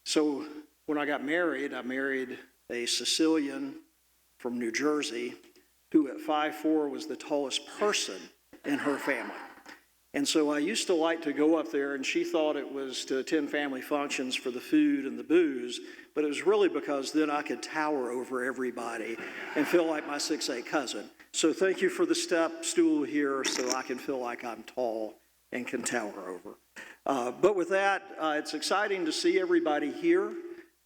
So when I got married, I married a Sicilian from New Jersey who at 5'4" was the tallest person in her family. And so I used to like to go up there, and she thought it was to attend family functions for the food and the booze, but it was really because then I could tower over everybody and feel like my 6'8" cousin. So thank you for the step stool here so I can feel like I'm tall and can tower over. But with that, it's exciting to see everybody here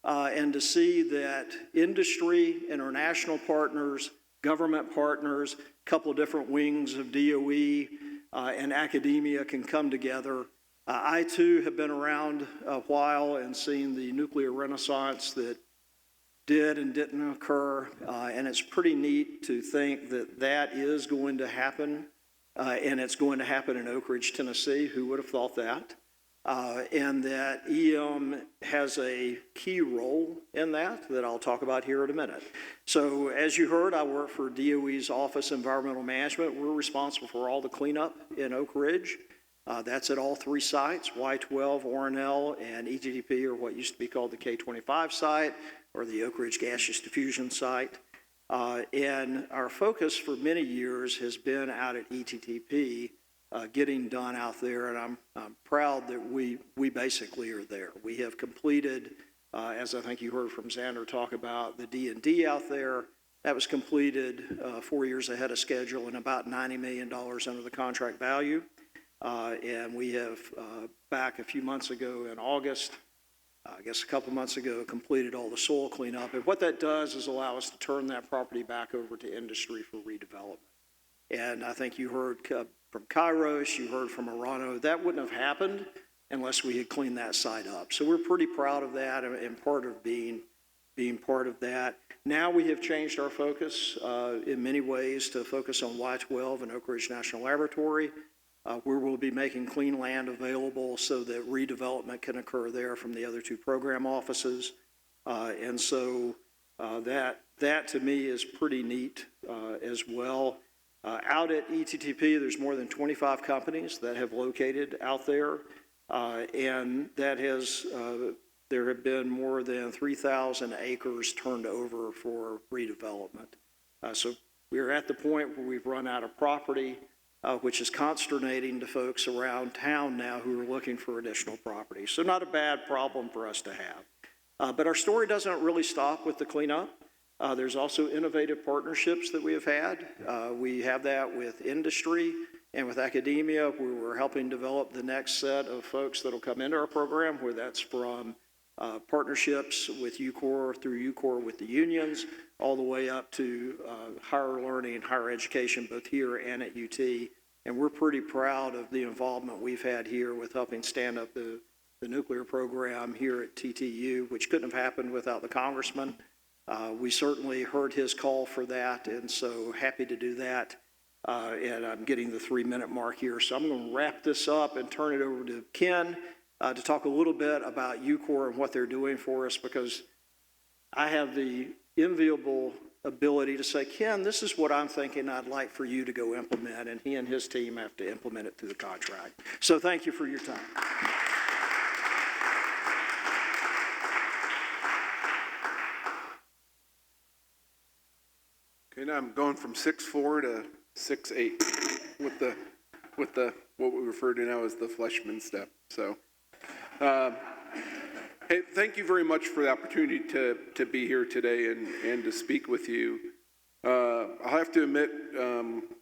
and to see that industry, international partners, government partners, a couple of different wings of DOE, and academia can come together. I too have been around a while and seen the nuclear renaissance that did and didn't occur, and it's pretty neat to think that that is going to happen, and it's going to happen in Oak Ridge, Tennessee. Who would have thought that? And that EM has a key role in that I'll talk about here in a minute. So as you heard, I work for DOE's Office of Environmental Management. We're responsible for all the cleanup in Oak Ridge. That's at all 3 sites, Y12, Oronell, and EGDP, or what used to be called the K25 site, or the Oak Ridge Gaseous Diffusion site. And our focus for many years has been out at ETTP, getting done out there, and I'm proud that we basically are there. We have completed, as I think you heard from Xander talk about, the D&D out there. That was completed 4 years ahead of schedule and about $90 million under the contract value. And we have, back a few months ago in August, I guess a couple months ago, completed all the soil cleanup. And what that does is allow us to turn that property back over to industry for redevelopment. And I think you heard from Kairos, you heard from Orano, that wouldn't have happened unless we had cleaned that site up. So we're pretty proud of that and part of being part of that. Now we have changed our focus in many ways to focus on Y-12 and Oak Ridge National Laboratory, where we'll be making clean land available so that redevelopment can occur there from the other two program offices. And so that to me is pretty neat as well. Out at ETTP, there's more than 25 companies that have located out there, and that has there have been more than 3,000 acres turned over for redevelopment. So we're at the point where we've run out of property, which is consternating to folks around town now who are looking for additional property. So not a bad problem for us to have. But our story doesn't really stop with the cleanup. There's also innovative partnerships that we have had. We have that with industry and with academia, where we're helping develop the next set of folks that will come into our program, where that's from partnerships with UCOR, through UCOR with the unions, all the way up to higher learning, higher education, both here and at UT. And we're pretty proud of the involvement we've had here with helping stand up the nuclear program here at TTU, which couldn't have happened without the congressman. We certainly heard his call for that, and so happy to do that. And I'm getting the 3-minute mark here, so I'm going to wrap this up and turn it over to Ken to talk a little bit about UCOR and what they're doing for us, because I have the enviable ability to say, Ken, this is what I'm thinking I'd like for you to go implement, and he and his team have to implement it through the contract. So thank you for your time. Okay, now I'm going from 6'4" to 6'8" with the what we refer to now as the Fleshman step. So, hey, thank you very much for the opportunity to be here today and to speak with you. I'll have to admit,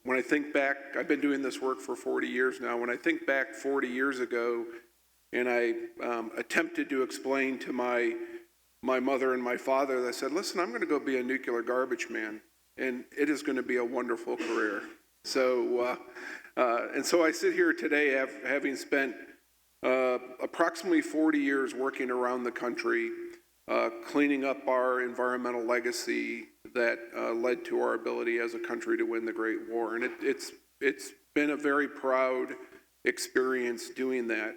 when I think back, I've been doing this work for 40 years now. When I think back 40 years ago, and I attempted to explain to my mother and my father, I said, listen, I'm going to go be a nuclear garbage man, and it is going to be a wonderful career. So, and so I sit here today having spent approximately 40 years working around the country, cleaning up our environmental legacy that led to our ability as a country to win the Great War. And it's been a very proud experience doing that.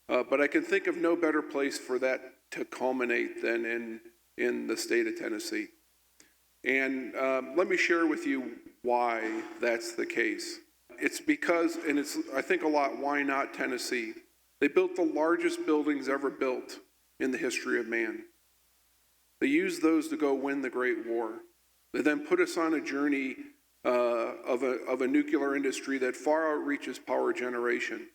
But I can think of no better place for that to culminate than in the state of Tennessee. And let me share with you why that's the case. It's because, and it's, I think a lot, why not Tennessee? They built the largest buildings ever built in the history of man. They used those to go win the Great War. They then put us on a journey of a nuclear industry that far outreaches power generation.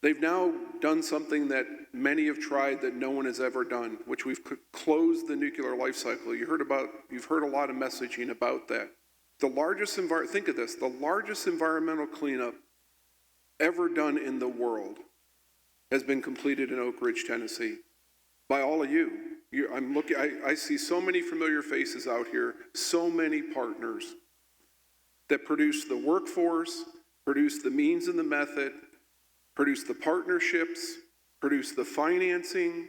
They've now done something that many have tried that no one has ever done, which we've closed the nuclear life cycle. You've heard a lot of messaging about that. The largest think of this, the largest environmental cleanup ever done in the world has been completed in Oak Ridge, Tennessee, by all of you. I see so many familiar faces out here, so many partners that produce the workforce, produce the means and the method, produce the partnerships, produce the financing,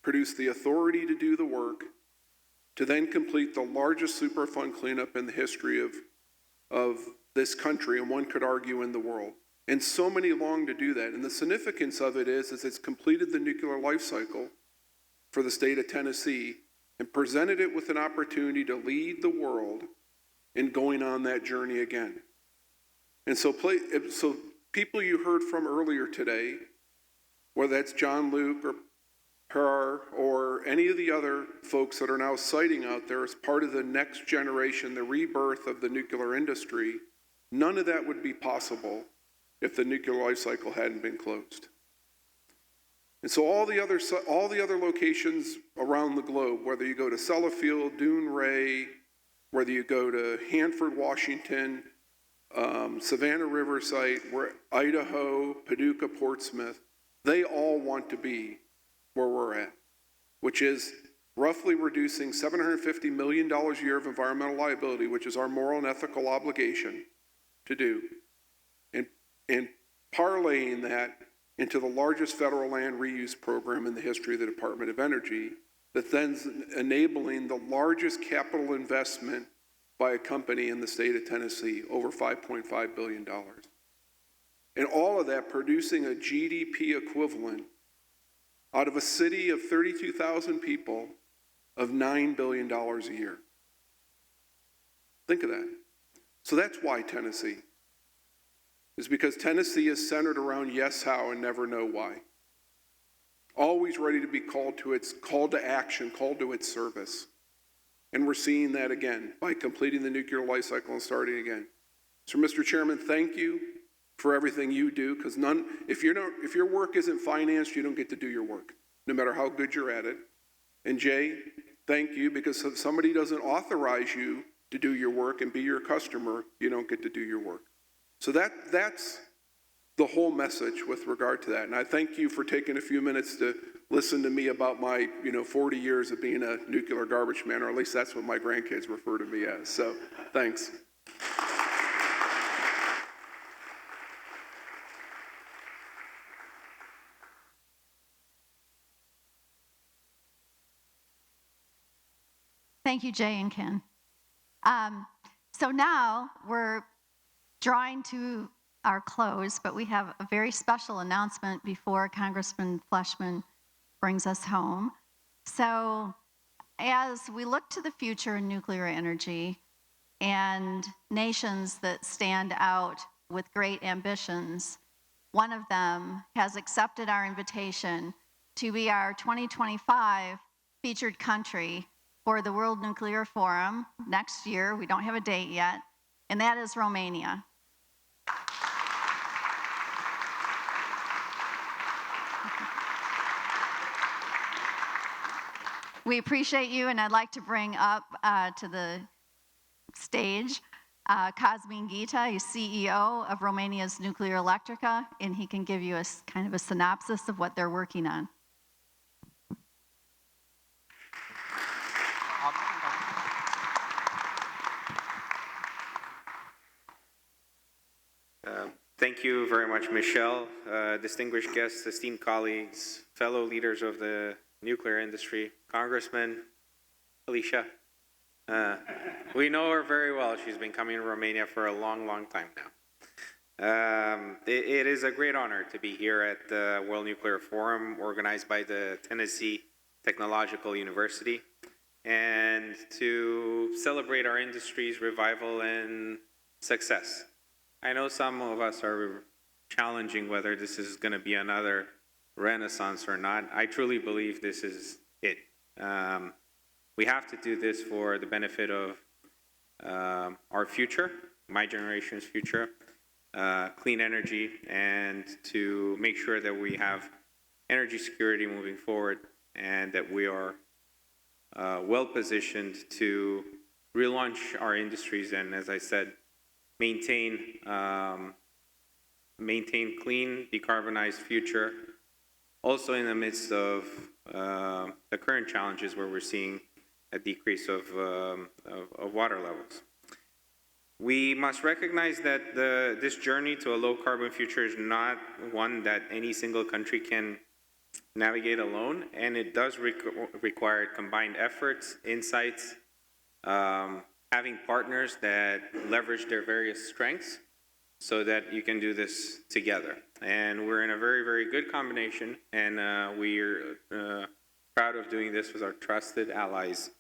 produce the authority to do the work, to then complete the largest Superfund cleanup in the history of this country, and one could argue in the world. And so many long to do that. And the significance of it is it's completed the nuclear life cycle for the state of Tennessee and presented it with an opportunity to lead the world in going on that journey again. And so people you heard from earlier today, whether that's John Luke or Per or any of the other folks that are now citing out there as part of the next generation, the rebirth of the nuclear industry, none of that would be possible if the nuclear life cycle hadn't been closed. And so all the other locations around the globe, whether you go to Sellafield, Dune Ray, whether you go to Hanford, Washington, Savannah River Site, Idaho, Paducah, Portsmouth, they all want to be where we're at, which is roughly reducing $750 million a year of environmental liability, which is our moral and ethical obligation to do, and parlaying that into the largest federal land reuse program in the history of the Department of Energy, that then's enabling the largest capital investment by a company in the state of Tennessee, over $5.5 billion. And all of that producing a GDP equivalent out of a city of 32,000 people of $9 billion a year. Think of that. So that's why Tennessee. Is because Tennessee is centered around yes, how, and never know why. Always ready to be called to its call to action, called to its service. And we're seeing that again by completing the nuclear life cycle and starting again. So Mr. Chairman, thank you for everything you do, because if your work isn't financed, you don't get to do your work, no matter how good you're at it. And Jay, thank you, because if somebody doesn't authorize you to do your work and be your customer, you don't get to do your work. So that's the whole message with regard to that. And I thank you for taking a few minutes to listen to me about my 40 years of being a nuclear garbage man, or at least that's what my grandkids refer to me as. So thanks. Thank you, Jay and Ken. So now we're drawing to our close, but we have a very special announcement before Congressman Fleshman brings us home. So as we look to the future in nuclear energy and nations that stand out with great ambitions, one of them has accepted our invitation to be our 2025 featured country for the World Nuclear Forum next year. We don't have a date yet, and that is Romania. We appreciate you, and I'd like to bring up to the stage Cosmin Ghita. He's CEO of Romania's Nuclear Electrica, and he can give you a kind of a synopsis of what they're working on. Thank you very much, Michelle. Distinguished guests, esteemed colleagues, fellow leaders of the nuclear industry, Congressman Alicia. We know her very well. She's been coming to Romania for a long, long time now. It is a great honor to be here at the World Nuclear Forum organized by the Tennessee Technological University and to celebrate our industry's revival and success. I know some of us are challenging whether this is going to be another renaissance or not. I truly believe this is it. We have to do this for the benefit of our future, my generation's future, clean energy, and to make sure that we have energy security moving forward and that we are well positioned to relaunch our industries and, as I said, maintain clean, decarbonized future, also in the midst of the current challenges where we're seeing a decrease of water levels. We must recognize that this journey to a low-carbon future is not one that any single country can navigate alone, and it does require combined efforts, insights, having partners that leverage their various strengths so that you can do this together. And we're in a very, very good combination, and we're proud of doing this with our trusted allies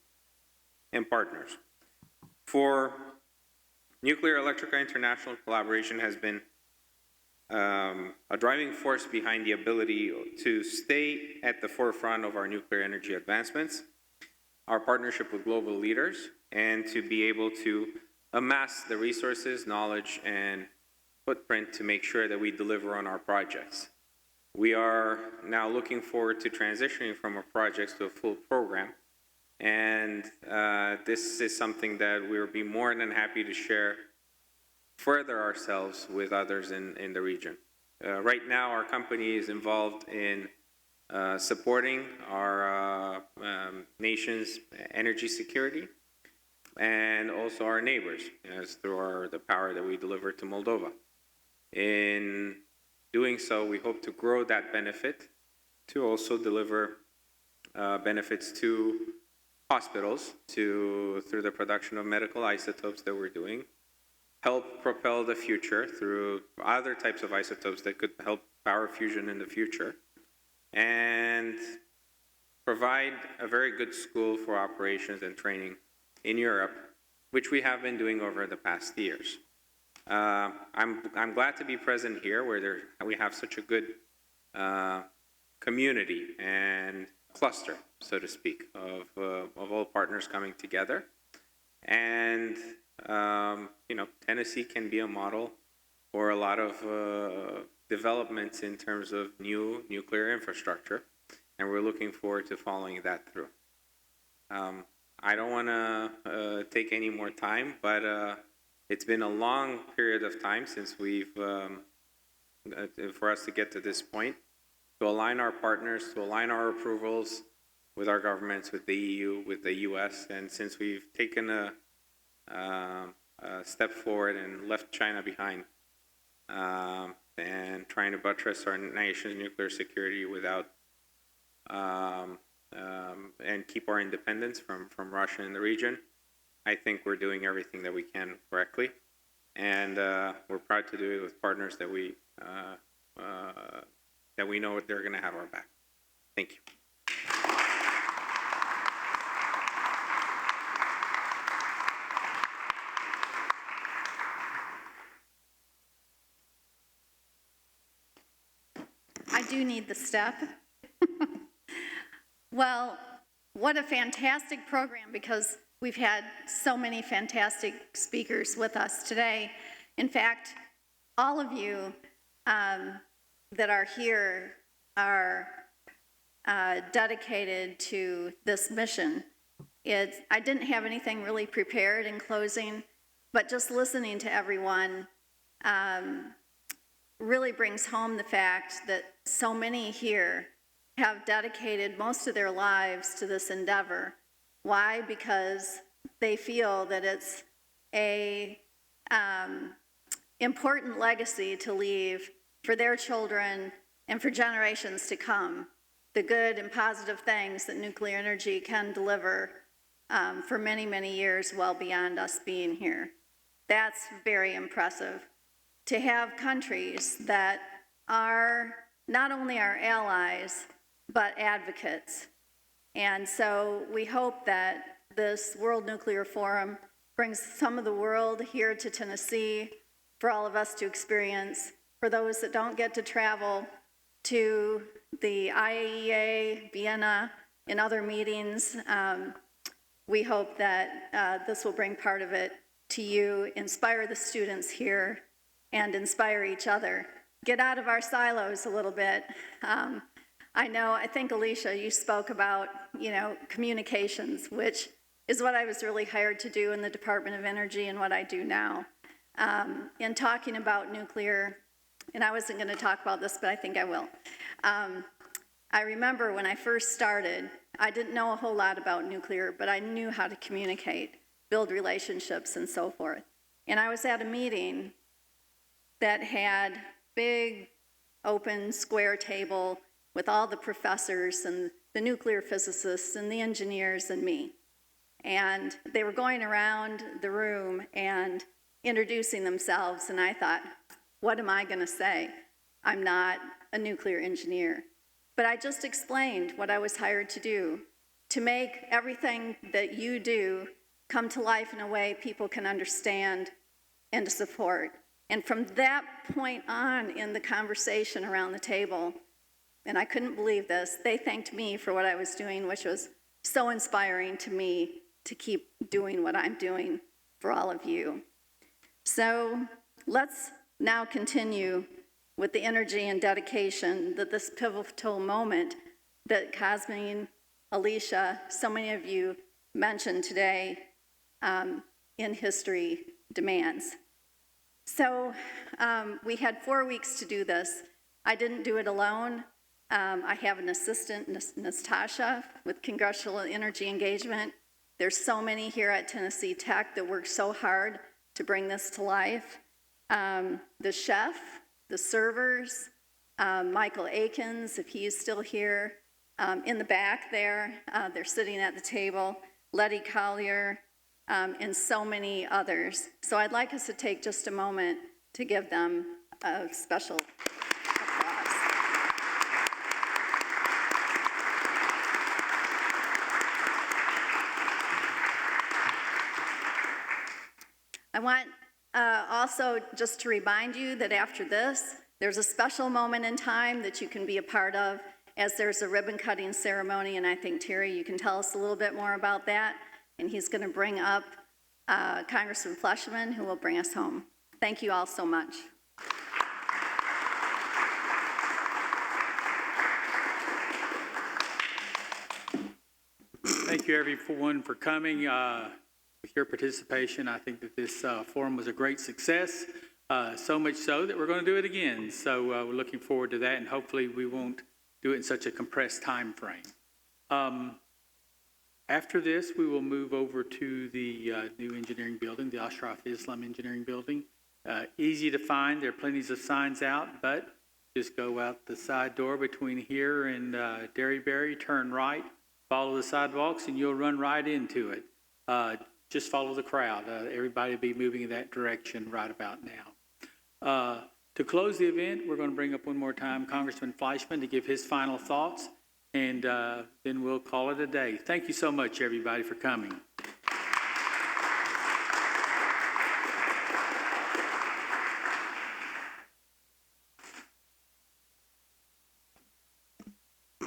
and partners. For Nuclear Electrica International, collaboration has been a driving force behind the ability to stay at the forefront of our nuclear energy advancements, our partnership with global leaders, and to be able to amass the resources, knowledge, and footprint to make sure that we deliver on our projects. We are now looking forward to transitioning from our projects to a full program, and this is something that we will be more than happy to share further ourselves with others in the region. Right now, our company is involved in supporting our nation's energy security and also our neighbors, as through the power that we deliver to Moldova. In doing so, we hope to grow that benefit to also deliver benefits to hospitals through the production of medical isotopes that we're doing, help propel the future through other types of isotopes that could help power fusion in the future, and provide a very good school for operations and training in Europe, which we have been doing over the past years. I'm glad to be present here where we have such a good community and cluster, so to speak, of all partners coming together. And, Tennessee can be a model for a lot of developments in terms of new nuclear infrastructure, and we're looking forward to following that through. I don't want to take any more time, but it's been a long period of time since for us to get to this point, to align our partners, to align our approvals with our governments, with the EU, with the US, and since we've taken a step forward and left China behind, and trying to buttress our nation's nuclear security without and keep our independence from Russia in the region, I think we're doing everything that we can correctly, and we're proud to do it with partners that we know they're going to have our back. Thank you. I do need the step. Well, what a fantastic program, because we've had so many fantastic speakers with us today. In fact, all of you that are here are dedicated to this mission. I didn't have anything really prepared in closing, but just listening to everyone really brings home the fact that so many here have dedicated most of their lives to this endeavor. Why? Because they feel that it's a important legacy to leave for their children and for generations to come, the good and positive things that nuclear energy can deliver for many, many years well beyond us being here. That's very impressive. To have countries that are not only our allies, but advocates. And so we hope that this World Nuclear Forum brings some of the world here to Tennessee for all of us to experience. For those that don't get to travel to the IAEA, Vienna, and other meetings, we hope that this will bring part of it to you, inspire the students here, and inspire each other. Get out of our silos a little bit. I think, Alicia, you spoke about, communications, which is what I was really hired to do in the Department of Energy and what I do now. In talking about nuclear, and I wasn't going to talk about this, but I think I will. I remember when I first started, I didn't know a whole lot about nuclear, but I knew how to communicate, build relationships, and so forth. And I was at a meeting that had big, open, square table with all the professors and the nuclear physicists and the engineers and me. And they were going around the room and introducing themselves, and I thought, what am I going to say? I'm not a nuclear engineer. But I just explained what I was hired to do, to make everything that you do come to life in a way people can understand and to support. And from that point on in the conversation around the table, and I couldn't believe this, they thanked me for what I was doing, which was so inspiring to me to keep doing what I'm doing for all of you. So let's now continue with the energy and dedication that this pivotal moment that Cosmin, Alicia, so many of you mentioned today in history demands. So we had 4 weeks to do this. I didn't do it alone. I have an assistant, Natasha, with Congressional Energy Engagement. There's so many here at Tennessee Tech that work so hard to bring this to life. The chef, the servers, Michael Akins, if he is still here, in the back there, they're sitting at the table, Letty Collier, and so many others. So I'd like us to take just a moment to give them a special applause. I want also just to remind you that after this, there's a special moment in time that you can be a part of, as there's a ribbon cutting ceremony, and I think, Terry, you can tell us a little bit more about that, and he's going to bring up Congressman Fleshman, who will bring us home. Thank you all so much. Thank you, everyone, for coming. With your participation, I think that this forum was a great success, so much so that we're going to do it again. So we're looking forward to that, and hopefully we won't do it in such a compressed time frame. After this, we will move over to the new engineering building, the Ashraf Islam Engineering Building. Easy to find. There are plenty of signs out, but just go out the side door between here and Derryberry, turn right, follow the sidewalks, and you'll run right into it. Just follow the crowd. Everybody will be moving in that direction right about now. To close the event, we're going to bring up one more time Congressman Fleischman to give his final thoughts, and then we'll call it a day. Thank you so much, everybody, for coming.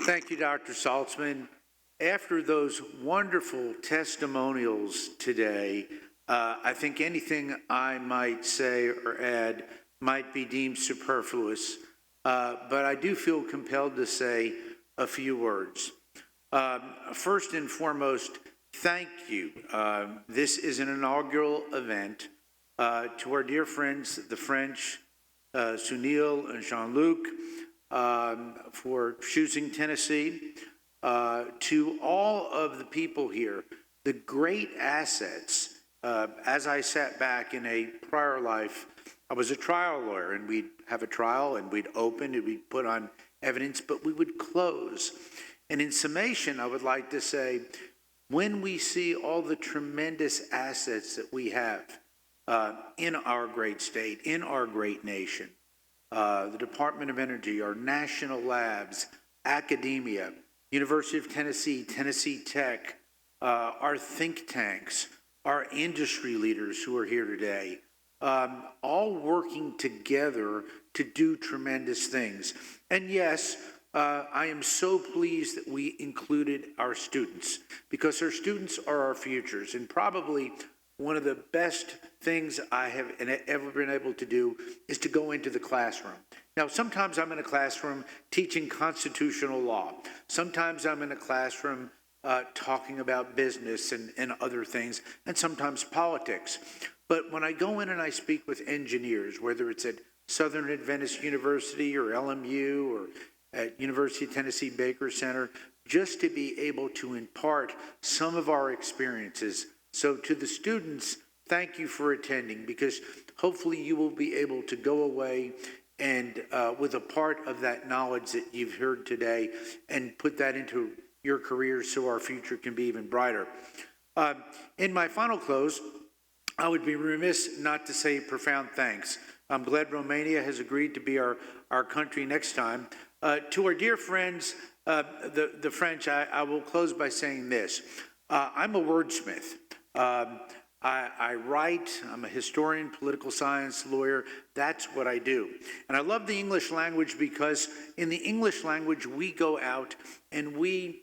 Thank you, Dr. Saltzman. After those wonderful testimonials today, I think anything I might say or add might be deemed superfluous, but I do feel compelled to say a few words. First and foremost, thank you. This is an inaugural event to our dear friends, the French, Sunil and Jean-Luc, for choosing Tennessee. To all of the people here, the great assets. As I sat back in a prior life, I was a trial lawyer, and we'd have a trial, and we'd open, and we'd put on evidence, but we would close. And in summation, I would like to say, when we see all the tremendous assets that we have in our great state, in our great nation, the Department of Energy, our national labs, academia, University of Tennessee, Tennessee Tech, our think tanks, our industry leaders who are here today, all working together to do tremendous things. And yes, I am so pleased that we included our students, because our students are our futures, and probably one of the best things I have ever been able to do is to go into the classroom. Now, sometimes I'm in a classroom teaching constitutional law. Sometimes I'm in a classroom talking about business and other things, and sometimes politics. But when I go in and I speak with engineers, whether it's at Southern Adventist University or LMU or at University of Tennessee Baker Center, just to be able to impart some of our experiences. So to the students, thank you for attending, because hopefully you will be able to go away and with a part of that knowledge that you've heard today and put that into your careers so our future can be even brighter. In my final close, I would be remiss not to say profound thanks. I'm glad Romania has agreed to be our country next time. To our dear friends, the French, I will close by saying this. I'm a wordsmith. I write, I'm a historian, political science lawyer. That's what I do. And I love the English language because in the English language, we go out and we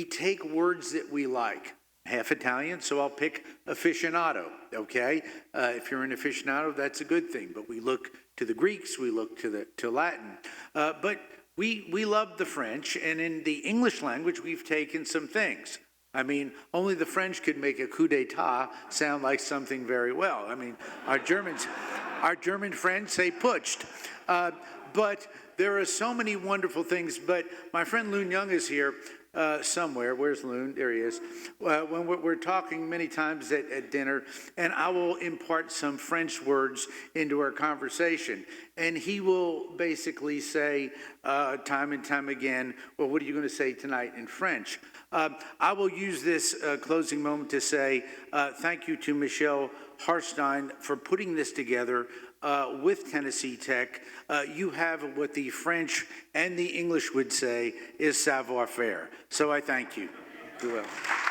take words that we like. Half Italian, so I'll pick aficionado, okay? If you're an aficionado, that's a good thing. But we look to the Greeks, we look to Latin. But we love the French, and in the English language, we've taken some things. I mean, only the French could make a coup d'etat sound like something very well. I mean, our German friends say putsch. But there are so many wonderful things. But my friend Loon Young is here. somewhere. Where's Loon? There he is. When we're talking many times at dinner, and I will impart some French words into our conversation. And he will basically say time and time again, well, what are you going to say tonight in French? I will use this closing moment to say thank you to Michelle Harstein for putting this together with Tennessee Tech. You have what the French and the English would say is savoir-faire. So I thank you. You will.